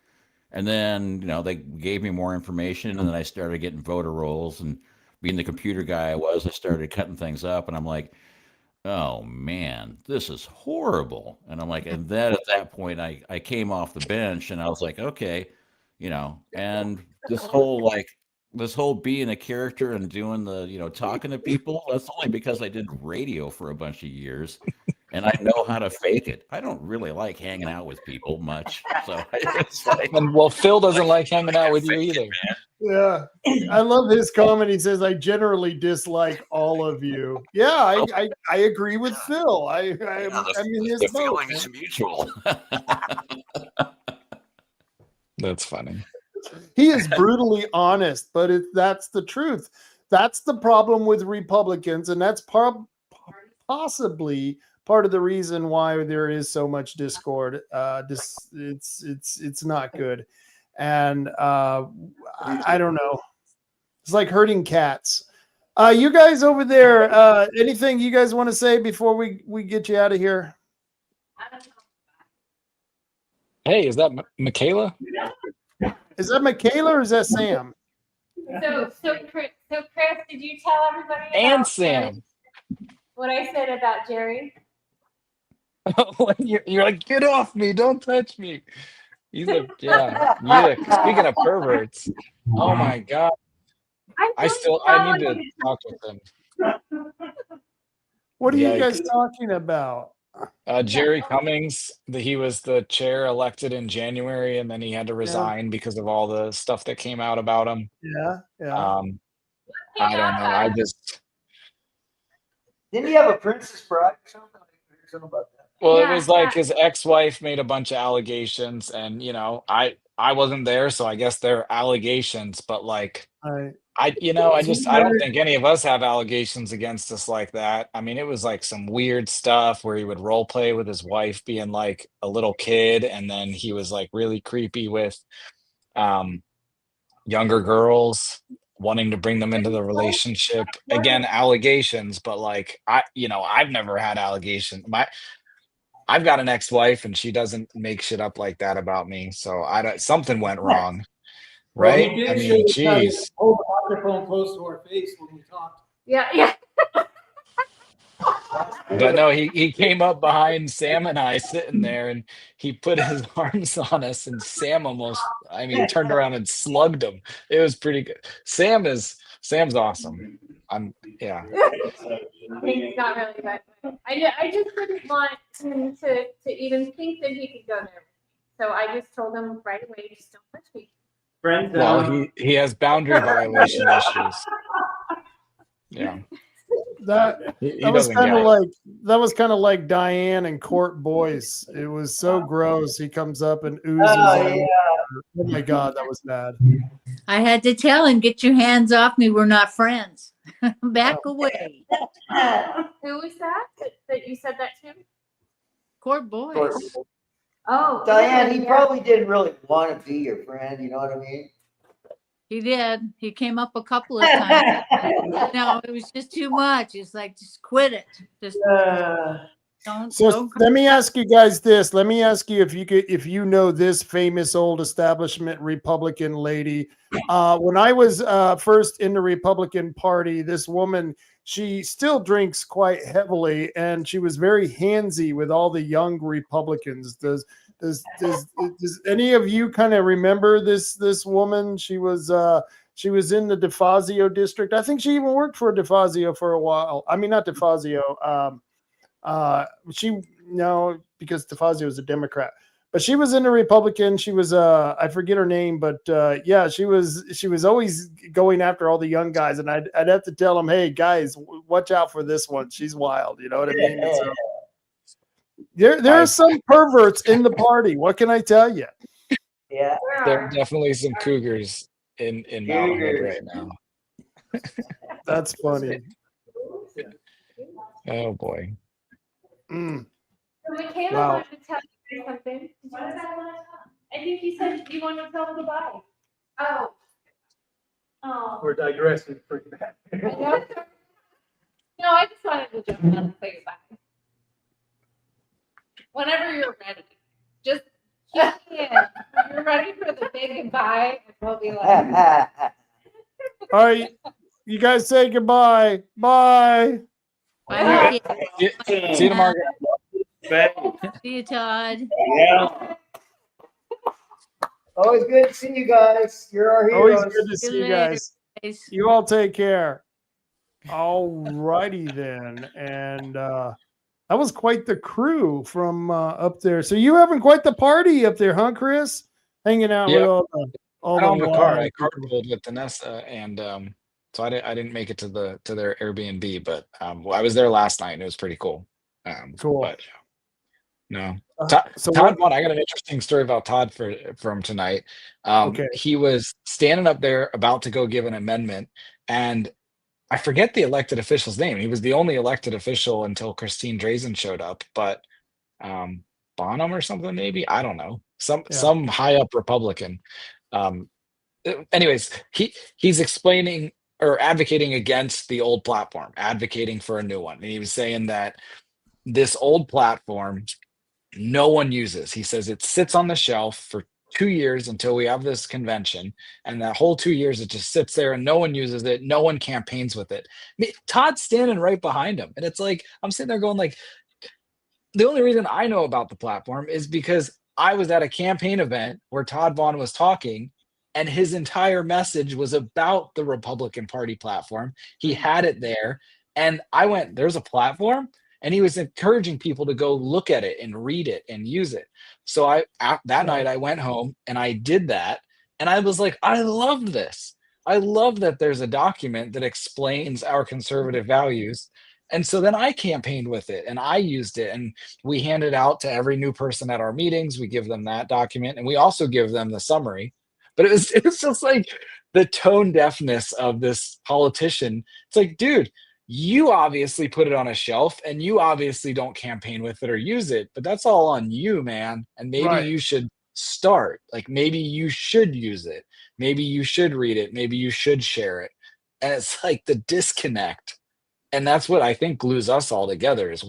And then, they gave me more information, and then I started getting voter rolls, and being the computer guy I was, I started cutting things up, and I'm like, oh man, this is horrible. And I'm like, and then at that point, I came off the bench, and I was like, okay, and this whole being a character and doing the, talking to people, that's only because I did radio for a bunch of years. And I know how to fake it. I don't really like hanging out with people much. So it's like, and well, Phil doesn't like hanging out with you either. Yeah. I love his comment. He says, I generally dislike all of you. Yeah, I agree with Phil. I'm in his boat. Feeling is mutual. That's funny. He is brutally honest, but that's the truth. That's the problem with Republicans, and that's possibly part of the reason why there is so much discord. It's not good, and I don't know. It's like herding cats. You guys over there, anything you guys want to say before we get you out of here? Hey, is that Michaela? Is that Michaela or is that Sam? So Chris, did you tell everybody And about Sam. what I said about Jerry? When you're like, get off me, don't touch me. He's a yeah. Speaking of perverts, oh my God. I need to talk with him. What are you guys Yikes. talking about? Jerry Cummings, he was the chair elected in January, and then he had to resign because of all the stuff that came out about him. Yeah, yeah. I don't know. I just Didn't he have a Princess Bride or something? I heard something about that. Well, it was like his ex-wife made a bunch of allegations, and I wasn't there, so I guess they're allegations, but like I don't think any of us have allegations against us like that. I mean, it was like some weird stuff where he would role play with his wife being like a little kid, and then he was like really creepy with younger girls, wanting to bring them into the relationship. Again, allegations, but like I've never had allegations. I've got an ex-wife and she doesn't make shit up like that about me. So something went wrong. Well, Right? he did I show mean, us how to geez. hold the microphone close to our face when we talked. Yeah. But no, he came up behind Sam and I sitting there and he put his arms on us and Sam turned around and slugged him. It was pretty good. Sam's awesome. He's not really, but I just didn't want him to even think that he could go there. So I just told him right away, just don't touch me. Well, he has boundary violation issues. Yeah. That was kind of like Diane and Court Boyce. It was so gross. He comes up and oozes. Oh my God, that was bad. I had to tell him, get your hands off me. We're not friends. Back away. Who was that you said that to? Court Boyce. Oh, Diane, he probably didn't really want to be your friend. You know what I mean? He did. He came up a couple of times. No, it was just too much. It's like, just quit it. Just don't. So let me ask you guys this. Let me ask you if you know this famous old establishment Republican lady. When I was first in the Republican Party, this woman, she still drinks quite heavily, and she was very handsy with all the young Republicans. Does any of you kind of remember this woman? She was in the DeFazio district. I think she even worked for DeFazio for a while. I mean, not DeFazio. Because DeFazio was a Democrat, but she was in the Republican. She was I forget her name, but she was always going after all the young guys, and I'd have to tell them, hey guys, watch out for this one. She's wild. You know what I mean? So, there are some perverts in the party. What can I tell you? Yeah, there are definitely some cougars in Mountainwood right now. That's funny. Oh boy. So Michaela wanted to tell you something. Did you want to tell her? I think you said you wanted to tell her goodbye. Oh. We're digressing pretty bad. No, I just wanted to jump on and say goodbye. Whenever you're ready, just keep me in. When you're ready for the big goodbye, and we'll be like, All right, you guys say goodbye. Bye. Bye. See you tomorrow. See you, Todd. Yeah. Always good to see you guys. You're our heroes. Always good to see you later, guys. guys. You all take care. All righty then. And that was quite the crew from up there. So you having quite the party up there, huh, Chris? Hanging out with all I don't the have a car. I people. carpooled with Vanessa, and so I didn't make it to their Airbnb, but I was there last night, and it was pretty cool. Cool. But no, So Todd won. I got an interesting story about Todd from tonight. Okay. He was standing up there about to go give an amendment, and I forget the elected official's name. He was the only elected official until Christine Drazen showed up, but Bonham or something, maybe, I don't know, some high up Republican. Anyways, he's explaining or advocating against the old platform, advocating for a new one, and he was saying that this old platform no one uses. He says it sits on the shelf for 2 years until we have this convention, and that whole 2 years it just sits there and no one uses it. No one campaigns with it. Todd's standing right behind him, and it's like I'm sitting there going like, the only reason I know about the platform is because I was at a campaign event where Todd Vaughn was talking, and his entire message was about the Republican Party platform. He had it there, and I went, "There's a platform," and he was encouraging people to go look at it and read it and use it. So that night I went home and I did that, and I was like, "I love this. I love that there's a document that explains our conservative values." And so then I campaigned with it and I used it, and we hand it out to every new person at our meetings. We give them that document, and we also give them the summary. But it's just like the tone deafness of this politician. It's like, dude, you obviously put it on a shelf and you obviously don't campaign with it or use it, but that's all on you, man. And maybe Right. you should start. Like maybe you should use it. Maybe you should read it. Maybe you should share it. And it's like the disconnect. And that's what I think glues us all together is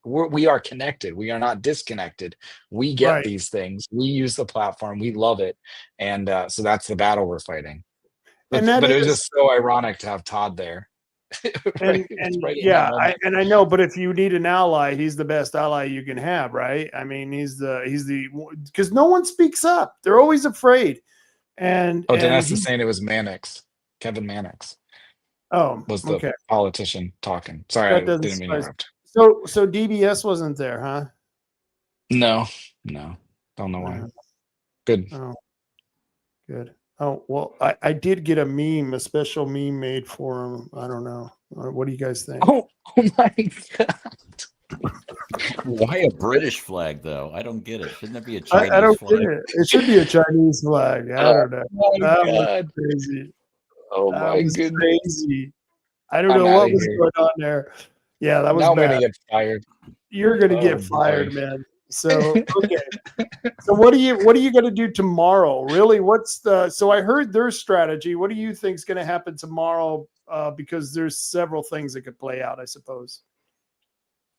we are connected. We are not disconnected. We get Right. these things. We use the platform. We love it. And so that's the battle we're fighting. And that But it was is, just so ironic to have Todd there. Right? It's and right in that yeah, moment. I know, but if you need an ally, he's the best ally you can have, right? I mean, because no one speaks up. They're always afraid. And Dennis he, is saying it was Mannix. Kevin Mannix was the okay. politician talking. Sorry, That I doesn't didn't mean to surprise. interrupt. So DBS wasn't there, huh? No. Don't know why. Good. Oh, good. Oh, well, I did get a special meme made for him. I don't know. What do you guys think? Oh my God. Why a British flag, though? I don't get it. Shouldn't that be a I Chinese don't flag? get it. It should be a Chinese flag. I don't know. Oh my That was God. crazy. Oh That my was goodness. crazy. I don't I'm know outta what was here. going on there. Yeah, that was Now I'm bad. gonna get fired. You're gonna Oh, get boy. fired, man. So okay. So what are you gonna do tomorrow? Really? So I heard their strategy. What do you think is gonna happen tomorrow? Because there's several things that could play out, I suppose.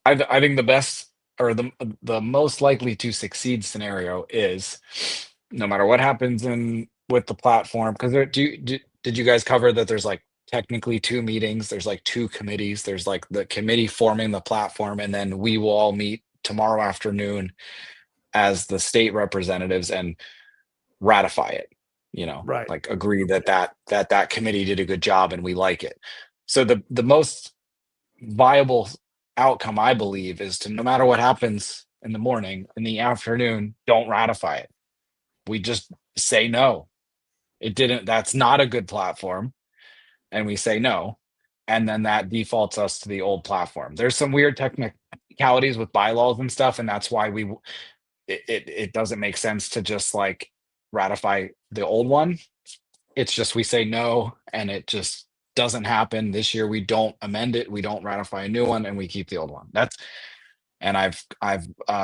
I think the best or the most likely to succeed scenario is no matter what happens with the platform, because did you guys cover that there's like technically two meetings, there's like two committees, there's like the committee forming the platform, and then we will all meet tomorrow afternoon as the state representatives and ratify it, Right. like agree that committee did a good job and we like it. So the most viable outcome, I believe, is to no matter what happens in the morning, in the afternoon, don't ratify it. We just say no. That's not a good platform. And we say no. And then that defaults us to the old platform. There's some weird technicalities with bylaws and stuff. And that's why it doesn't make sense to just like ratify the old one. It's just we say no, and it just doesn't happen. This year we don't amend it, we don't ratify a new one, and we keep the old one. And I've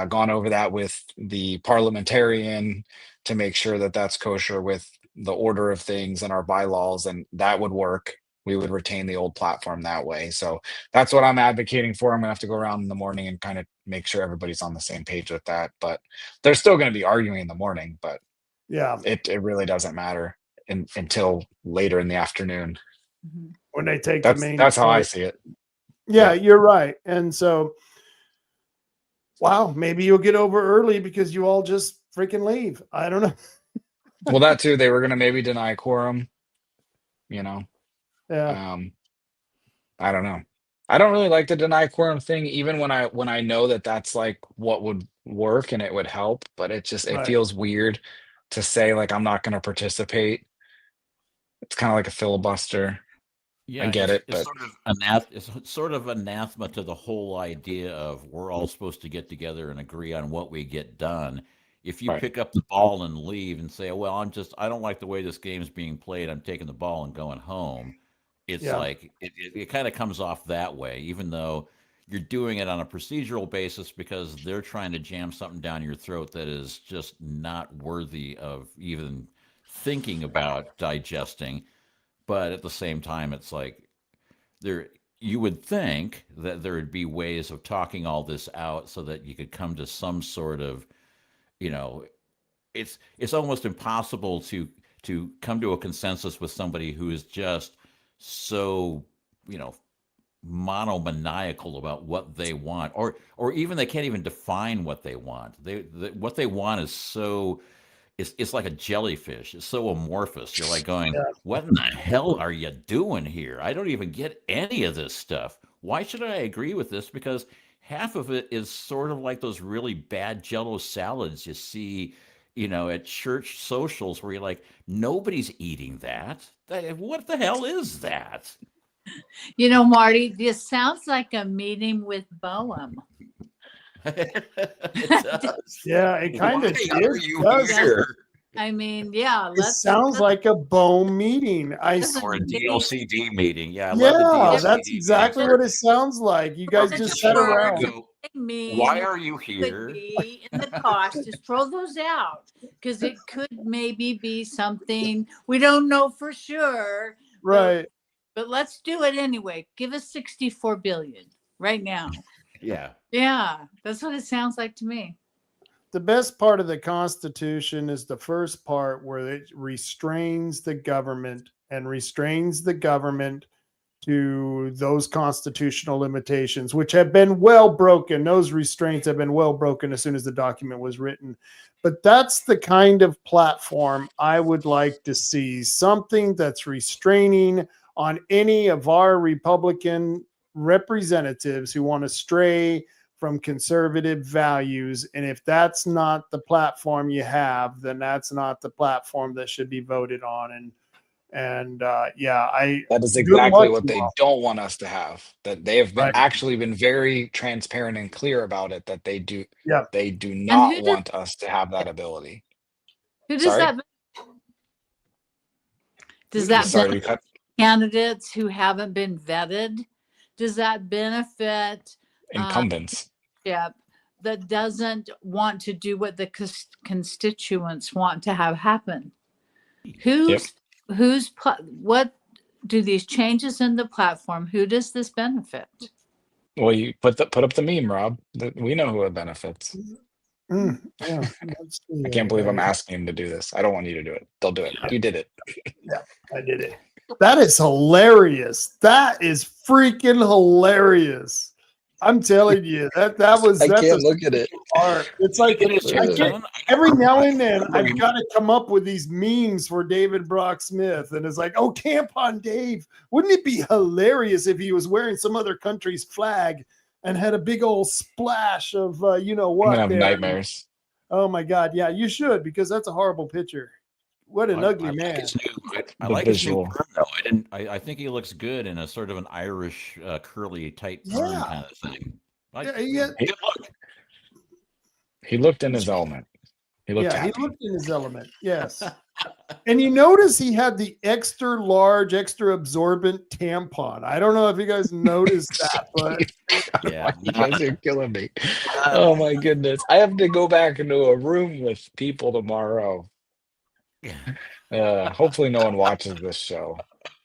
gone over that with the parliamentarian to make sure that that's kosher with the order of things and our bylaws, and that would work. We would retain the old platform that way. So that's what I'm advocating for. I'm gonna have to go around in the morning and kind of make sure everybody's on the same page with that. But they're still going to be arguing in the morning, but yeah, it really doesn't matter until later in the afternoon. When they take that's, the main. That's how I see it. Yeah, you're right. And so, wow, maybe you'll get over early because you all just freaking leave. I don't know. Well, that too. They were going to maybe deny quorum. Yeah. I don't know. I don't really like the deny quorum thing, even when I know that that's like what would work and it would help. But it feels weird to say like I'm not going to participate. It's kind of like a filibuster. Yeah, I get it, it's but it's sort of anathema to the whole idea of we're all supposed to get together and agree on what we get done. If you pick up the ball and leave and say, "Well, I don't like the way this game's being played. I'm taking the ball and going home." It's like it kind of comes off that way, even though you're doing it on a procedural basis because they're trying to jam something down your throat that is just not worthy of even thinking about digesting. But at the same time, it's like you would think that there would be ways of talking all this out so that you could come to some sort of, you know, it's almost impossible to come to a consensus with somebody who is just so, you know, monomaniacal about what they want, or even they can't even define what they want. What they want is so it's like a jellyfish. It's so amorphous. You're like going, Yeah. what in the hell are you doing here? I don't even get any of this stuff. Why should I agree with this? Because half of it is sort of like those really bad Jello salads you see, you know, at church socials where you're like, nobody's eating that. What the hell is that? You know, Marty, this sounds like a meeting with Boehm. It does. Yeah, it kind of Why are you does. here? I mean, yeah, It sounds like a BOEM meeting. Or a DLCD meeting. Yeah, I Yeah, love the that's DLCD exactly meetings. what it sounds like. You guys just sat around. Why are you here? And the cost, just throw those out because it could maybe be something we don't know for sure. Right. But let's do it anyway. Give us 64 billion right now. Yeah. Yeah, that's what it sounds like to me. The best part of the Constitution is the first part where it restrains the government to those constitutional limitations, which have been well broken. Those restraints have been well broken as soon as the document was written. But that's the kind of platform I would like to see, something that's restraining on any of our Republican representatives who want to stray from conservative values. And if that's not the platform you have, then that's not the platform that should be voted on. That is exactly what they don't want us to have. That they have been actually been very transparent and clear about it. That they do not want us to have that ability. Who does that? Does that benefit candidates who haven't been vetted? Does that benefit incumbents? Yeah, that doesn't want to do what the constituents want to have happen. What do these changes in the platform? Who does this benefit? Well, you put up the meme, Rob. We know who it benefits. Yeah, I can't believe I'm asking him to do this. I don't want you to do it. They'll do it. You did it. Yeah, I did it. That is hilarious. That is freaking hilarious. I'm telling you, that's I can't look at it. Art. It's like every now and then I've got to come up with these memes for David Brock Smith, and it's like, oh, Tampon Dave. Wouldn't it be hilarious if he was wearing some other country's flag and had a big old splash of you know what? I'm gonna have nightmares. Oh my God, yeah, you should, because that's a horrible picture. What an ugly man. I like his new perm, though. I think he looks good in a sort of an Irish curly tight perm kind of thing. Good look. He looked in his element. He looked happy. He looked in his element. Yes. And you notice he had the extra large, extra absorbent tampon. I don't know if you guys noticed that, but yeah, you guys are killing me. Oh my goodness. I have to go back into a room with people tomorrow. Hopefully no one watches this show.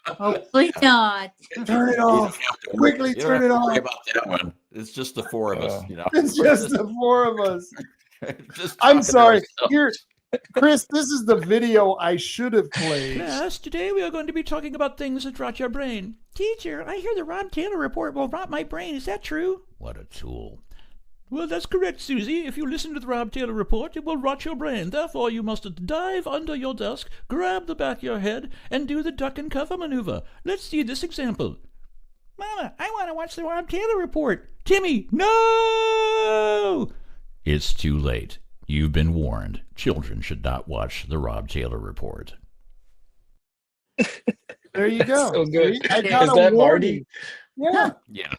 Hopefully not. Turn it off. Quickly turn it off. Worry about that one. It's just the four of us, you know. It's just the four of us. I'm sorry. Here, Chris, this is the video I should have played. Yes, today we are going to be talking about things that rot your brain. Teacher, I hear the Rob Taylor report will rot my brain. Is that true? What a tool. Well, that's correct, Susie. If you listen to the Rob Taylor report, it will rot your brain. Therefore, you must dive under your desk, grab the back of your head, and do the duck and cover maneuver. Let's see this example. Mama, I want to watch the Rob Taylor report. Timmy, no! It's too late. You've been warned. Children should not watch the Rob Taylor report. There you go. So good. I got Is a that warning. Marty? Yeah.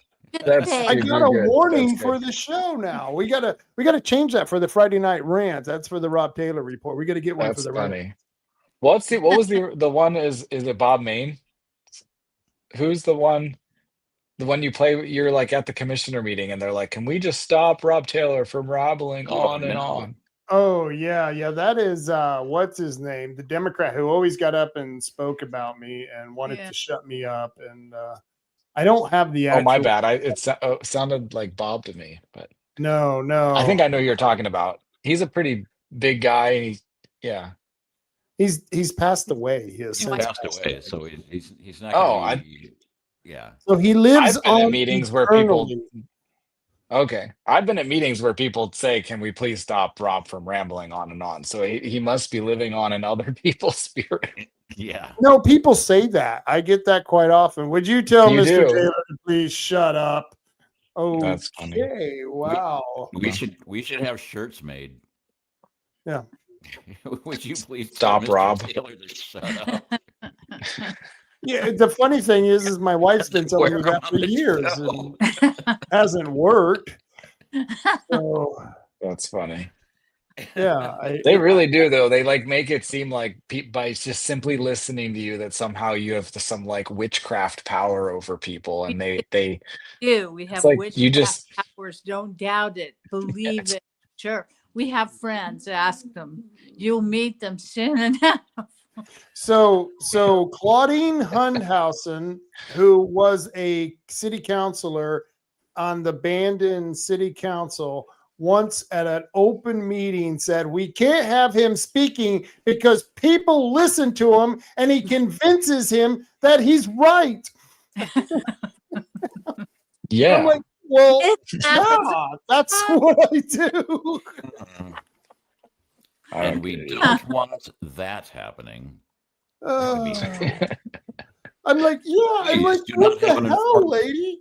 I got a warning for the show now. We gotta change that for the Friday night rant. That's for the Rob Taylor report. We gotta get one for the funny. rant. What was the one is it Bob Main? Who's the one you play, you're like at the commissioner meeting and they're like, can we just stop Rob Taylor from rabbling on and on? Oh yeah. That is what's his name? The Democrat who always got up and spoke about me and wanted to shut me up. And I don't have the Oh, actual. my bad. It sounded like Bob to me, but No. I think I know who you're talking about. He's a pretty big guy. Yeah. He's passed away. He has He's since passed away, so he's not Oh, going to be. Yeah. So he lives I've been at on meetings where people. eternally. Okay, I've been at meetings where people say, "Can we please stop Rob from rambling on and on?" So he must be living on in other people's spirit. Yeah. No, people say that. I get that quite often. Would you tell You Mr. do. Taylor to please shut up? Oh, That's funny. okay. Wow. We should have shirts made. Yeah. Would you please Stop, tell Mr. Rob. Taylor to shut up? Yeah. The funny thing is my wife's been telling me that for years and hasn't worked. So That's funny. yeah, They really do, though. They like make it seem like by just simply listening to you that somehow you have some like witchcraft power over people, and they do. We have like witchcraft you just powers. Don't doubt it. Believe it. Sure. We have friends. Ask them. You'll meet them soon enough. So Claudine Hundhausen, who was a city councilor on the Bandon City Council, once at an open meeting said, we can't have him speaking because people listen to him and he convinces him that he's right. yeah. I'm like, well, Yeah. yeah, that's what I do. And we don't want that happening. That would be I'm like, yeah. I'm Please like, do not what the have an hell, informed- lady?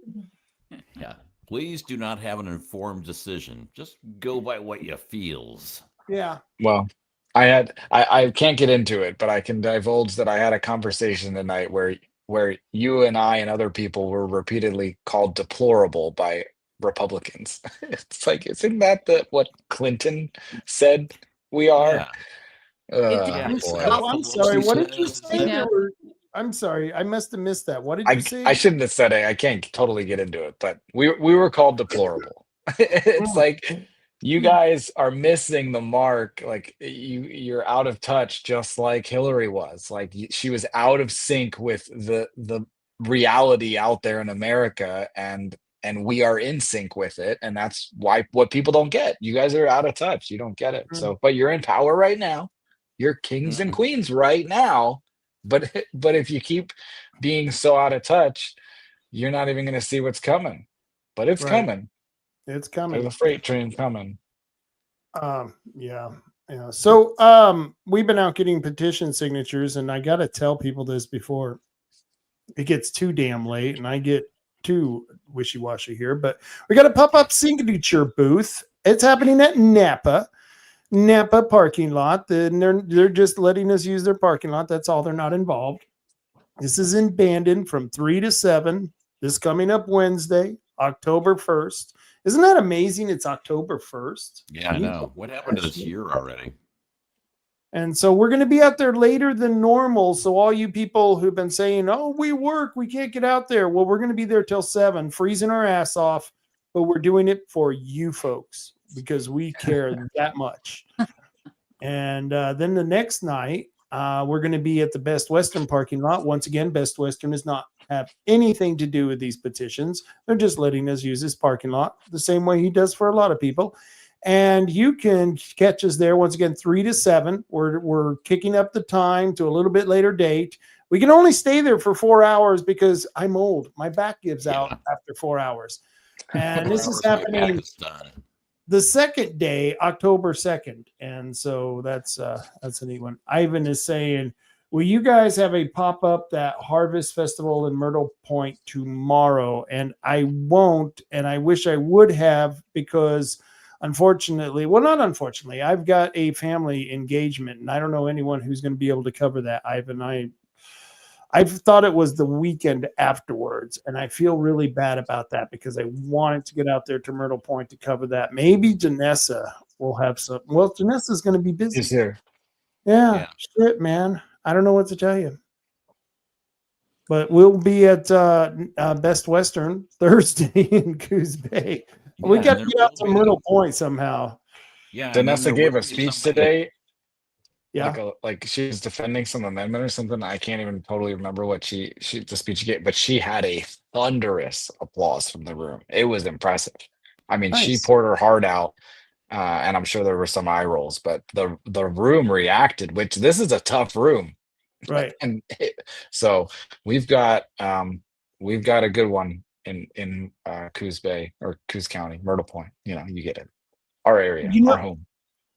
Yeah. Please do not have an informed decision. Just go by what you feels. Yeah. Well, I can't get into it, but I can divulge that I had a conversation tonight where you and I and other people were repeatedly called deplorable by Republicans. It's like, isn't that what Clinton said we are? Yeah. Boy. Oh, I'm sorry. What did you say? Yeah. I'm sorry. I must have missed that. What did you say? I shouldn't have said it. I can't totally get into it, but we were called deplorable. It's like you guys are missing the mark. Like you're out of touch, just like Hillary was. Like she was out of sync with the reality out there in America, and we are in sync with it. And that's why what people don't get. You guys are out of touch. You don't get it. So, but you're in power right now. You're kings and queens right now. But if you keep being so out of touch, you're not even going to see what's coming. But it's coming. It's coming. There's a freight train coming. Yeah. So we've been out getting petition signatures, and I got to tell people this before it gets too damn late, and I get too wishy-washy here. But we got a pop-up signature booth. It's happening at Napa parking lot. They're just letting us use their parking lot. That's all. They're not involved. This is in Bandon from 3 to 7. This coming up Wednesday, October 1st. Isn't that amazing? It's October 1st. Yeah, I know. What happened to this year already? And so we're going to be out there later than normal. So all you people who've been saying, oh, we work, we can't get out there. Well, we're going to be there till 7, freezing our ass off. But we're doing it for you folks because we care that much. And then the next night, we're going to be at the Best Western parking lot. Once again, Best Western does not have anything to do with these petitions. They're just letting us use this parking lot the same way he does for a lot of people. And you can catch us there once again, 3 to 7. We're kicking up the time to a little bit later date. We can only stay there for 4 hours because I'm old. My back gives out after 4 hours. And this is happening the second day, October 2nd. And so that's a neat one. Ivan is saying, will you guys have a pop-up that Harvest Festival in Myrtle Point tomorrow? And I won't, and I wish I would have, because unfortunately, well, not unfortunately, I've got a family engagement, and I don't know anyone who's going to be able to cover that, Ivan. I've thought it was the weekend afterwards, and I feel really bad about that because I wanted to get out there to Myrtle Point to cover that. Maybe Janessa will have some. Well, Janessa's going to be busy. Is there? Yeah, shit, man. I don't know what to tell you. But we'll be at Best Western Thursday in Coos Bay. We got to get out to Myrtle Point somehow. Yeah, Danessa gave a speech today. Yeah. Like she was defending some amendment or something. I can't even totally remember what the speech she gave, but she had a thunderous applause from the room. It was impressive. I mean, she Nice. poured her heart out, and I'm sure there were some eye rolls, but the room reacted. Which this is a tough room, Right. and so we've got a good one in Coos Bay or Coos County, Myrtle Point. You know, you get it. Our area, You know, our home.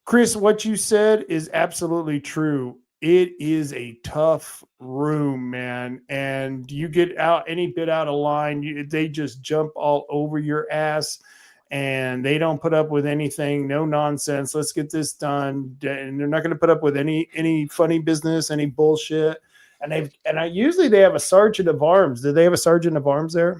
Chris, what you said is absolutely true. It is a tough room, man. And you get out any bit out of line, they just jump all over your ass and they don't put up with anything, no nonsense. Let's get this done. And they're not going to put up with any funny business, any bullshit. And usually they have a sergeant of arms. Do they have a sergeant of arms there?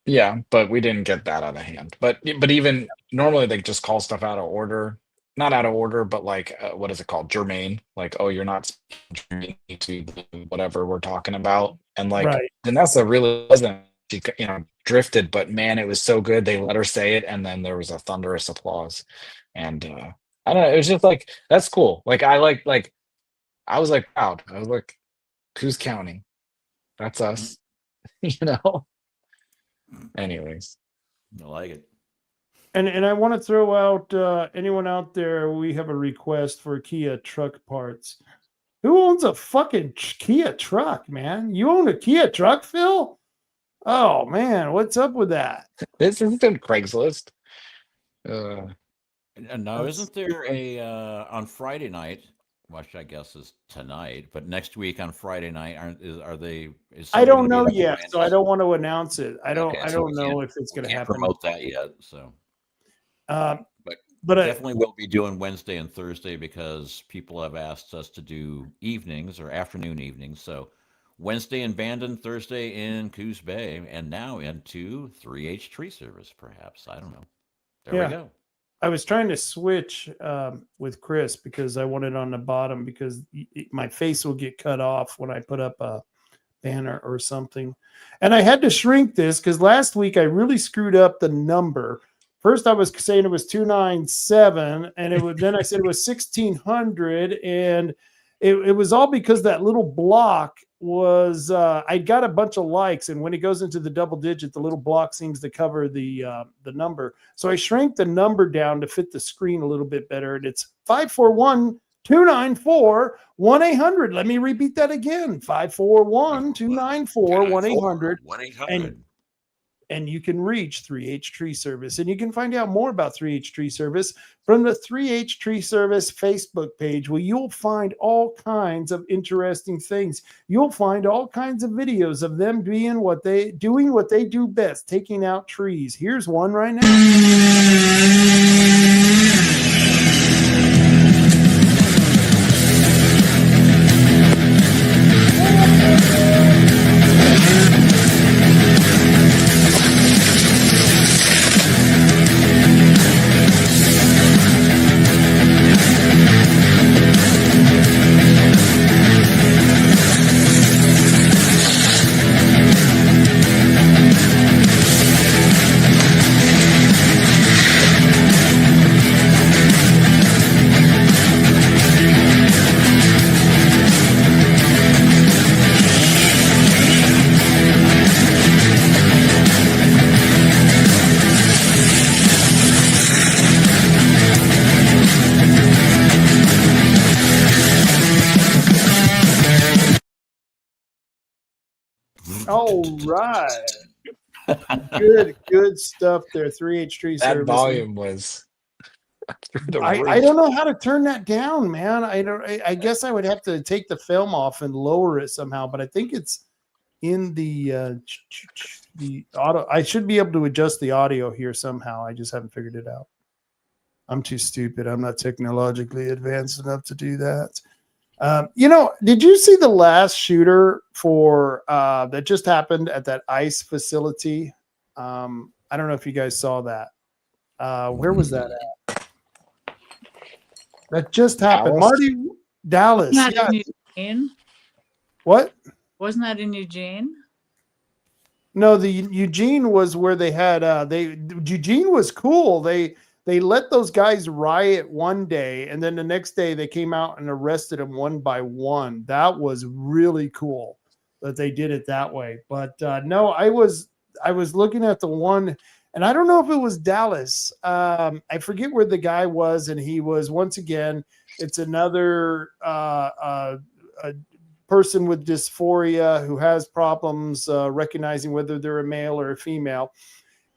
Yeah, but we didn't get that out of hand. But even normally they just call stuff out of order. Not out of order, but like what is it called? Germane. Like, oh, you're not germane to whatever we're talking about. And like Right. Vanessa really wasn't, she drifted, but man, it was so good. They let her say it, and then there was a thunderous applause. And I don't know, it was just like, that's cool. Like I was like proud. I was like, Coos County. That's us. Anyways. I like it. And I want to throw out anyone out there. We have a request for Kia truck parts. Who owns a fucking Kia truck, man? You own a Kia truck, Phil? Oh man, what's up with that? This isn't Craigslist. And now, isn't there a on Friday night, which I guess is tonight, but next week on Friday night, are they? I don't know yet, so I don't want to announce it. I don't know can't- if it's going to can't happen. promote that yet, so. But Definitely will be doing Wednesday and Thursday because people have asked us to do evenings or afternoon evenings. So Wednesday in Bandon, Thursday in Coos Bay, and now into 3H Tree Service, perhaps. I don't know. There we go. I was trying to switch with Chris because I want it on the bottom because my face will get cut off when I put up a banner or something. And I had to shrink this because last week I really screwed up the number. First, I was saying it was 297, and then I said it was 1600, and it was all because that little block was I got a bunch of likes, and when it goes into the double digit, the little block seems to cover the number. So I shrank the number down to fit the screen a little bit better, and it's 541-294-1800. Let me repeat that again: 541-294-1800. 1-800. And you can reach 3H Tree Service. And you can find out more about 3H Tree Service from the 3H Tree Service Facebook page, where you'll find all kinds of interesting things. You'll find all kinds of videos of them doing what they do best, taking out trees. Here's one right now. All right. Good stuff there. 3H Tree Service. That volume was I don't know how to turn that down, man. I guess I would have to take the film off and lower it somehow, but I think it's in the auto. I should be able to adjust the audio here somehow. I just haven't figured it out. I'm too stupid. I'm not technologically advanced enough to do that. Did you see the last shooter for that just happened at that ICE facility? I don't know if you guys saw that. Where was that at? That just happened. Dallas. Wasn't that in Eugene? What? Wasn't that in Eugene? No, the Eugene was where they had Eugene was cool. They They let those guys riot one day, and then the next day they came out and arrested them one by one. That was really cool that they did it that way. But no, I was looking at the one, and I don't know if it was Dallas. I forget where the guy was, and he was, once again, it's another a person with dysphoria who has problems recognizing whether they're a male or a female.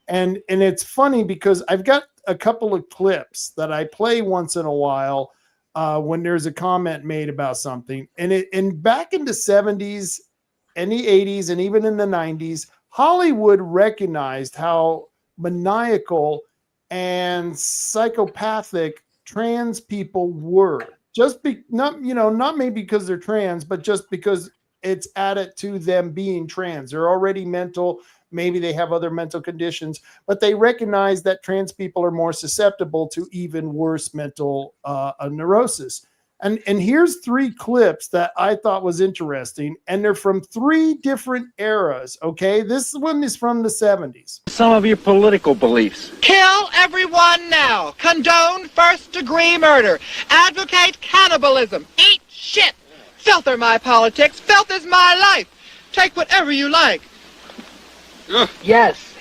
And it's funny because I've got a couple of clips that I play once in a while when there's a comment made about something. And back in the 70s and the 80s and even in the 90s, Hollywood recognized how maniacal and psychopathic trans people were. Not maybe because they're trans, but just because it's added to them being trans. They're already mental. Maybe they have other mental conditions, but they recognize that trans people are more susceptible to even worse mental neurosis. And here's 3 clips that I thought was interesting, and they're from 3 different eras, okay? This one is from the 70s. Some of your political beliefs. Kill everyone now. Condone first-degree murder. Advocate cannibalism. Eat shit. Filth are my politics. Filth is my life. Take whatever you like. Yes.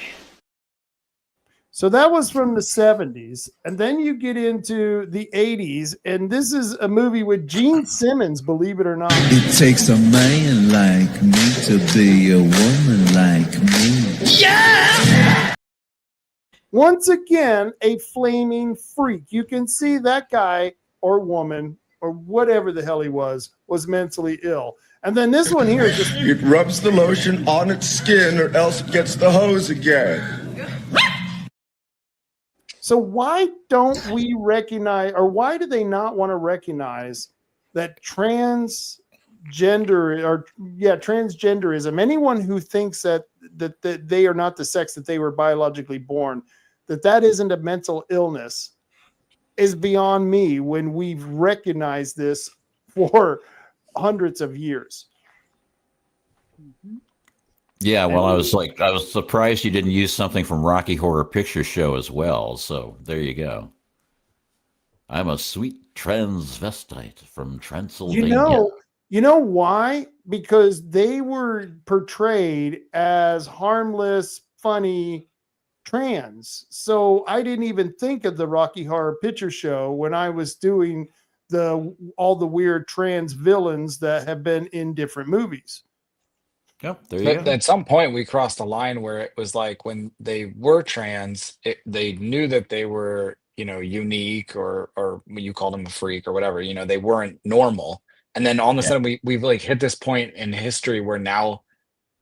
So that was from the 70s. And then you get into the 80s, and this is a movie with Gene Simmons, believe it or not. It takes a man like me to be a woman like me. Yeah! Once again, a flaming freak. You can see that guy or woman or whatever the hell he was mentally ill. And then this one here is just... It rubs the lotion on its skin or else it gets the hose again. So why don't we recognize, or why do they not want to recognize that transgenderism, anyone who thinks that they are not the sex that they were biologically born, that isn't a mental illness, is beyond me when we've recognized this for hundreds of years. Yeah, well, I was surprised you didn't use something from Rocky Horror Picture Show as well. So there you go. I'm a sweet transvestite from Transylvania. You know why? Because they were portrayed as harmless, funny trans. So I didn't even think of the Rocky Horror Picture Show when I was doing all the weird trans villains that have been in different movies. Yep, there you go. At some point, we crossed a line where it was like when they were trans, they knew that they were, unique or you called them a freak or whatever. They weren't normal. And then all of a sudden, we've like hit this point in history where now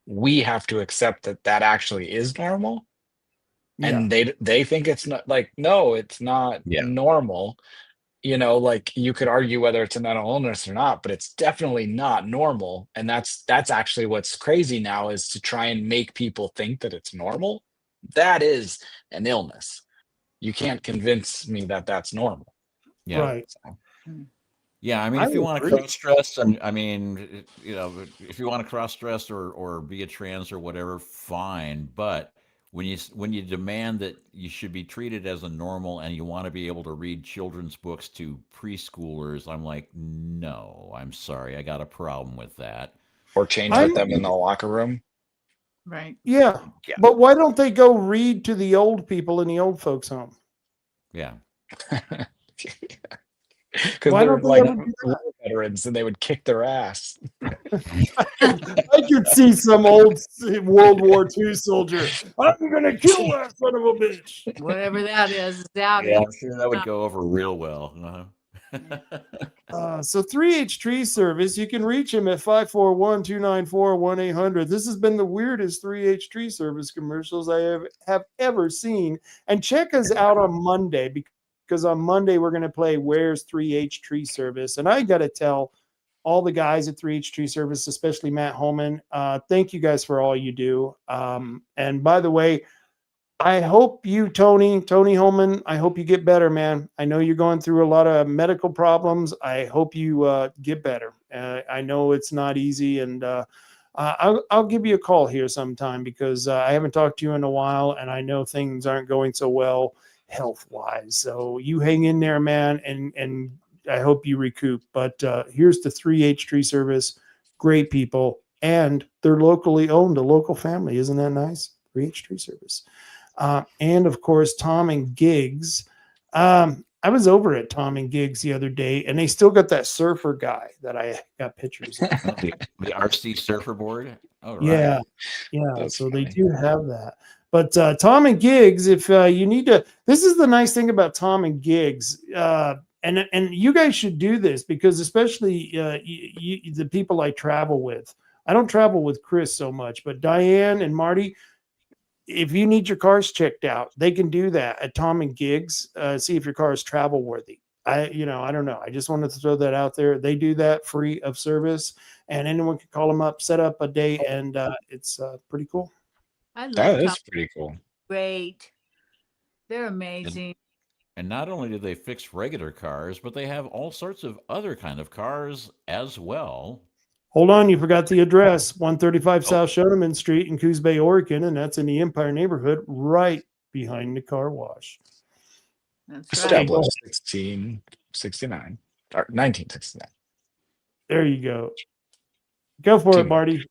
we have to accept that actually is normal. Yeah. And they think it's not like, no, it's not normal. Like you could argue whether it's a mental illness or not, but it's definitely not normal. And that's actually what's crazy now, is to try and make people think that it's normal. That is an illness. You can't convince me that that's normal. Yeah. Right. So, yeah. I mean, if you want to cross-dress, and I mean, if you want to cross-dress or be a trans or whatever, fine. But when you demand that you should be treated as a normal and you want to be able to read children's books to preschoolers, I'm like, no, I'm sorry, I got a problem with that. Or change with them in the locker room. Right. Yeah. But why don't they go read to the old people in the old folks' home? Yeah. Because they were like veterans and they would kick their ass. I could see some old World War II soldier. I'm gonna kill that son of a bitch. Whatever that is out. Yeah, I'm sure that would go over real well. So 3H Tree Service, you can reach him at 541-294-1800. This has been the weirdest 3H Tree Service commercials I have ever seen. And check us out on Monday, because on Monday we're going to play Where's 3H Tree Service. And I got to tell all the guys at 3H Tree Service, especially Matt Holman, thank you guys for all you do. And by the way, I hope you, Tony Holman, I hope you get better, man. I know you're going through a lot of medical problems. I hope you get better. I know it's not easy, and I'll give you a call here sometime, because I haven't talked to you in a while, and I know things aren't going so well health wise. So you hang in there, man, and I hope you recoup. But here's the 3H tree service. Great people, and they're locally owned, a local family. Isn't that nice? 3H tree service. And of course, Tom and Gigs. I was over at Tom and Gigs the other day, and they still got that surfer guy that I got pictures of. The RC surfer board. Oh, right. Yeah. That's So funny. they do have that. But Tom and Gigs, if you need to, this is the nice thing about Tom and Gigs. And you guys should do this, because especially the people I travel with. I don't travel with Chris so much, but Diane and Marty, if you need your cars checked out, they can do that at Tom and Gigs. See if your car is travel worthy. I don't know. I just wanted to throw that out there. They do that free of service, and anyone can call them up, set up a date, and it's pretty cool. I love That is Tom. pretty cool. Great. They're amazing. And not only do they fix regular cars, but they have all sorts of other kind of cars as well. Hold on, you forgot the address, 135 South Shoneman Street in Coos Bay, Oregon, and that's in the Empire neighborhood, right behind the car wash. That's right. Established 1669 or 1969. There you go. Go for it, Marty.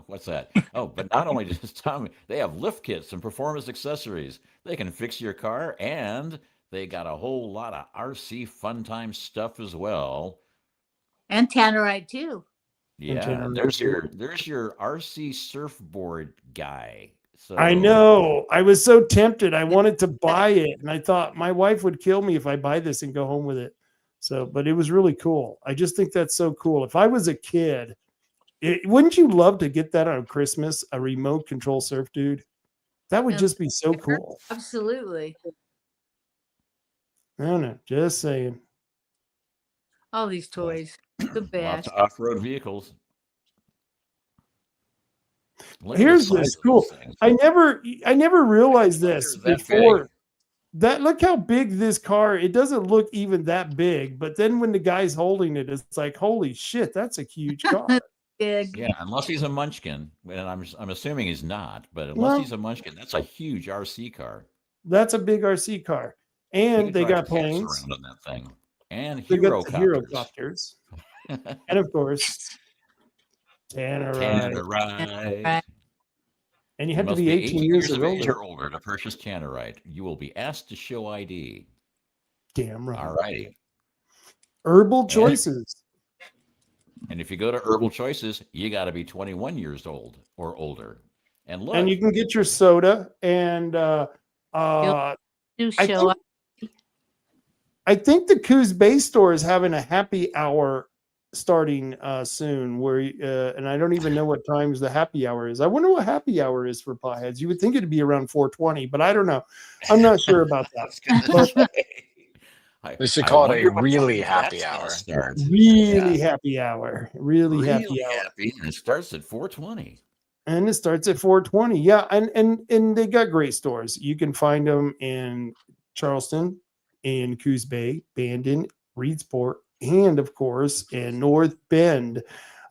What's that? Oh, but not only does Tom, they have lift kits and performance accessories. They can fix your car, and they got a whole lot of RC fun time stuff as well. And Tannerite too. Yeah, there's your RC surfboard guy. So I know. I was so tempted. I wanted to buy it, and I thought my wife would kill me if I buy this and go home with it. So, but it was really cool. I just think that's so cool. If I was a kid, wouldn't you love to get that on Christmas? A remote control surf dude? That would just be so cool. Absolutely. I don't know. Just saying. All these toys. The lots best. of off-road vehicles. Look at the Here's size this of cool. those things. I never realized this That before. big. Look how big this car. It doesn't look even that big, but then when the guy's holding it, it's like, holy shit, that's a huge car. Big. Yeah, unless he's a munchkin, and I'm assuming he's not, but unless he's a munchkin, that's a huge RC car. That's a big RC car, You and can they drive got cats planes. around on that thing, and They got the Hero-copters. and of course, Tannerite. Tannerite. And you have to must be 18 years of age old. or older to purchase Tannerite. You will be asked to show ID. Damn right. All righty. Herbal Choices. And if you go to Herbal Choices, you got to be 21 years old or older. And look, And you can get your soda. And I think the Coos Bay store is having a happy hour starting soon, where and I don't even know what times the happy hour is. I wonder what happy hour is for potheads. You would think it'd be around 4:20, but I don't know. I'm not sure about that. We should call it a really happy hour. Really happy hour. Really happy hour. And it starts at 4:20. And it starts at 4:20. Yeah, and they got great stores. You can find them in Charleston, in Coos Bay, Bandon, Reedsport, and of course in North Bend.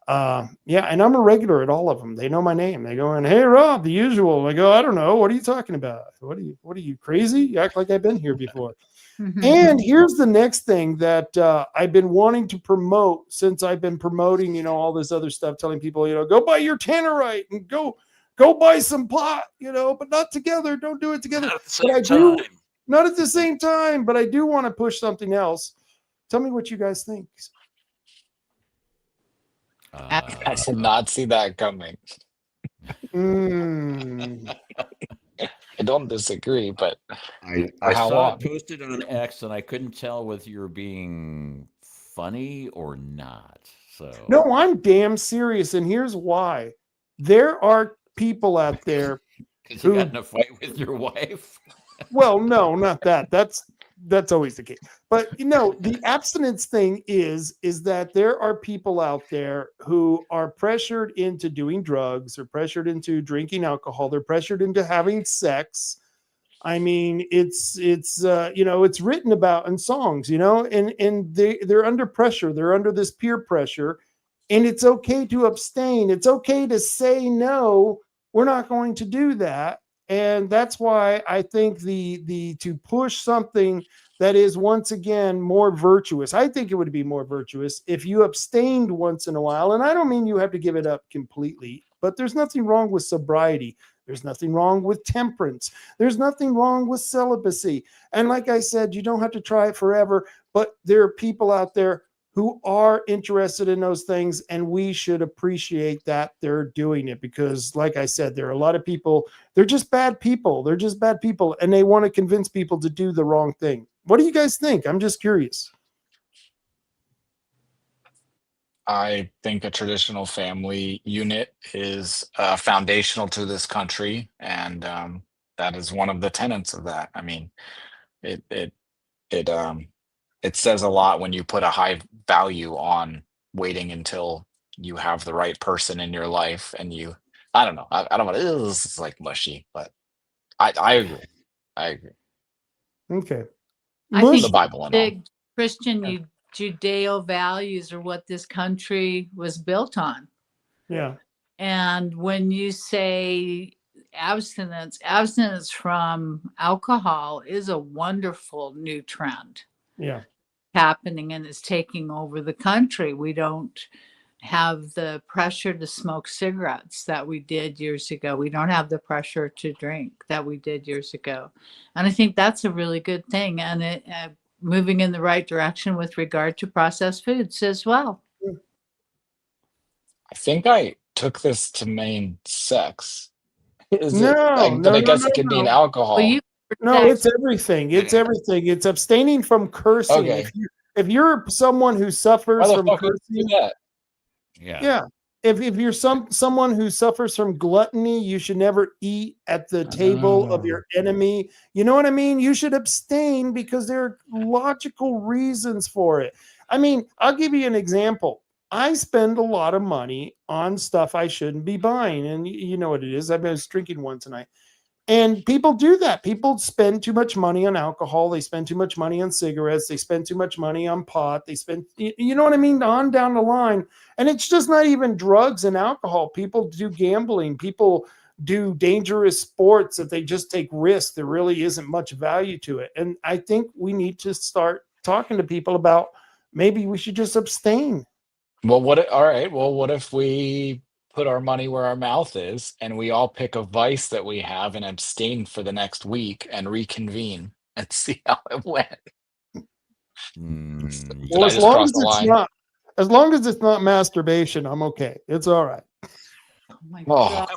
Yeah, and I'm a regular at all of them. They know my name. They go in, "Hey Rob, the usual." I go, "I don't know. What are you talking about? What are you crazy? You act like I've been here before." And here's the next thing that I've been wanting to promote since I've been promoting, all this other stuff, telling people, go buy your Tannerite and go buy some pot, but not together. Don't do it together. Not at the same time, but I do want to push something else. Tell me what you guys think. I did not see that coming. I don't disagree, but I how saw long? it posted on X, and I couldn't tell whether you're being funny or not. So No, I'm damn serious, and here's why. There are people out there because you got in a fight with your wife. Well, no, not that. That's always the case. But the abstinence thing is that there are people out there who are pressured into doing drugs, or pressured into drinking alcohol, they're pressured into having sex. I mean, it's written about in songs, and they're under pressure, they're under this peer pressure, and it's okay to abstain. It's okay to say no, we're not going to do that. And that's why I think the to push something that is once again more virtuous. I think it would be more virtuous if you abstained once in a while. And I don't mean you have to give it up completely, but there's nothing wrong with sobriety. There's nothing wrong with temperance. There's nothing wrong with celibacy. And like I said, you don't have to try it forever, but there are people out there who are interested in those things, and we should appreciate that they're doing it, because like I said, there are a lot of people, they're just bad people. They're just bad people, and they want to convince people to do the wrong thing. What do you guys think? I'm just curious. I think a traditional family unit is foundational to this country, and that is one of the tenets of that. I mean, it says a lot when you put a high value on waiting until you have the right person in your life, and I don't know. I don't want to. This is like mushy, but I agree. I agree. Okay. I think The Bible and all. big Christian Judeo values are what this country was built on. Yeah. And when you say abstinence from alcohol is a wonderful new trend. Yeah. Happening, and it's taking over the country. We don't have the pressure to smoke cigarettes that we did years ago. We don't have the pressure to drink that we did years ago. And I think that's a really good thing. And it moving in the right direction with regard to processed foods as well. I think I took this to mean sex. But No, I guess it could mean no. alcohol. Well, No, it's everything. It's everything. It's abstaining from cursing. Okay. If you're someone who suffers Why the from fuck would you cursing, do that? yeah. If you're someone who suffers from gluttony, you should never eat at the table of your enemy. You know what I mean? You should abstain because there are logical reasons for it. I mean, I'll give you an example. I spend a lot of money on stuff I shouldn't be buying, and you know what it is. I've been drinking one tonight. And people do that. People spend too much money on alcohol. They spend too much money on cigarettes. They spend too much money on pot. They spend, you know what I mean? On down the line. And it's just not even drugs and alcohol. People do gambling. People do dangerous sports that they just take risks. There really isn't much value to it. And I think we need to start talking to people about maybe we should just abstain. Well, all right. Well, what if we put our money where our mouth is and we all pick a vice that we have and abstain for the next week and reconvene and see how it went? Well, as long as it's not masturbation, I'm okay. It's all right. Oh my God.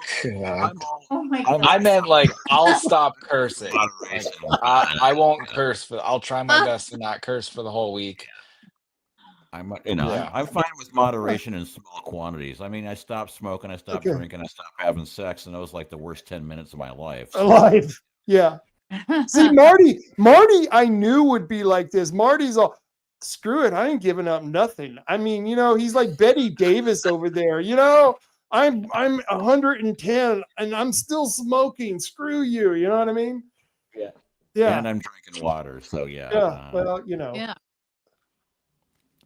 Oh my God. I meant like I'll stop cursing. Like, I won't curse I'll try my best to not curse for the whole week. I'm fine with moderation in small quantities. I mean, I stopped smoking, I stopped drinking, I stopped having sex, and it was like the worst 10 minutes of my life. So. Alive. Yeah. See, Marty, I knew would be like this. Marty's all, screw it. I ain't giving up nothing. I mean, he's like Betty Davis over there. I'm 110 and I'm still smoking. Screw you. You know what I mean? Yeah. Yeah. And I'm drinking water. So yeah. Yeah. Well, Yeah.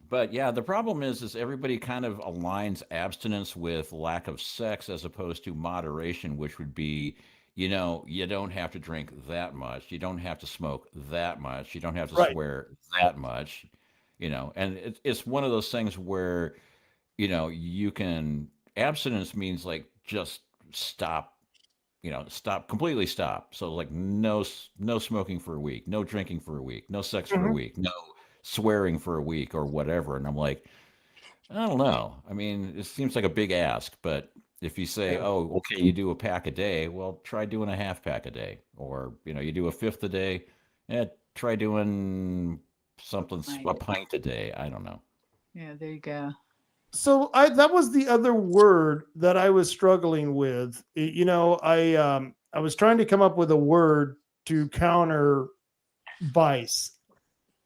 But yeah, the problem is everybody kind of aligns abstinence with lack of sex as opposed to moderation, which would be, you don't have to drink that much. You don't have to smoke that much. You don't have to swear that much, and it's one of those things where, you can, abstinence means like just stop, completely stop. So like no smoking for a week, no drinking for a week, no sex for a week, no swearing for a week or whatever. And I'm like, I don't know. I mean, it seems like a big ask, but if you say, oh, okay, you do a pack a day, well, try doing a half pack a day. Or, you do a fifth a day, try doing something, a pint a day. I don't know. Yeah, there you go. So that was the other word that I was struggling with. I was trying to come up with a word to counter vice.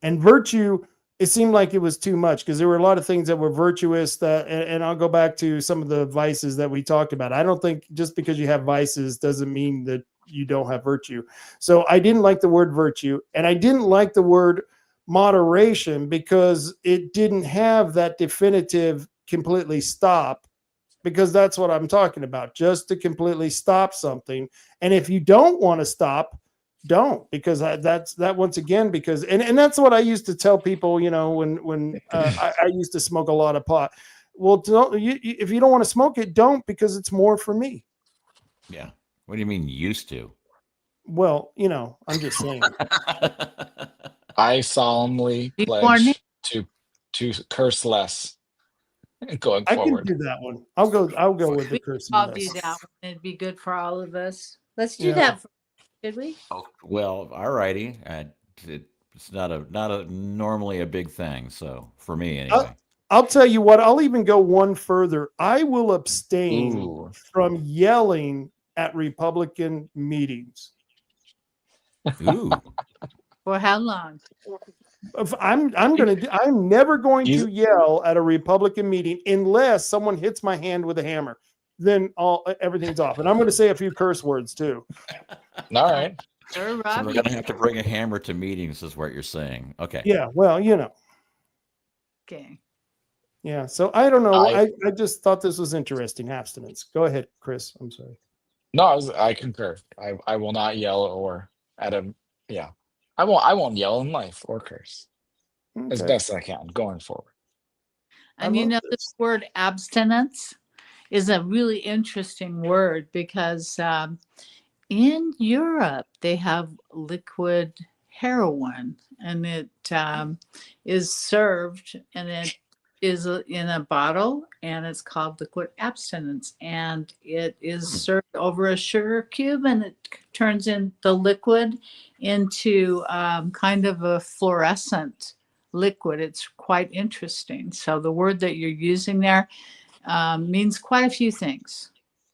And virtue, it seemed like it was too much because there were a lot of things that were virtuous and I'll go back to some of the vices that we talked about. I don't think just because you have vices doesn't mean that you don't have virtue. So I didn't like the word virtue, and I didn't like the word moderation because it didn't have that definitive completely stop because that's what I'm talking about, just to completely stop something. And if you don't want to stop, don't, because that's once again, because, and that's what I used to tell people, when I used to smoke a lot of pot. Well, if you don't want to smoke it, don't, because it's more for me. Yeah. What do you mean used to? Well, I'm just saying. I solemnly Warning. pledge to curse less going I can forward. do that one. I'll go with the cursing I'll less. do that one. It'd be good for all of us. Let's do Yeah. that. Did we? Oh, well, all righty. It's not a normally a big thing. So for me anyway. I'll tell you what, I'll even go one further. I will abstain Ooh. from yelling at Republican meetings. Ooh. For how long? I'm never going to yell at a Republican meeting unless someone hits my hand with a hammer. Then everything's off. And I'm going to say a few curse words too. All right. Sir, So Rob, we're gonna have to bring a hammer to meetings, is what you're saying. Okay. Yeah, well, okay. Yeah, so I don't know. I I just thought this was interesting. Abstinence. Go ahead, Chris. I'm sorry. No, I concur. I will not yell or at a yeah. I won't yell in life or curse as Okay. best I can going forward. And this word abstinence is a really interesting word because in Europe they have liquid heroin, and it is served, and it is in a bottle, and it's called liquid abstinence, and it is served over a sugar cube, and it turns in the liquid into kind of a fluorescent liquid. It's quite interesting. So the word that you're using there means quite a few things.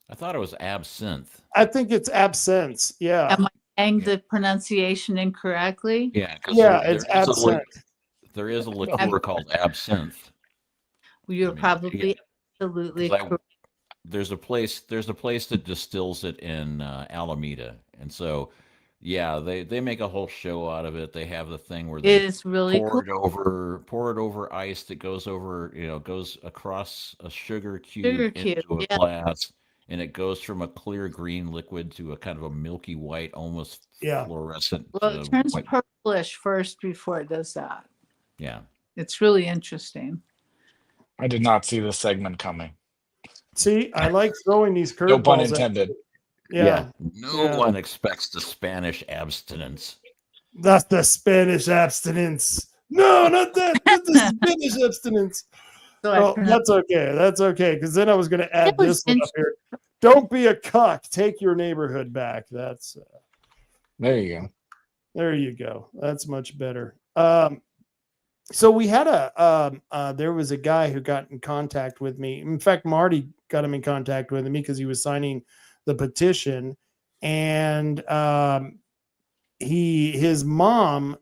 I thought it was absinthe. I think it's absence. Yeah. Am I saying the pronunciation incorrectly? Yeah. It's absinthe. There is a liqueur called absinthe. You're probably absolutely correct. There's a place that distills it in Alameda, and so they make a whole show out of it. They have the thing where they It's really pour it over ice that goes over, goes across a sugar cube into a glass, and it goes from a clear green liquid to a kind of a milky white, almost fluorescent. Well, it turns white. purplish first before it does that. Yeah. It's really interesting. I did not see this segment coming. See, I like throwing these curveballs. No pun intended. Yeah. No one expects the Spanish abstinence. That's the Spanish abstinence. No, not that. That's the Spanish abstinence. So that's okay. That's okay. Because then I was going to add this one up here. Don't be a cuck. Take your neighborhood back. That's. There you go. There you go. That's much better. So we had there was a guy who got in contact with me. In fact, Marty got him in contact with me because he was signing the petition, and his mom,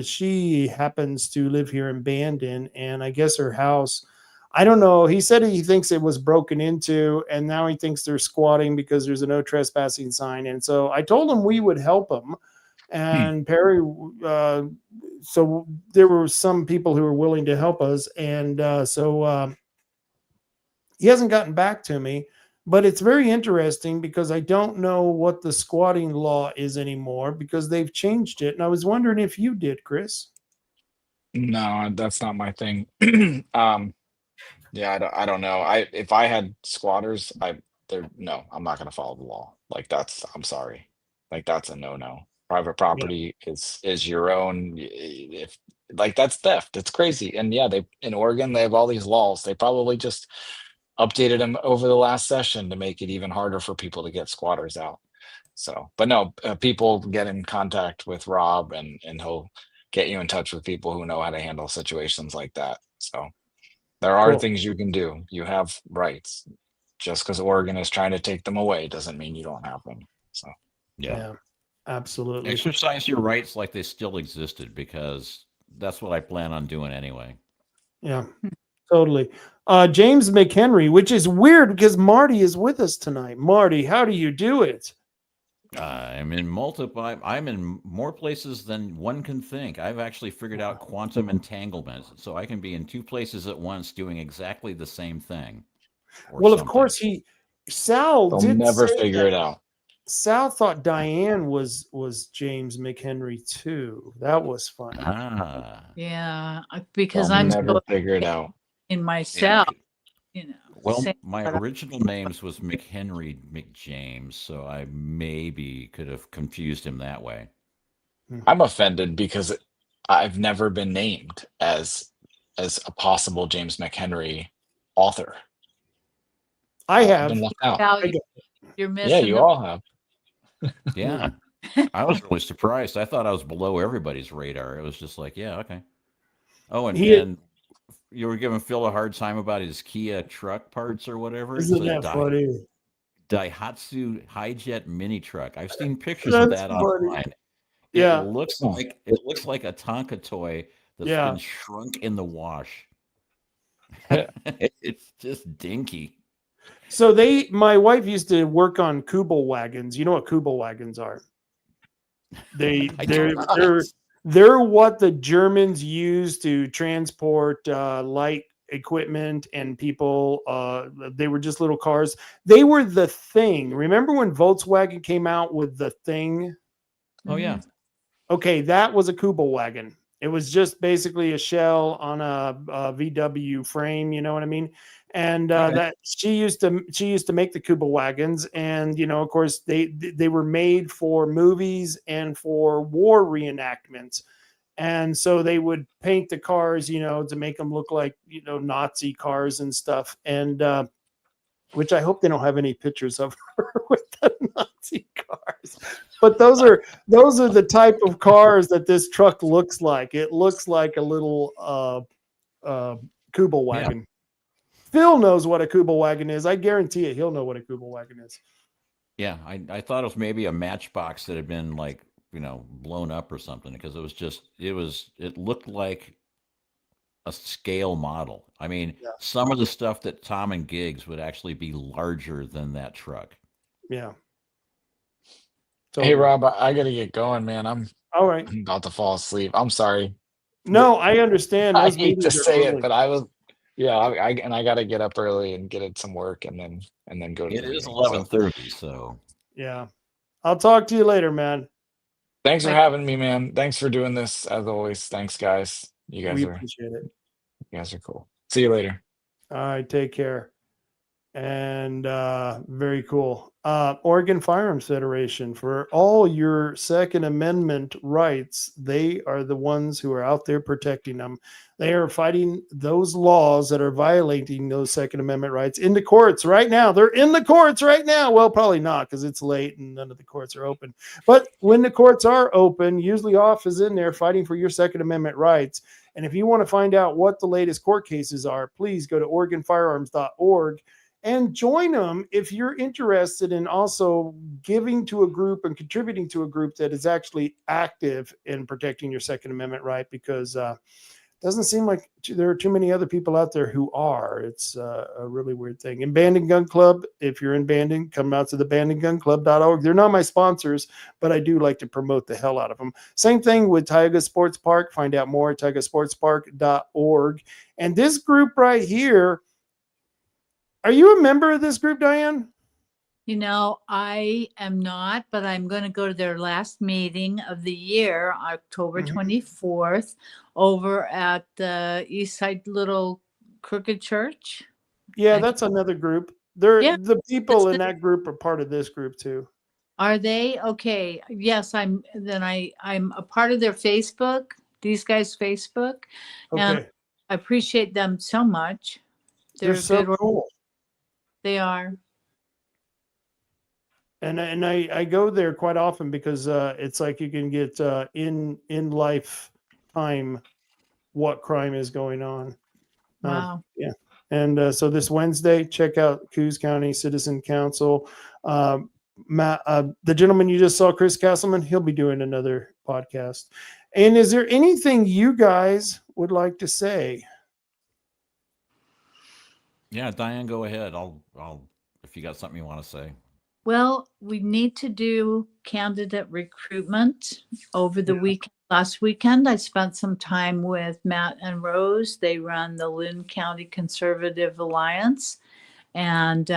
she happens to live here in Bandon, and I guess her house, I don't know. He said he thinks it was broken into, and now he thinks they're squatting because there's a no trespassing sign. And so I told him we would help him. And Perry, so there were some people who were willing to help us. And so he hasn't gotten back to me, but it's very interesting because I don't know what the squatting law is anymore because they've changed it. And I was wondering if you did, Chris. No, that's not my thing. Yeah, I don't know. If I had squatters, I'm not going to follow the law. Like I'm sorry. Like that's a no. Private property is your own. If that's theft, it's crazy. And yeah, in Oregon they have all these laws. They probably just updated them over the last session to make it even harder for people to get squatters out. So, but no, people get in contact with Rob, and he'll get you in touch with people who know how to handle situations like that. So there are things you can do. You have rights. Just because Oregon is trying to take them away doesn't mean you don't have them. So yeah. Absolutely. Exercise your rights like they still existed, because that's what I plan on doing anyway. Yeah, totally. James McHenry, which is weird because Marty is with us tonight. Marty, how do you do it? I'm in more places than one can think. I've actually figured out quantum entanglement, so I can be in two places at once doing exactly the same thing. or Well, of something. course, Sal They'll did never say figure that. it out. Sal thought Diane was James McHenry too. That was funny. Yeah, because They'll I'm never so figure it out. in myself, Well, saying my what I- original names was McHenry McJames, so I maybe could have confused him that way. I'm offended because I've never been named as a possible James McHenry author. I I've have. been left out. Sal, you're Yeah, missing you the all have. Yeah. I was really surprised. I thought I was below everybody's radar. It was just like, yeah, okay. Oh, and you were giving Phil a hard time about his Kia truck parts or whatever. It's Isn't a that funny? Daihatsu Hi-Jet mini truck. I've seen pictures of That's that funny. online. Yeah. It looks like a Tonka toy that's Yeah. been shrunk in the wash. It's just dinky. So my wife used to work on Kubel wagons. You know what Kubel wagons are? They're what the Germans used to transport light equipment and people. They were just little cars. They were the thing. Remember when Volkswagen came out with the thing? Oh yeah. Okay, that was a Kubel wagon. It was just basically a shell on a VW frame. You know what I mean? And that she used to make the Kubel wagons, and of course they were made for movies and for war reenactments, and so they would paint the cars, to make them look like Nazi cars and stuff, and which I hope they don't have any pictures of her with the Nazi cars. But those are the type of cars that this truck looks like. It looks like a little Kubel wagon. Yeah. Phil knows what a Kubel wagon is. I guarantee it. He'll know what a Kubel wagon is. Yeah, I thought it was maybe a matchbox that had been blown up or something, because it looked like a scale model. I mean, some of the stuff that Tom and Giggs would actually be larger than that truck. Yeah. Totally. Hey Rob, I gotta get going, man. I'm about to fall asleep. I'm sorry. No, I understand. I hate to say it, but I gotta get up early and get in some work and then go to it is 11:30, so yeah. I'll talk to you later, man. Thanks for having me, man. Thanks for doing this as always. Thanks, guys. We appreciate it. You guys are cool. See you later. All right, take care. And very cool. Oregon Firearms Federation, for all your Second Amendment rights, they are the ones who are out there protecting them. They are fighting those laws that are violating those Second Amendment rights in the courts right now. They're in the courts right now. Well, probably not, because it's late and none of the courts are open. But when the courts are open, usually OFF is in there fighting for your Second Amendment rights. And if you want to find out what the latest court cases are, please go to OregonFirearms.org. and join them if you're interested in also giving to a group and contributing to a group that is actually active in protecting your Second Amendment right, because it doesn't seem like there are too many other people out there who are. It's a really weird thing. And Band and Gun Club, if you're in banding, come out to the bandandgunclub.org. They're not my sponsors, but I do like to promote the hell out of them. Same thing with Taiga Sports Park. Find out more at taigasportspark.org. And this group right here, are you a member of this group, Diane? I am not, but I'm going to go to their last meeting of the year, October 24th, over at the Eastside Little Crooked Church. Yeah, that's another group. The people in that group are part of this group too. Are they? Okay. Yes, I'm a part of their Facebook, these guys' Facebook. Okay. And I appreciate them so much. They're so cool. They are. And I go there quite often because it's like you can get in lifetime what crime is going on. Wow. Yeah. And so this Wednesday, check out Coos County Citizen Council. The gentleman you just saw, Chris Castleman, he'll be doing another podcast. And is there anything you guys would like to say? Yeah, Diane, go ahead. I'll if you got something you want to say. Well, we need to do candidate recruitment over the weekend. Last weekend, I spent some time with Matt and Rose. They run the Loon County Conservative Alliance. And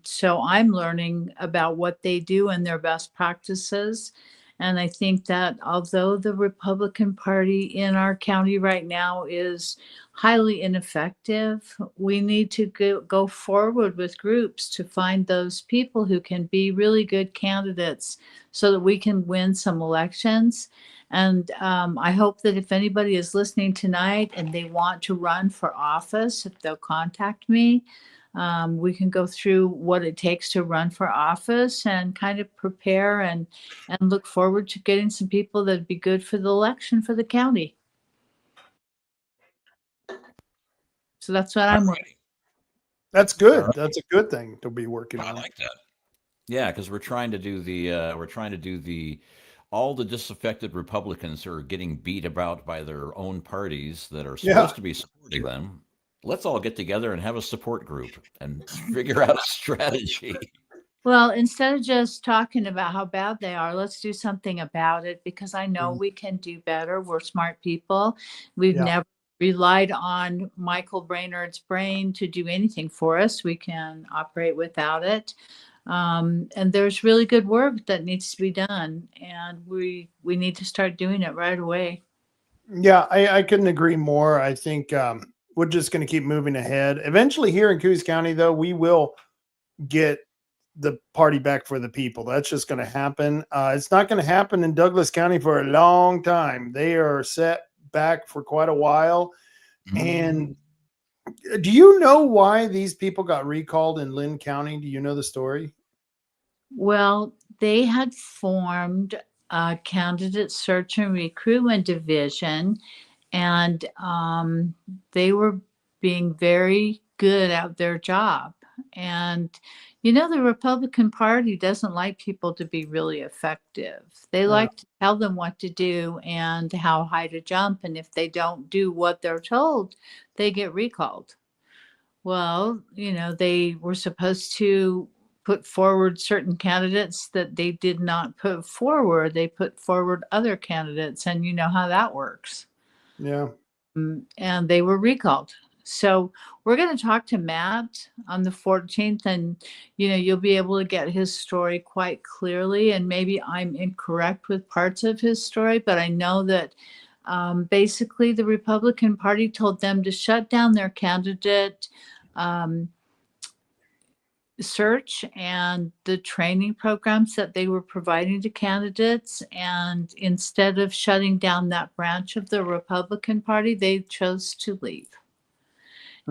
so I'm learning about what they do and their best practices. And I think that although the Republican Party in our county right now is highly ineffective, we need to go forward with groups to find those people who can be really good candidates so that we can win some elections. And I hope that if anybody is listening tonight and they want to run for office, if they'll contact me, we can go through what it takes to run for office and kind of prepare and look forward to getting some people that'd be good for the election for the county. So that's what I'm working. That's good. That's a good thing to be working I on. like that. Yeah, because we're trying to do all the disaffected Republicans who are getting beat about by their own parties that are supposed to be supporting them. Let's all get together and have a support group and figure out a strategy. Well, instead of just talking about how bad they are, let's do something about it, because I know we can do better. We're smart people. We've never relied on Michael Brainerd's brain to do anything for us. We can operate without it. And there's really good work that needs to be done, and we need to start doing it right away. Yeah, I couldn't agree more. I think we're just going to keep moving ahead. Eventually here in Coos County, though, we will get the party back for the people. That's just going to happen. It's not going to happen in Douglas County for a long time. They are set back for quite a while. And do you know why these people got recalled in Lynn County? Do you know the story? Well, they had formed a candidate search and recruitment division, and they were being very good at their job. And, you know, the Republican Party doesn't like people to be really effective. They like to tell them what to do and how high to jump. And if they don't do what they're told, they get recalled. Well, you know, they were supposed to put forward certain candidates that they did not put forward. They put forward other candidates, and you know how that works. Yeah. And they were recalled. So we're going to talk to Matt on the 14th, and, you know, you'll be able to get his story quite clearly. And maybe I'm incorrect with parts of his story, but I know that basically the Republican Party told them to shut down their candidate search and the training programs that they were providing to candidates. And instead of shutting down that branch of the Republican Party, they chose to leave.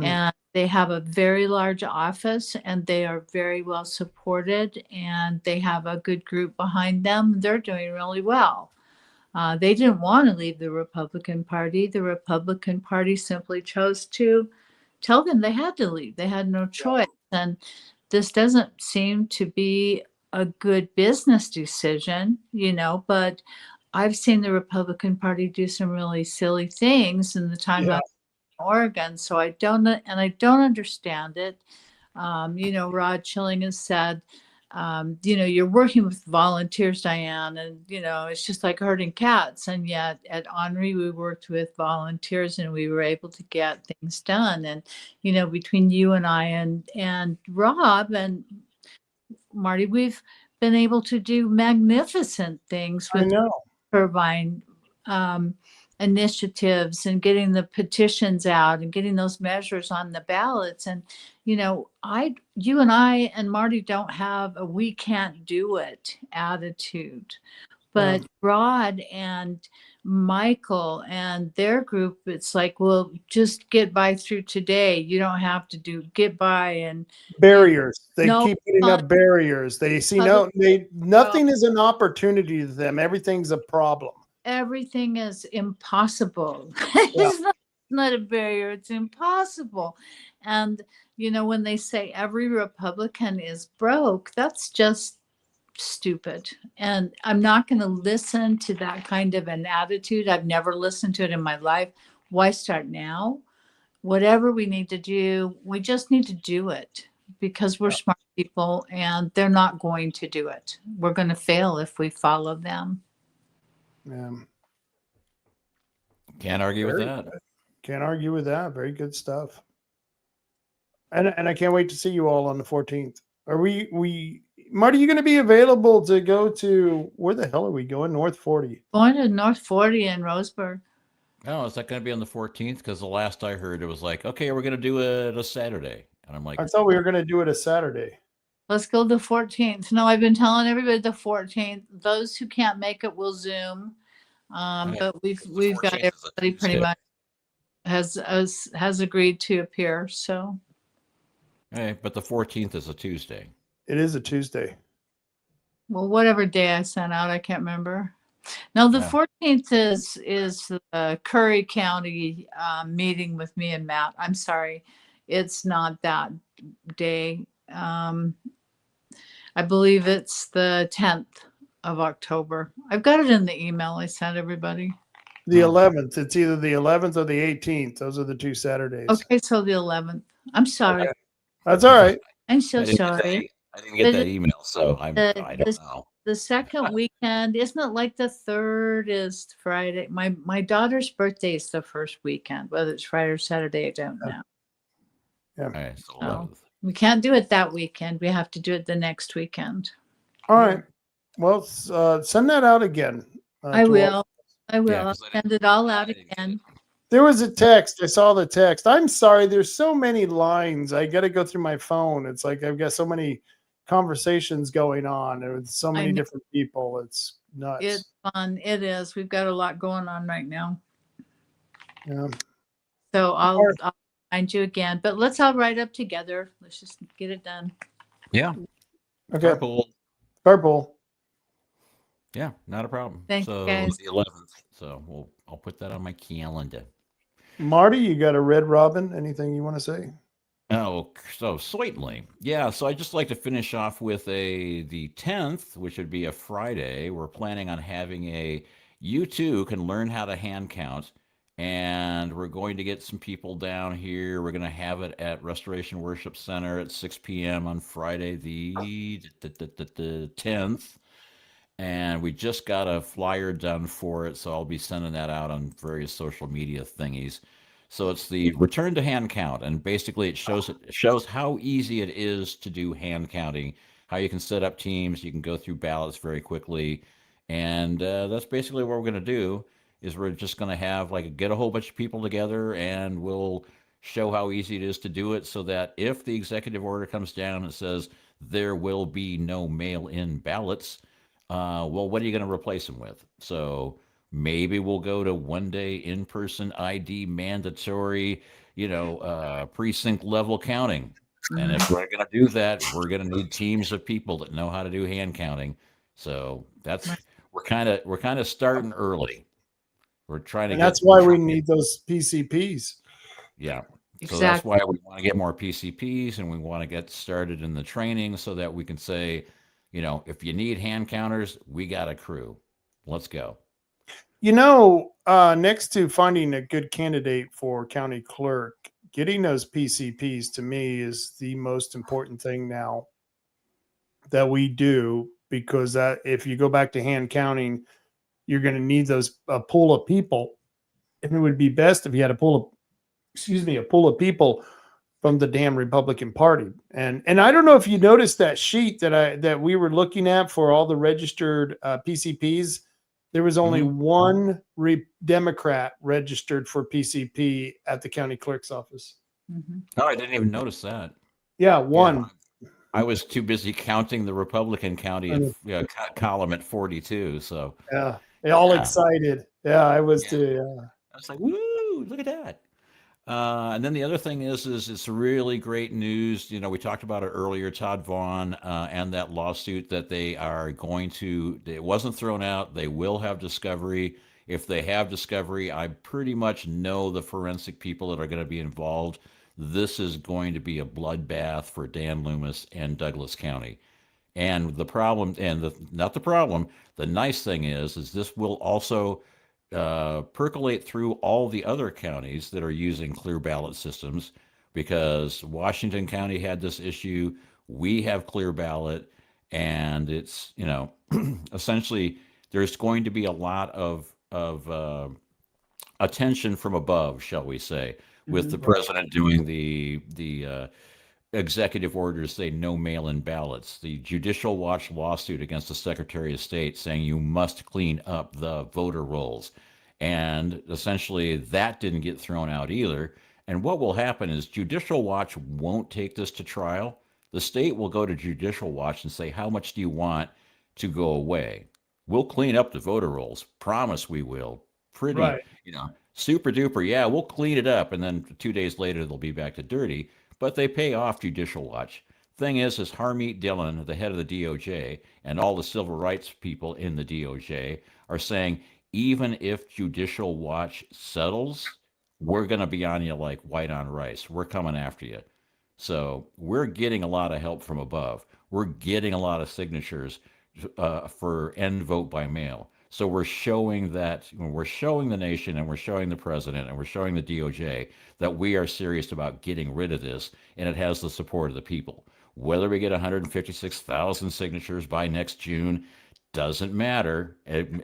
And they have a very large office, and they are very well supported, and they have a good group behind them. They're doing really well. They didn't want to leave the Republican Party. The Republican Party simply chose to tell them they had to leave. They had no choice. And this doesn't seem to be a good business decision, you know, but I've seen the Republican Party do some really silly things in the time I've been in Oregon. So I don't understand it. You know, Rod Chilling has said, you know, you're working with volunteers, Diane, and, you know, it's just like herding cats. And yet at Henri, we worked with volunteers and we were able to get things done. And, you know, between you and I and Rob and Marty, we've been able to do magnificent things with turbine initiatives and getting the petitions out and getting those measures on the ballots. And, you know, you and I and Marty don't have a we can't do it attitude, but Rod and Michael and their group, it's like, well, just get by through today. You don't have to get by. And barriers. They keep putting up barriers. They see nothing is an opportunity to them. Everything's a problem. Everything is impossible. It's not a barrier. It's impossible. And, you know, when they say every Republican is broke, that's just stupid. And I'm not going to listen to that kind of an attitude. I've never listened to it in my life. Why start now? Whatever we need to do, we just need to do it, because we're smart people and they're not going to do it. We're going to fail if we follow them. Yeah. Can't argue with that. Can't argue with that. Very good stuff. And I can't wait to see you all on the 14th. Are Marty, you going to be available to go to, where the hell are we going? North 40. Going to North 40 in Roseburg. Oh, is that going to be on the 14th? Because the last I heard, it was like, okay, we're going to do it a Saturday. And I'm like, I thought we were going to do it a Saturday. Let's go the 14th. No, I've been telling everybody the 14th. Those who can't make it will Zoom. But we've got 14th is a everybody pretty Tuesday. much has agreed to appear. So hey, but the 14th is a Tuesday. It is a Tuesday. well, whatever day I sent out, I can't remember. No, the Yeah. 14th is the Curry County meeting with me and Matt. I'm sorry, it's not that day. I believe it's the 10th of October. I've got it in the email I sent everybody. The 11th. It's either the 11th or the 18th. Those are the two Saturdays. Okay, so the 11th. I'm sorry. Okay. That's all right. I'm so I didn't get that sorry. I didn't get that email, so I don't know. The second weekend, isn't it like the 3rd is Friday? My daughter's birthday is the first weekend. Whether it's Friday or Saturday, I don't know. Yeah. All right, so So 11th. we can't do it that weekend. We have to do it the next weekend. All right. Well, send that out again. I to all- will. I will. Yeah, I'll 'cause I send it all out I didn't get again. There was a text. I saw the text. I'm sorry. There's so many lines. I got to go through my phone. It's like I've got so many conversations going on with so many know. different people. It's nuts. It's fun. It is. We've got a lot going on right now. Yeah. So I'll find you again. But let's all write up together. Let's just get it done. Yeah. Okay. Carpool. Carpool. Yeah, not a problem. Thank you, so guys. the 11th. So I'll put that on my calendar. Marty, you got a red robin? Anything you want to say? Oh, so certainly. Yeah, so I'd just like to finish off with the 10th, which would be a Friday. We're planning on having you too can learn how to hand count. And we're going to get some people down here. We're going to have it at Restoration Worship Center at 6 p.m. on Friday, the 10th. And we just got a flyer done for it, so I'll be sending that out on various social media thingies. So it's the return to hand count, and basically it shows how easy it is to do hand counting, how you can set up teams, you can go through ballots very quickly, and that's basically what we're going to do. Is we're just going to have get a whole bunch of people together, and we'll show how easy it is to do it, so that if the executive order comes down and says there will be no mail-in ballots. Well, what are you going to replace them with? So maybe we'll go to 1 day in-person ID mandatory, precinct level counting. And if we're going to do that, we're going to need teams of people that know how to do hand counting. So we're kind of starting early. We're trying to. And that's why we need those PCPs. Yeah. Exactly. So that's why we want to get more PCPs, and we want to get started in the training so that we can say, if you need hand counters, we got a crew. Let's go. Next to finding a good candidate for county clerk, getting those PCPs to me is the most important thing now that we do, because if you go back to hand counting, you're going to need a pool of people. And it would be best if you had a pool of people from the damn Republican Party. And I don't know if you noticed that sheet that we were looking at for all the registered PCPs. There was only one Democrat registered for PCP at the county clerk's office. Oh, I didn't even notice that. Yeah, one. Yeah, I was too busy counting the Republican county column at 42. So yeah, all excited. Yeah, I was too. Yeah. I was like, woo! Look at that. And then the other thing is it's really great news. We talked about it earlier, Todd Vaughn and that lawsuit that they are going to, it wasn't thrown out. They will have discovery. If they have discovery, I pretty much know the forensic people that are going to be involved. This is going to be a bloodbath for Dan Loomis and Douglas County. And the problem, the nice thing is this will also percolate through all the other counties that are using clear ballot systems, because Washington County had this issue. We have clear ballot, and it's, essentially there's going to be a lot of attention from above, shall we say, with the president doing the executive orders say no mail-in ballots. The Judicial Watch lawsuit against the Secretary of State saying you must clean up the voter rolls. And essentially that didn't get thrown out either. And what will happen is Judicial Watch won't take this to trial. The state will go to Judicial Watch and say, how much do you want to go away? We'll clean up the voter rolls. Promise we will. Pretty, Right. super duper. Yeah, we'll clean it up. And then 2 days later, they'll be back to dirty. But they pay off Judicial Watch. Thing is Harmeet Dillon, the head of the DOJ, and all the civil rights people in the DOJ are saying, even if Judicial Watch settles, we're going to be on you like white on rice. We're coming after you. So we're getting a lot of help from above. We're getting a lot of signatures for end vote by mail. So we're showing that, we're showing the nation and we're showing the president and we're showing the DOJ that we are serious about getting rid of this, and it has the support of the people. Whether we get 156,000 signatures by next June doesn't matter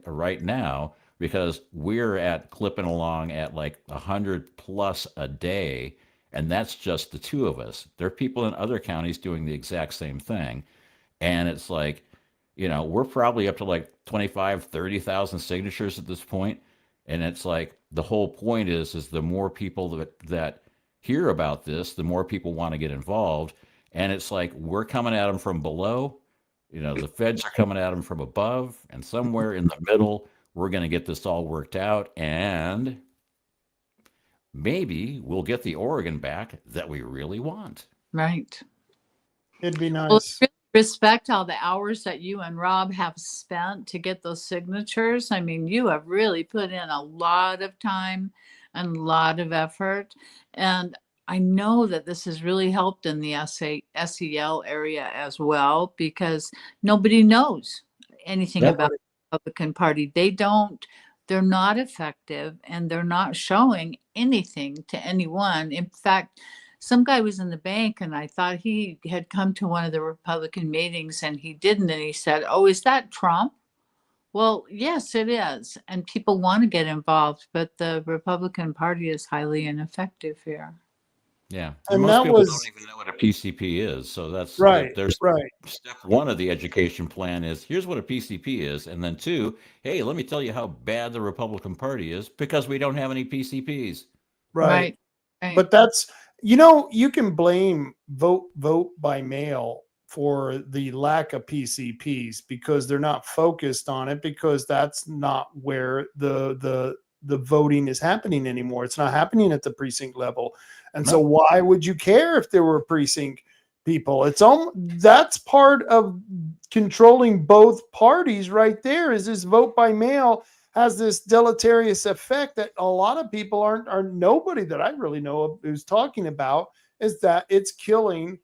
right now, because we're at clipping along at like 100 plus a day, and that's just the two of us. There are people in other counties doing the exact same thing, and it's like, we're probably up to like 25, 30,000 signatures at this point. And it's like, the whole point is the more people that hear about this, the more people want to get involved. And it's like, we're coming at them from below, the feds are coming at them from above, and somewhere in the middle, we're going to get this all worked out. And maybe we'll get the Oregon back that we really want. Right. It'd be Well, nice. respect all the hours that you and Rob have spent to get those signatures. I mean, you have really put in a lot of time and a lot of effort. And I know that this has really helped in the SEL area as well, because nobody knows anything about the Republican Party. They're not effective, and they're not showing anything to anyone. In fact, some guy was in the bank, and I thought he had come to one of the Republican meetings, and he didn't. And he said, "Oh, is that Trump?" Well, yes, it is. And people want to get involved, but the Republican Party is highly ineffective here. Yeah. And most that people was don't even know what a PCP is. So that's right. There's Right. step one of the education plan is, here's what a PCP is. And then two, hey, let me tell you how bad the Republican Party is, because we don't have any PCPs. Right. Right. But that's, you can blame vote by mail for the lack of PCPs because they're not focused on it, because that's not where the voting is happening anymore. It's not happening at the precinct level. And so why would you care if there were precinct people? That's part of controlling both parties right there, is this vote by mail has this deleterious effect that a lot of people are nobody that I really know of who's talking about, is that it's killing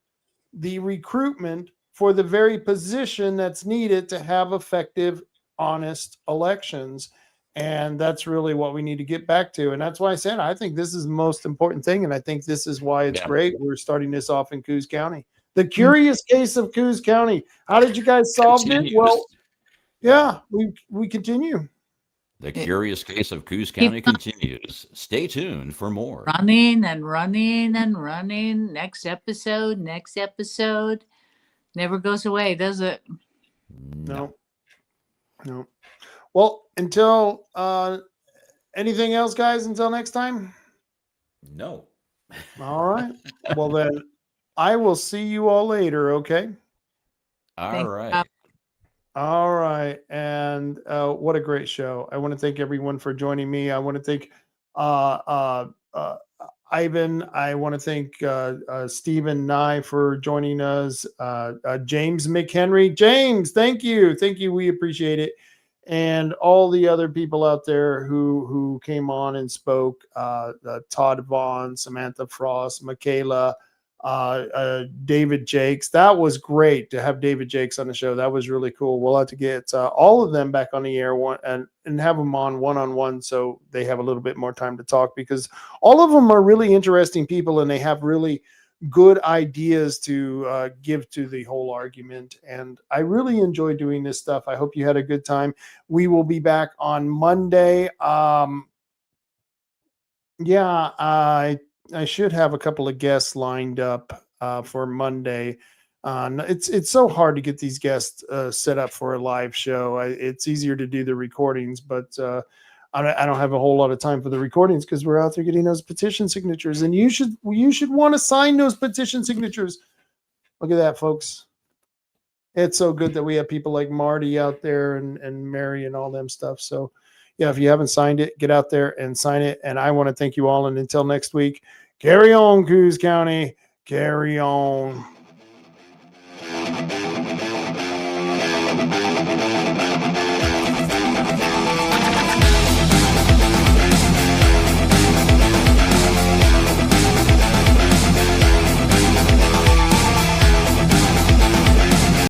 the recruitment for the very position that's needed to have effective, honest elections. And that's really what we need to get back to. And that's why I said, I think this is the most important thing. And I think this is why it's great we're starting this off in Coos County. The curious case of Coos County. How did you guys solve it? Well, yeah, we continue. The curious case of Coos County continues. Stay tuned for more. Running and running and running. Next episode. Never goes away, does it? No. Well, until anything else, guys, until next time? No. All right. Well, then I will see you all later, okay? All right. All right. And what a great show. I want to thank everyone for joining me. I want to thank Ivan. I want to thank Stephen Nye for joining us. James McHenry. James, thank you. Thank you. We appreciate it. And all the other people out there who came on and spoke, Todd Vaughn, Samantha Frost, Michaela, David Jakes. That was great to have David Jakes on the show. That was really cool. We'll have to get all of them back on the air and have them on one-on-one so they have a little bit more time to talk, because all of them are really interesting people and they have really good ideas to give to the whole argument. And I really enjoy doing this stuff. I hope you had a good time. We will be back on Monday. I should have a couple of guests lined up. for Monday. It's so hard to get these guests set up for a live show. It's easier to do the recordings, but I don't have a whole lot of time for the recordings because we're out there getting those petition signatures, and you should want to sign those petition signatures. Look at that, folks. It's so good that we have people like Marty out there and Mary and all them stuff. So yeah, if you haven't signed it, get out there and sign it. And I want to thank you all. And until next week, carry on, Coos County, carry on.